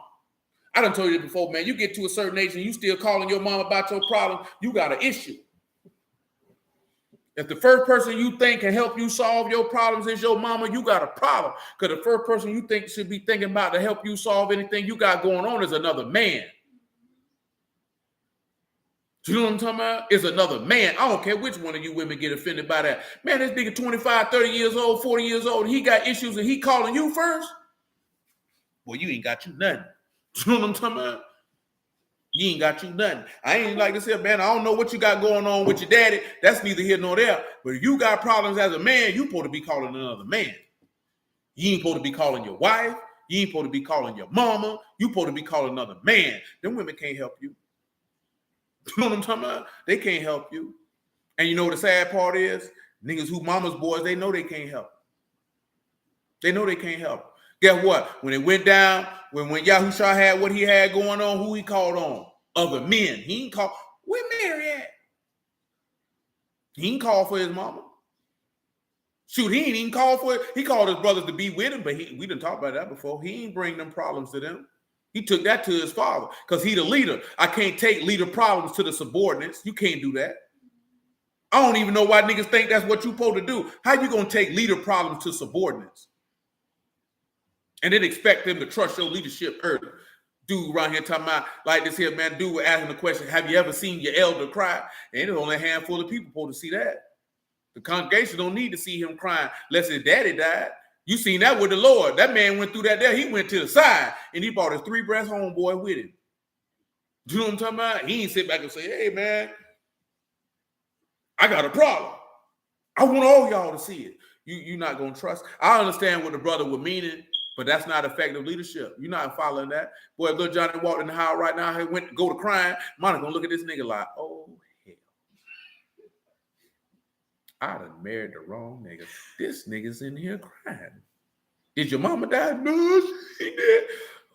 I done told you before, man, you get to a certain age and you still calling your mama about your problem, you got an issue. If the first person you think can help you solve your problems is your mama, you got a problem. Because the first person you think should be thinking about to help you solve anything you got going on is another man. Do you know what I'm talking about? It's another man. I don't care which one of you women get offended by that. Man, this nigga 25, 30 years old, 40 years old, and he got issues and he calling you first? Well, you ain't got you nothing. Do you know what I'm talking about? You ain't got you nothing. I ain't like to say, man, I don't know what you got going on with your daddy. That's neither here nor there. But if you got problems as a man, you supposed to be calling another man. You ain't supposed to be calling your wife. You ain't supposed to be calling your mama. You supposed to be calling another man. Them women can't help you. You know what I'm talking about? They can't help you. And you know what the sad part is? Niggas who mama's boys, they know they can't help. They know they can't help. Guess what? When it went down, when Yahusha had what he had going on, who he called on? Other men. He ain't called. Where Mary at? He ain't called for his mama. Shoot, he ain't even called for it. He called his brothers to be with him, but we didn't talk about that before. He ain't bring them problems to them. He took that to his father because he the leader. I can't take leader problems to the subordinates. You can't do that. I don't even know why niggas think that's what you supposed to do. How you gonna take leader problems to subordinates? And then expect them to trust your leadership early. Dude around here talking about like this here, man. Dude was asking the question, have you ever seen your elder cry? And there's only a handful of people supposed to see that. The congregation don't need to see him crying unless his daddy died. You seen that with the Lord. That man went through that there. He went to the side and he brought his 3 breast homeboy with him. You know what I'm talking about? He ain't sit back and say, hey, man, I got a problem. I want all y'all to see it. You're not going to trust. I understand what the brother was meaning, but that's not effective leadership. You're not following that. Boy, if little Johnny walked in the house right now, he went to go to crying, Monica gonna look at this nigga like, oh, hell. I done married the wrong nigga. This nigga's in here crying. Did your mama die? No, she ain't dead.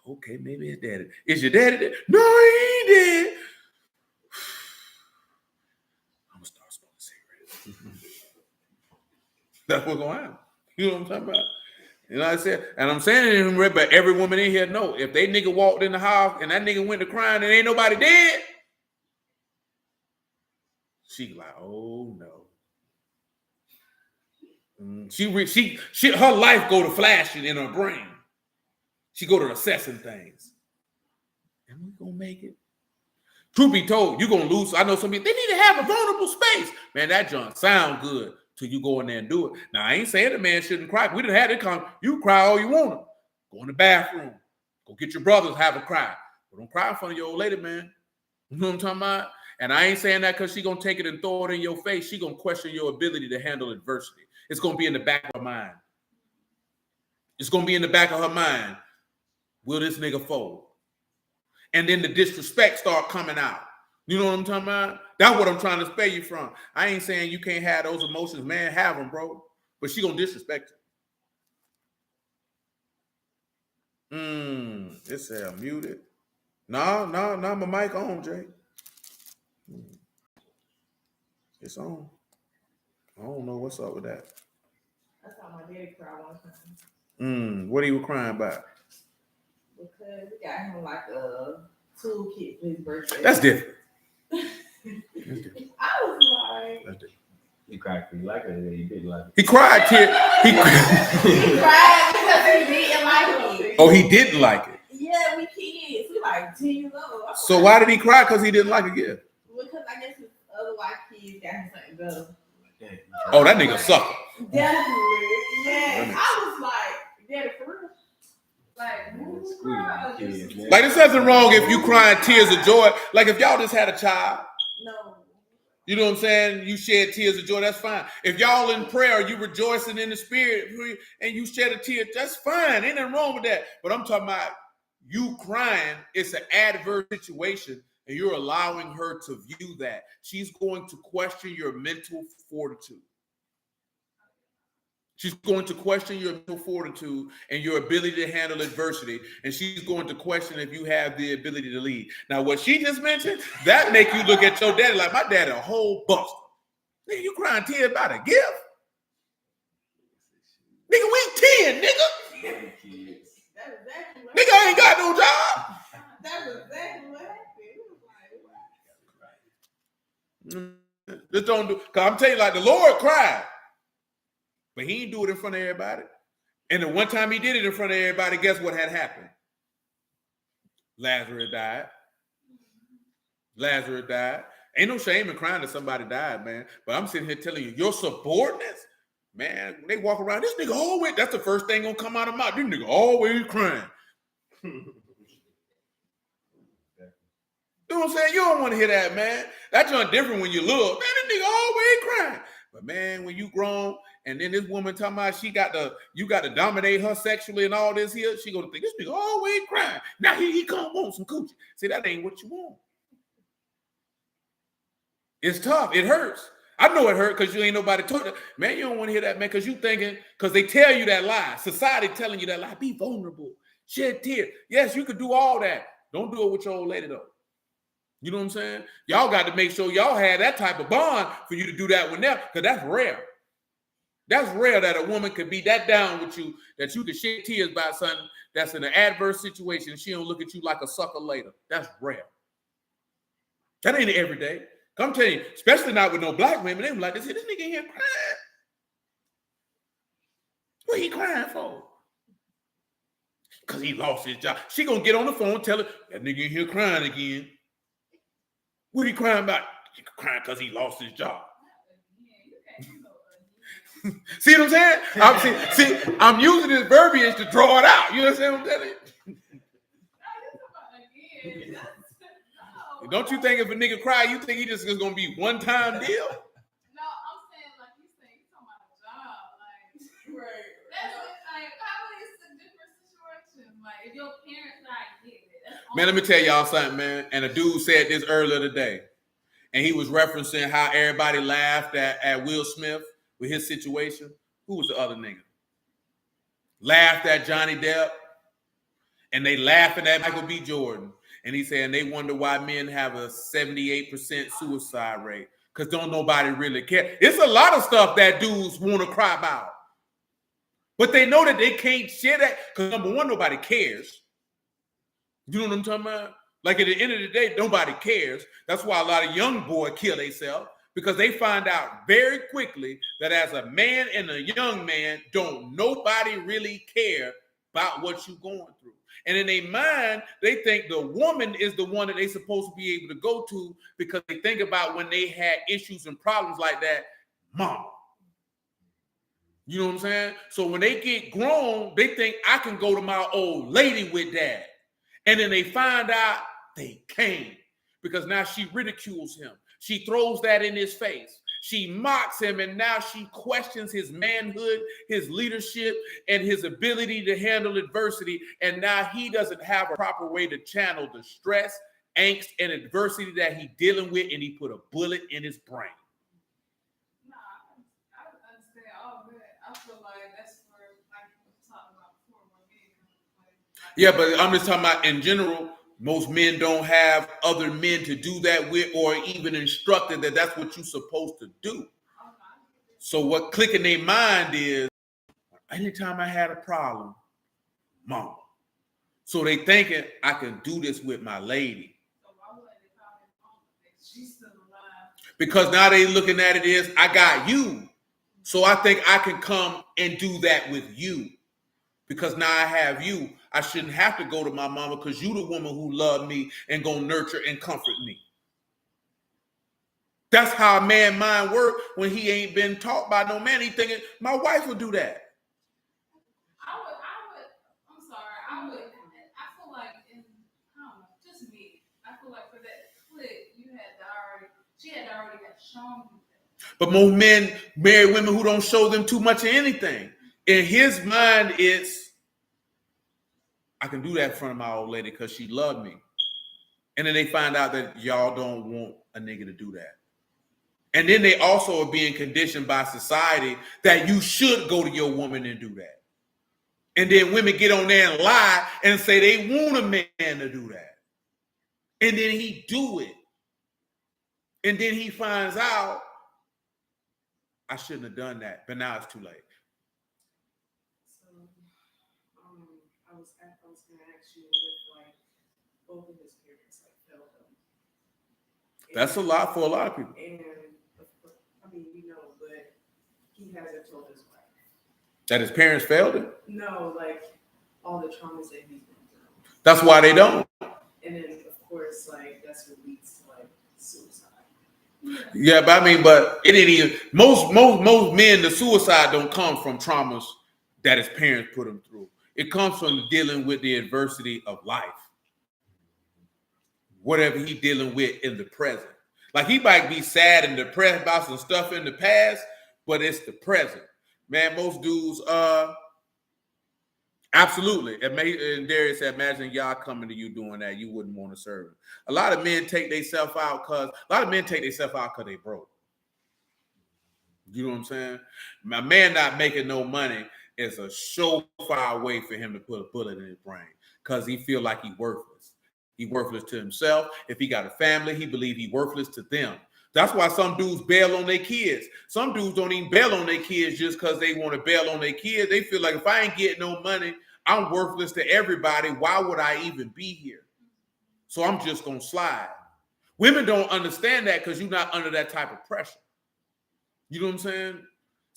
Okay, maybe his daddy. Is your daddy dead? No, he ain't dead. I'm gonna start smoking cigarettes. That's what's gonna happen. You know what I'm talking about? You know what I said? And I'm saying it, but every woman in here know if they nigga walked in the house and that nigga went to crying and ain't nobody dead, she like, oh no. She her life go to flashing in her brain. She go to assessing things. And we gonna make it. Truth be told, you gonna lose. I know some people, they need to have a vulnerable space. Man, that junk sound good till you go in there and do it. Now, I ain't saying the man shouldn't cry. We done had it come. You cry all you want to. Go in the bathroom. Go get your brothers, have a cry. But don't cry in front of your old lady, man. You know what I'm talking about? And I ain't saying that because she gonna take it and throw it in your face. She gonna question your ability to handle adversity. It's gonna be in the back of her mind. It's gonna be in the back of her mind. Will this nigga fold? And then the disrespect start coming out. You know what I'm talking about? That's what I'm trying to spare you from. I ain't saying you can't have those emotions. Man, have them, bro. But she gonna disrespect you. It said muted. No, my mic on, Jay. It's on. I don't know what's up with that. That's how my daddy cried one time. What he was crying about? Because we got him like a toolkit for his birthday. That's different. I was like, That's different. You cried because you like it, or you didn't like it? He cried tears. He cried because he didn't like it. Oh, he didn't like it. Yeah, we kids. We like 10 years old. So why did he cry? Because he didn't like it yet. Because I guess his other white kids got him something better. Oh, that nigga sucker. Definitely. Yeah. I was like, Daddy, for real? Like, there's nothing wrong if you crying tears of joy. Like, if y'all just had a child. No. You know what I'm saying? You shed tears of joy, that's fine. If y'all in prayer, you rejoicing in the spirit, and you shed a tear, that's fine. Ain't nothing wrong with that. But I'm talking about you crying, it's an adverse situation, and you're allowing her to view that. She's going to question your mental fortitude. She's going to question your mental fortitude and your ability to handle adversity. And she's going to question if you have the ability to lead. Now, what she just mentioned, that make you look at your daddy like, my daddy a whole buster. Nigga, you crying tears about a gift? Nigga, we 10, nigga. Nigga, I ain't got no job. That was exactly what happened. Just don't do, because I'm telling you, like, the Lord cried. But he didn't do it in front of everybody. And the one time he did it in front of everybody, guess what had happened? Lazarus died. Lazarus died. Ain't no shame in crying that somebody died, man. But I'm sitting here telling you, your subordinates, man, when they walk around, this nigga always, that's the first thing gonna come out of my mouth. This nigga always crying. You know what I'm saying? You don't want to hear that, man. That's just different when you look. Man, this nigga always crying. But man, when you grown, and then this woman talking about you got to dominate her sexually and all this here, she gonna think this nigga always crying. Now he come want some coochie. See, that ain't what you want. It's tough. It hurts. I know it hurt because you ain't nobody told it. Man, you don't want to hear that, man, because you thinking, because they tell you that lie. Society telling you that lie. Be vulnerable. Shed tears. Yes, you could do all that. Don't do it with your old lady, though. You know what I'm saying? Y'all got to make sure y'all have that type of bond for you to do that with them, because that's rare. That's rare that a woman could be that down with you, that you could shed tears about something that's in an adverse situation and she don't look at you like a sucker later. That's rare. That ain't every day. Come tell you, especially not with no black women. They be like, this nigga here crying. What he crying for? because he lost his job. She gonna get on the phone, tell her, that nigga in here crying again. What he crying about? He crying because he lost his job. See what I'm saying? I'm using this verbiage to draw it out. You understand what I'm telling you? Don't you think if a nigga cry, you think he just is gonna be one time deal? No, I'm saying like you talking about a job, like right. That's like probably it's a different situation. Like if your parents not getting it. Man, let me tell y'all something, man. And a dude said this earlier today, and he was referencing how everybody laughed at Will Smith with his situation. Who was the other nigga? Laughed at Johnny Depp, and they laughing at Michael B. Jordan. And he said, and they wonder why men have a 78% suicide rate. Because don't nobody really care. It's a lot of stuff that dudes want to cry about. But they know that they can't share that. Because number one, nobody cares. You know what I'm talking about? Like at the end of the day, nobody cares. That's why a lot of young boys kill themselves. Because they find out very quickly that as a man and a young man, don't nobody really care about what you're going through. And in their mind, they think the woman is the one that they're supposed to be able to go to because they think about when they had issues and problems like that, mama. You know what I'm saying? So when they get grown, they think I can go to my old lady with that. And then they find out they can't because now she ridicules him. She throws that in his face. She mocks him, and now she questions his manhood, his leadership, and his ability to handle adversity. And now he doesn't have a proper way to channel the stress, angst, and adversity that he's dealing with, and he put a bullet in his brain. Nah, I understand all that. I feel like that's where, like we were talking about before, when men Yeah, but I'm just talking about in general. Most men don't have other men to do that with or even instructed that that's what you're supposed to do. So what click in their mind is, anytime I had a problem, mama. So they thinking I can do this with my lady. So why would they call him mama if she's still alive? Because now they looking at it as, I got you. So I think I can come and do that with you. Because now I have you. I shouldn't have to go to my mama because you the woman who loved me and gonna nurture and comfort me. That's how a man mind work when he ain't been taught by no man. He thinking, my wife would do that. I feel like I don't know, just me. I feel like for that click, she had already got shown you that. But most men marry women who don't show them too much of anything. In his mind, it's, I can do that in front of my old lady because she loved me. And then they find out that y'all don't want a nigga to do that. And then they also are being conditioned by society that you should go to your woman and do that. And then women get on there and lie and say they want a man to do that. And then he do it. And then he finds out, I shouldn't have done that, but now it's too late. So, I was going to ask you if, like, both of his parents, like, failed him. That's a lot for a lot of people. And, I mean, but he hasn't told his wife. That his parents failed him? No, like, all the traumas that he's been through. That's why they don't. And then, of course, like, that's what leads to, like, suicide. Yeah, but it ain't even most men, the suicide don't come from traumas that his parents put him through. It comes from dealing with the adversity of life. Whatever he dealing with in the present. Like he might be sad and depressed about some stuff in the past, but it's the present. Man, most dudes, absolutely. And Darius said, imagine y'all coming to you doing that. You wouldn't want to serve him. A lot of men take themselves out because they broke. You know what I'm saying? My man not making no money is a surefire way for him to put a bullet in his brain because he feel like he's worthless. He's worthless to himself. If he got a family, he believe he's worthless to them. That's why some dudes bail on their kids. Some dudes don't even bail on their kids just because they want to bail on their kids. They feel like if I ain't getting no money, I'm worthless to everybody. Why would I even be here? So I'm just going to slide. Women don't understand that because you're not under that type of pressure. You know what I'm saying?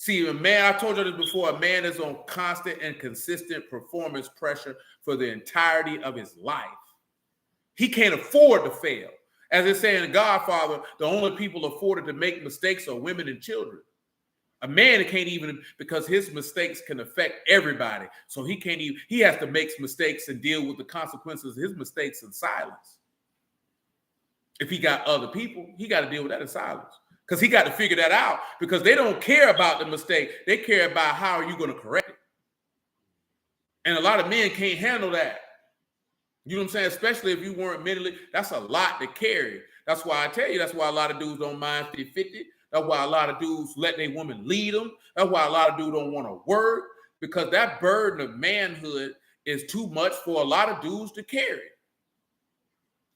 See, a man, I told you this before, a man is on constant and consistent performance pressure for the entirety of his life. He can't afford to fail. As they say in Godfather, the only people afforded to make mistakes are women and children. A man can't even, because his mistakes can affect everybody. So he can't even, he has to make mistakes and deal with the consequences of his mistakes in silence. If he got other people, he got to deal with that in silence. Because he got to figure that out, because they don't care about the mistake. They care about how are you going to correct it. And a lot of men can't handle that. You know what I'm saying? Especially if you weren't mentally, that's a lot to carry. That's why I tell you, that's why a lot of dudes don't mind 50-50. That's why a lot of dudes let their women lead them. That's why a lot of dudes don't want to work, because that burden of manhood is too much for a lot of dudes to carry.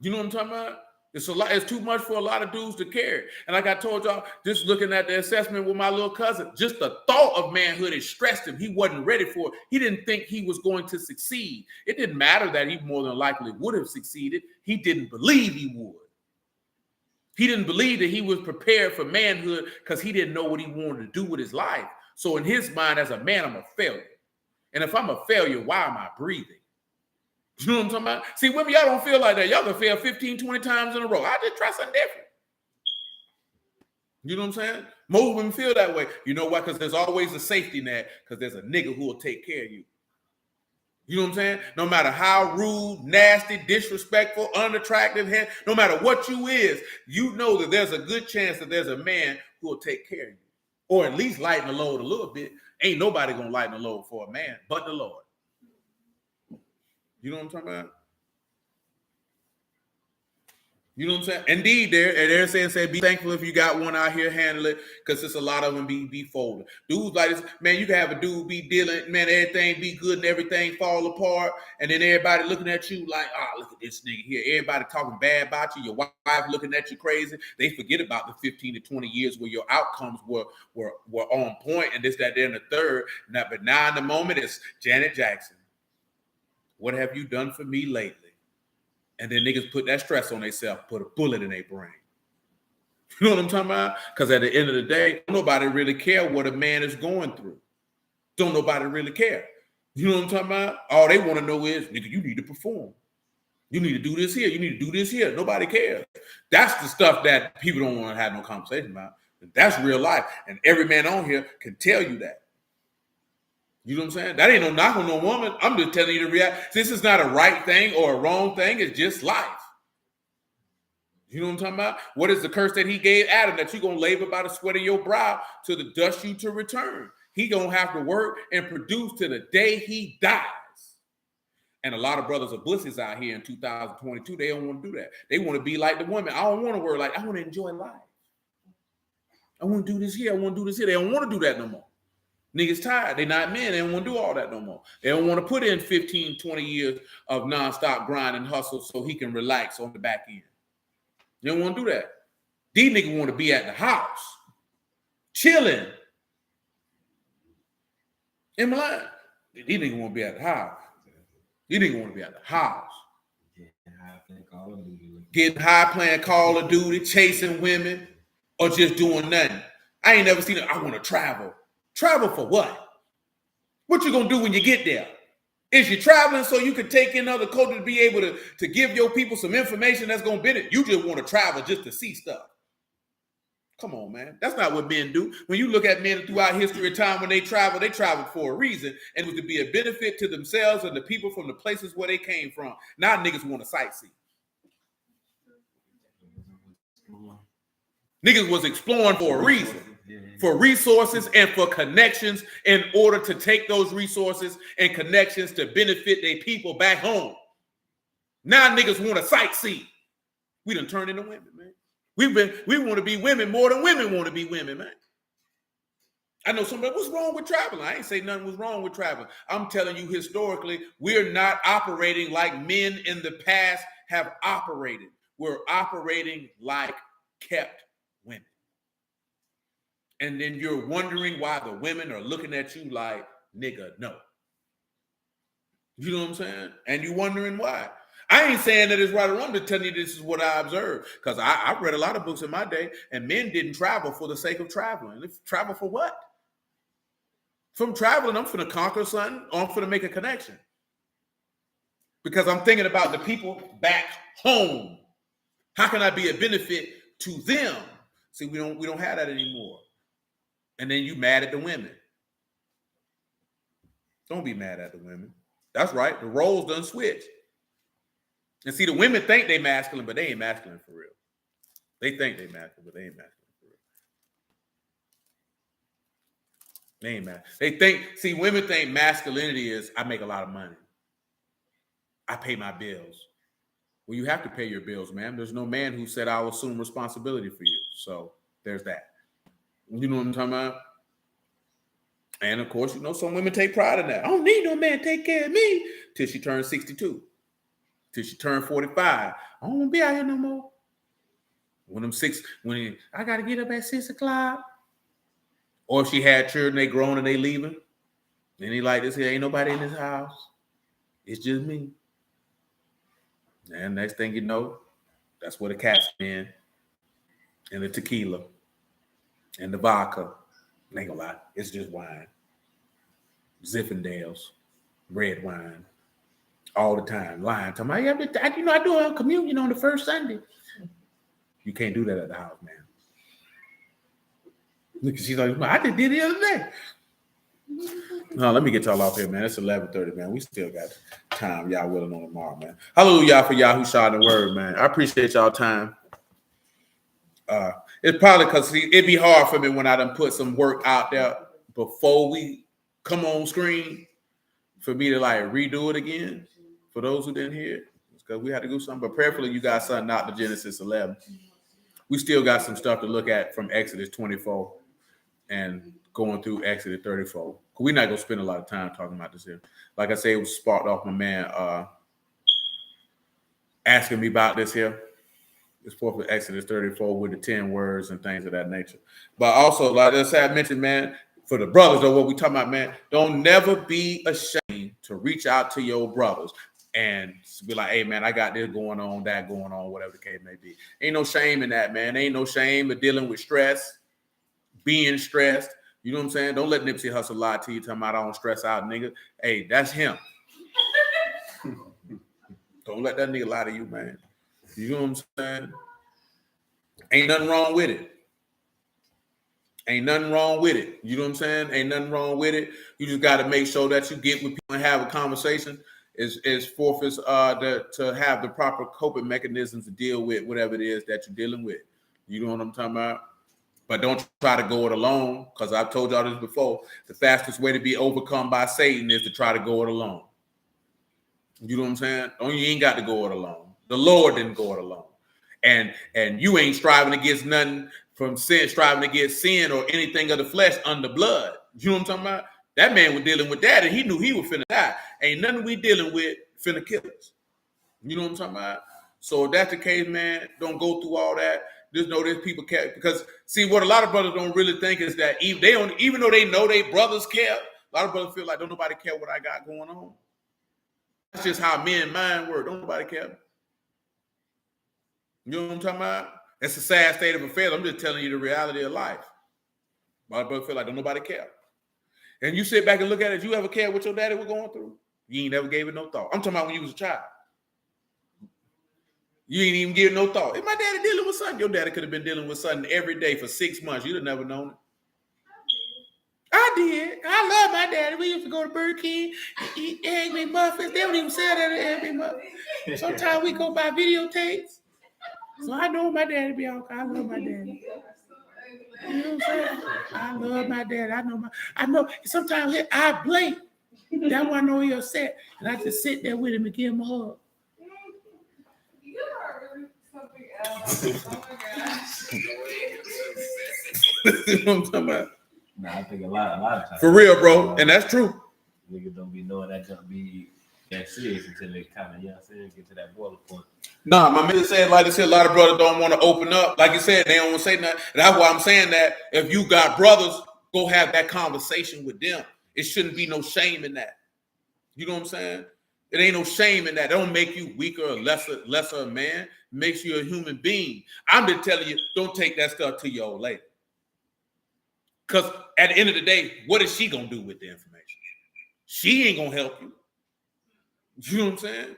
You know what I'm talking about? It's a lot. It's too much for a lot of dudes to carry. And like I told y'all, just looking at the assessment with my little cousin, just the thought of manhood it stressed him. He wasn't ready for it. He didn't think he was going to succeed. It didn't matter that he more than likely would have succeeded. He didn't believe he would. He didn't believe that he was prepared for manhood because he didn't know what he wanted to do with his life. So in his mind, as a man, I'm a failure. And if I'm a failure, why am I breathing? You know what I'm talking about? See, women, y'all don't feel like that. Y'all can fail 15, 20 times in a row. I just try something different. You know what I'm saying? Most women feel that way. You know why? Because there's always a safety net, because there's a nigga who will take care of you. You know what I'm saying? No matter how rude, nasty, disrespectful, unattractive, no matter what you is, you know that there's a good chance that there's a man who will take care of you. Or at least lighten the load a little bit. Ain't nobody going to lighten the load for a man but the Lord. You know what I'm talking about? You know what I'm saying? Indeed, they're saying, be thankful if you got one out here handle it, because it's a lot of them be folding. Dudes like this, man, you can have a dude be dealing, man, everything be good and everything fall apart, and then everybody looking at you like, look at this nigga here. Everybody talking bad about you, your wife looking at you crazy. They forget about the 15 to 20 years where your outcomes were on point, and this, that, then the third. But now in the moment, it's Janet Jackson. What have you done for me lately? And then niggas put that stress on themselves, put a bullet in their brain. You know what I'm talking about? Because at the end of the day, nobody really care what a man is going through. Don't nobody really care. You know what I'm talking about? All they want to know is, nigga, you need to perform. You need to do this here. You need to do this here. Nobody cares. That's the stuff that people don't want to have no conversation about. That's real life. And every man on here can tell you that. You know what I'm saying? That ain't no knock on no woman. I'm just telling you the reality. This is not a right thing or a wrong thing. It's just life. You know what I'm talking about? What is the curse that he gave Adam? That you're going to labor by the sweat of your brow to the dust you to return. He going to have to work and produce to the day he dies. And a lot of brothers are bussies out here in 2022. They don't want to do that. They want to be like the women. I don't want to work like, I want to enjoy life. I want to do this here. I want to do this here. They don't want to do that no more. Niggas tired. They're not men. They don't want to do all that no more. They don't want to put in 15, 20 years of nonstop grind and hustle so he can relax on the back end. They don't want to do that. These niggas want to be at the house, chilling. In my line. These niggas want to be at the house. These niggas want to be at the house. Getting high playing Call of Duty, chasing women, or just doing nothing. I ain't never seen it. I want to travel. Travel for what? What you gonna do when you get there? Is you traveling so you can take in other cultures to be able to give your people some information that's gonna benefit? You just want to travel just to see stuff. Come on, man. That's not what men do. When you look at men throughout history of time, when they travel for a reason, and it was to be a benefit to themselves and the people from the places where they came from. Now niggas want to sightsee. Niggas was exploring for a reason. For resources and for connections in order to take those resources and connections to benefit their people back home. Now niggas want to sightsee. We done turned into women, man. We want to be women more than women want to be women, man. I know somebody, what's wrong with traveling? I ain't say nothing was wrong with traveling. I'm telling you, historically, we're not operating like men in the past have operated. We're operating like kept women. And then you're wondering why the women are looking at you like, nigga, no. You know what I'm saying? And you're wondering why. I ain't saying that it's right or wrong. I'm just telling you this is what I observed. Because I've read a lot of books in my day, and men didn't travel for the sake of traveling. Travel for what? If I'm traveling, I'm finna conquer something, or I'm finna make a connection. Because I'm thinking about the people back home. How can I be a benefit to them? See, we don't have that anymore. And then you mad at the women. Don't be mad at the women. That's right. The roles done switch. And see, the women think they masculine, but they ain't masculine for real. They think they masculine, but they ain't masculine for real. They ain't masculine. They think, see, women think masculinity is I make a lot of money. I pay my bills. Well, you have to pay your bills, man. There's no man who said I'll assume responsibility for you. So there's that. You know what I'm talking about? And of course, some women take pride in that. I don't need no man to take care of me till she turns 62, till she turns 45. I don't want to be out here no more. I got to get up at 6 o'clock. Or if she had children, they grown and they leaving. And he like this here, ain't nobody in this house. It's just me. And next thing you know, that's where the cat's in. And the tequila. And the vodka. I ain't gonna lie, it's just wine. Zinfandels, red wine, all the time. Lying to me, I do a communion on the first Sunday. You can't do that at the house, man. Look, she's like, I just did it the other day. No, let me get y'all off here, man. It's 11:30, man. We still got time. Y'all willing on tomorrow, man. Hallelujah for y'all who shot the word, man. I appreciate y'all time. It's probably because it'd be hard for me when I done put some work out there before we come on screen for me to like redo it again. For those who didn't hear it, it's because we had to do something. But prayerfully, you got something out to Genesis 11. We still got some stuff to look at from Exodus 24 and going through Exodus 34. We're not gonna spend a lot of time talking about this here. Like I say, it was sparked off my man asking me about this here. It's for Exodus 34 with the 10 words and things of that nature. But also, like I said, I mentioned, man, for the brothers, though, what we talking about, man, don't never be ashamed to reach out to your brothers and be like, hey, man, I got this going on, that going on, whatever the case may be. Ain't no shame in that, man. Ain't no shame in dealing with stress, being stressed. You know what I'm saying? Don't let Nipsey Hussle lie to you, talking about I don't stress out, nigga. Hey, that's him. Don't let that nigga lie to you, man. You know what I'm saying? Ain't nothing wrong with it. Ain't nothing wrong with it. You know what I'm saying? Ain't nothing wrong with it. You just got to make sure that you get with people and have a conversation. Is fourth is to have the proper coping mechanisms to deal with whatever it is that you're dealing with. You know what I'm talking about? But don't try to go it alone, because I've told y'all this before. The fastest way to be overcome by Satan is to try to go it alone. You know what I'm saying? You ain't got to go it alone. The Lord didn't go it alone. And you ain't striving against nothing from sin, striving against sin or anything of the flesh under blood. You know what I'm talking about? That man was dealing with that, and he knew he was finna die. Ain't nothing we dealing with finna kill us. You know what I'm talking about? So if that's the case, man, don't go through all that. Just know there's people care. Because, see, what a lot of brothers don't really think is that even though they know they brothers care, a lot of brothers feel like don't nobody care what I got going on. That's just how men mind work. Don't nobody care. You know what I'm talking about? It's a sad state of affairs. I'm just telling you the reality of life. A lot of brothers feel like don't nobody care. And you sit back and look at it. You ever care what your daddy was going through? You ain't never gave it no thought. I'm talking about when you was a child. You ain't even give no thought. If my daddy dealing with something, your daddy could have been dealing with something every day for 6 months. You'd have never known it. I did. I love my daddy. We used to go to Burger King and eat egg McMuffins. They don't even sell that at egg McMuffins. Sometimes we go buy videotapes. So I know my daddy be all. I love my daddy. You know what I'm saying? I love my daddy. I know. Sometimes I blink. That's why I know he upset. And I just sit there with him and give him a hug. You are really something else. Oh my gosh. You know what I'm talking about? Nah, I think a lot of times. For real, bro. And that's true. Niggas don't be knowing that gonna be that serious until they kind of, get to that boiling point. Nah, my man said, like I said, a lot of brothers don't want to open up. Like you said, they don't want to say nothing. That's why I'm saying that if you got brothers, go have that conversation with them. It shouldn't be no shame in that. You know what I'm saying? It ain't no shame in that. It don't make you weaker or lesser a man. It makes you a human being. I'm just telling you, don't take that stuff to your old lady. Because at the end of the day, what is she gonna do with the information? She ain't gonna help you. You know what I'm saying?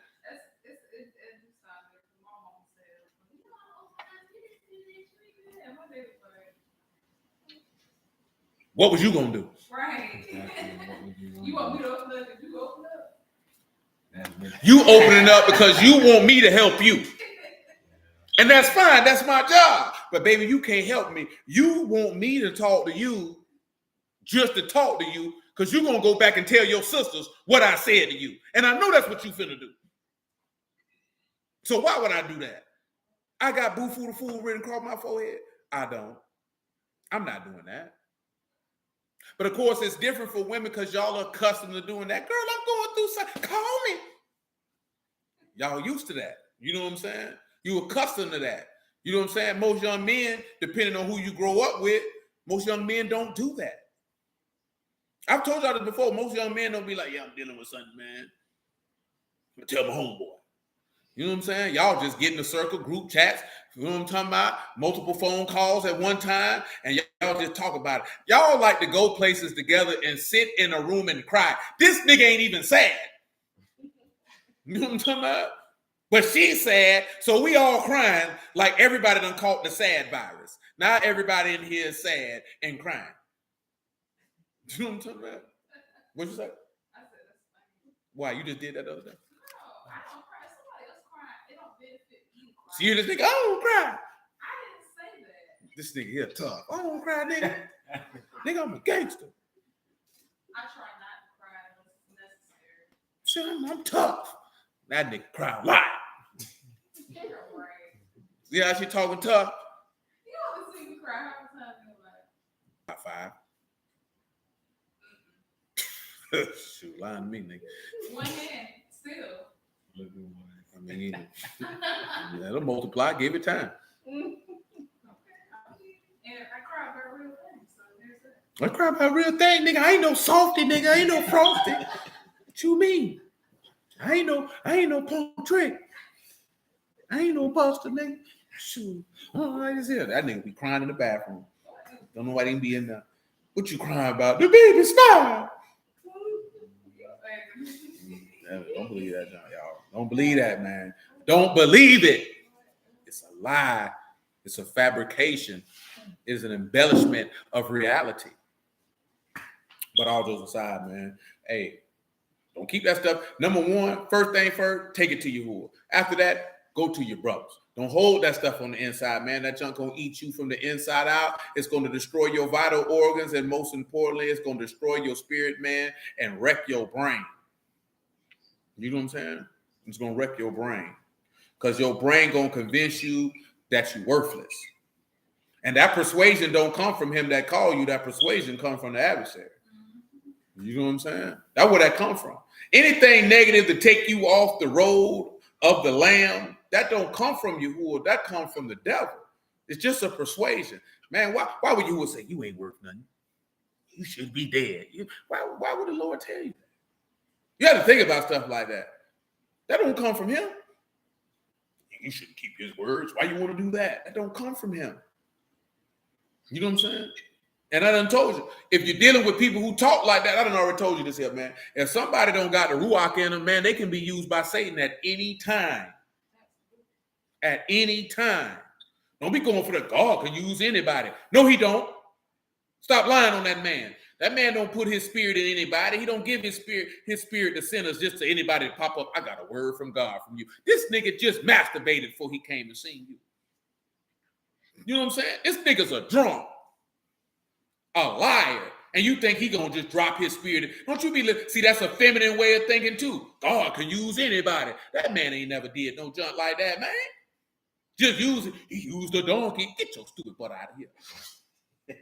What was you gonna do? Right. You want me to open up? You open up? You opening up because you want me to help you. And that's fine. That's my job. But baby, you can't help me. You want me to talk to you just to talk to you because you're going to go back and tell your sisters what I said to you. And I know that's what you finna do. So why would I do that? I got boo foo the fool written across my forehead. I don't. I'm not doing that. But of course, it's different for women because y'all are accustomed to doing that. Girl, I'm going through something. Call me. Y'all used to that. You know what I'm saying? You accustomed to that. You know what I'm saying? Most young men, depending on who you grow up with, most young men don't do that. I've told y'all this before. Most young men don't be like, yeah, I'm dealing with something, man. I'm tell my homeboy. You know what I'm saying? Y'all just get in a circle, group chats. You know what I'm talking about? Multiple phone calls at one time, and y'all just talk about it. Y'all like to go places together and sit in a room and cry. This nigga ain't even sad. You know what I'm talking about? But she's sad, so we all crying like everybody done caught the sad virus. Now everybody in here is sad and crying. You know what I'm talking about? What'd you say? I said that's funny. Why? You just did that the other day? No, I don't cry. Somebody else crying. It don't benefit me to cry. So you just think, I don't cry. I didn't say that. This nigga here tough. I don't cry, nigga. Nigga, I'm a gangster. I try not to cry unless it's necessary. Shit, I'm tough. That nigga cry a lot. You're right. See how she talking tough? You always see me cry. How many times in your life? About 5. Shoot, lying to me, nigga. One hand, still. I mean, that'll multiply. Give it time. Okay. And I cry about real things, so there's that. I cry about real thing, nigga. I ain't no softy, nigga. I ain't no frosty. What you mean? I ain't no punk trick. I ain't no buster, nigga. Shoot. Oh, I just hear that nigga be crying in the bathroom. Don't know why they didn't be in there. What you crying about? The baby smile. Don't believe that, John, y'all. Don't believe that, man. Don't believe it. It's a lie. It's a fabrication. It is an embellishment of reality. But all those aside, man, hey, don't keep that stuff. Number one, first thing first, take it to your whore. After that, go to your brothers. Don't hold that stuff on the inside, man. That junk gonna eat you from the inside out. It's gonna destroy your vital organs, and most importantly, it's gonna destroy your spirit, man, and wreck your brain. You know what I'm saying? It's gonna wreck your brain. Because your brain gonna convince you that you're worthless. And that persuasion don't come from him that called you. That persuasion comes from the adversary. You know what I'm saying? That's where that comes from. Anything negative to take you off the road of the Lamb, that don't come from Yahuwah. That comes from the devil. It's just a persuasion. Man, why would Yahuwah say, you ain't worth nothing? You should be dead. Why would the Lord tell you that? You have to think about stuff like that. That don't come from him. You shouldn't keep his words. Why you want to do that? That don't come from him. You know what I'm saying? And I done told you, if you're dealing with people who talk like that, I done already told you this here, man. If somebody don't got the ruach in them, man, they can be used by Satan at any time. At any time. Don't be going for the God can use anybody. No, he don't. Stop lying on that man. That man don't put his spirit in anybody. He don't give his spirit to sinners just to anybody to pop up. I got a word from God from you. This nigga just masturbated before he came and seen you. You know what I'm saying? This nigga's a drunk, a liar, and you think he gonna just drop his spirit? Don't you be see? That's a feminine way of thinking too. God can use anybody. That man ain't never did no junk like that, man. Just use it. He used a donkey. Get your stupid butt out of here. You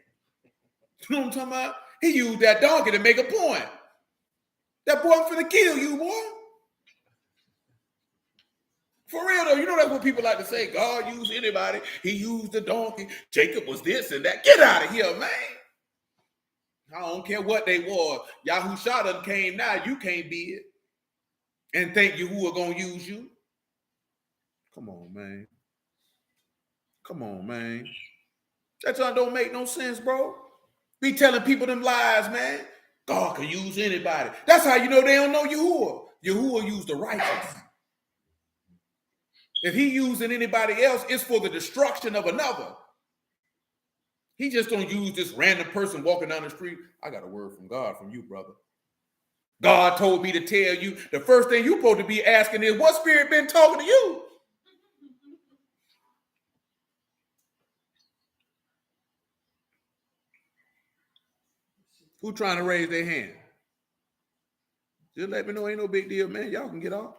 know what I'm talking about? He used that donkey to make a point. That boy finna kill you, boy. For real though, you know that's what people like to say. God used anybody. He used the donkey. Jacob was this and that. Get out of here, man. I don't care what they was. Yahushua done came now. You can't be it. And think you who are gonna use you. Come on, man. Come on, man. That don't make no sense, bro. Be telling people them lies, man. God can use anybody. That's how you know they don't know Yahuwah. Yahuwah used the righteous. If he using anybody else, it's for the destruction of another. He just don't use this random person walking down the street. I got a word from God from you, brother. God told me to tell you, the first thing you're supposed to be asking is, what spirit been talking to you? Who trying to raise their hand? Just let me know. Ain't no big deal, man. Y'all can get off.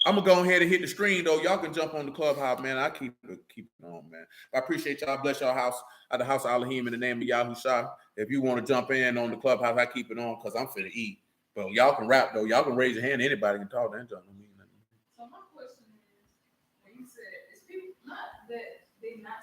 I'm gonna go ahead and hit the screen though. Y'all can jump on the clubhouse, man. I keep it on, man. I appreciate y'all. Bless y'all house at the house of Elohim in the name of Yahushua. If you want to jump in on the clubhouse, I keep it on because I'm finna eat. But y'all can rap though. Y'all can raise your hand. Anybody can talk. That don't mean nothing. So my question is, when you said it's people not that they not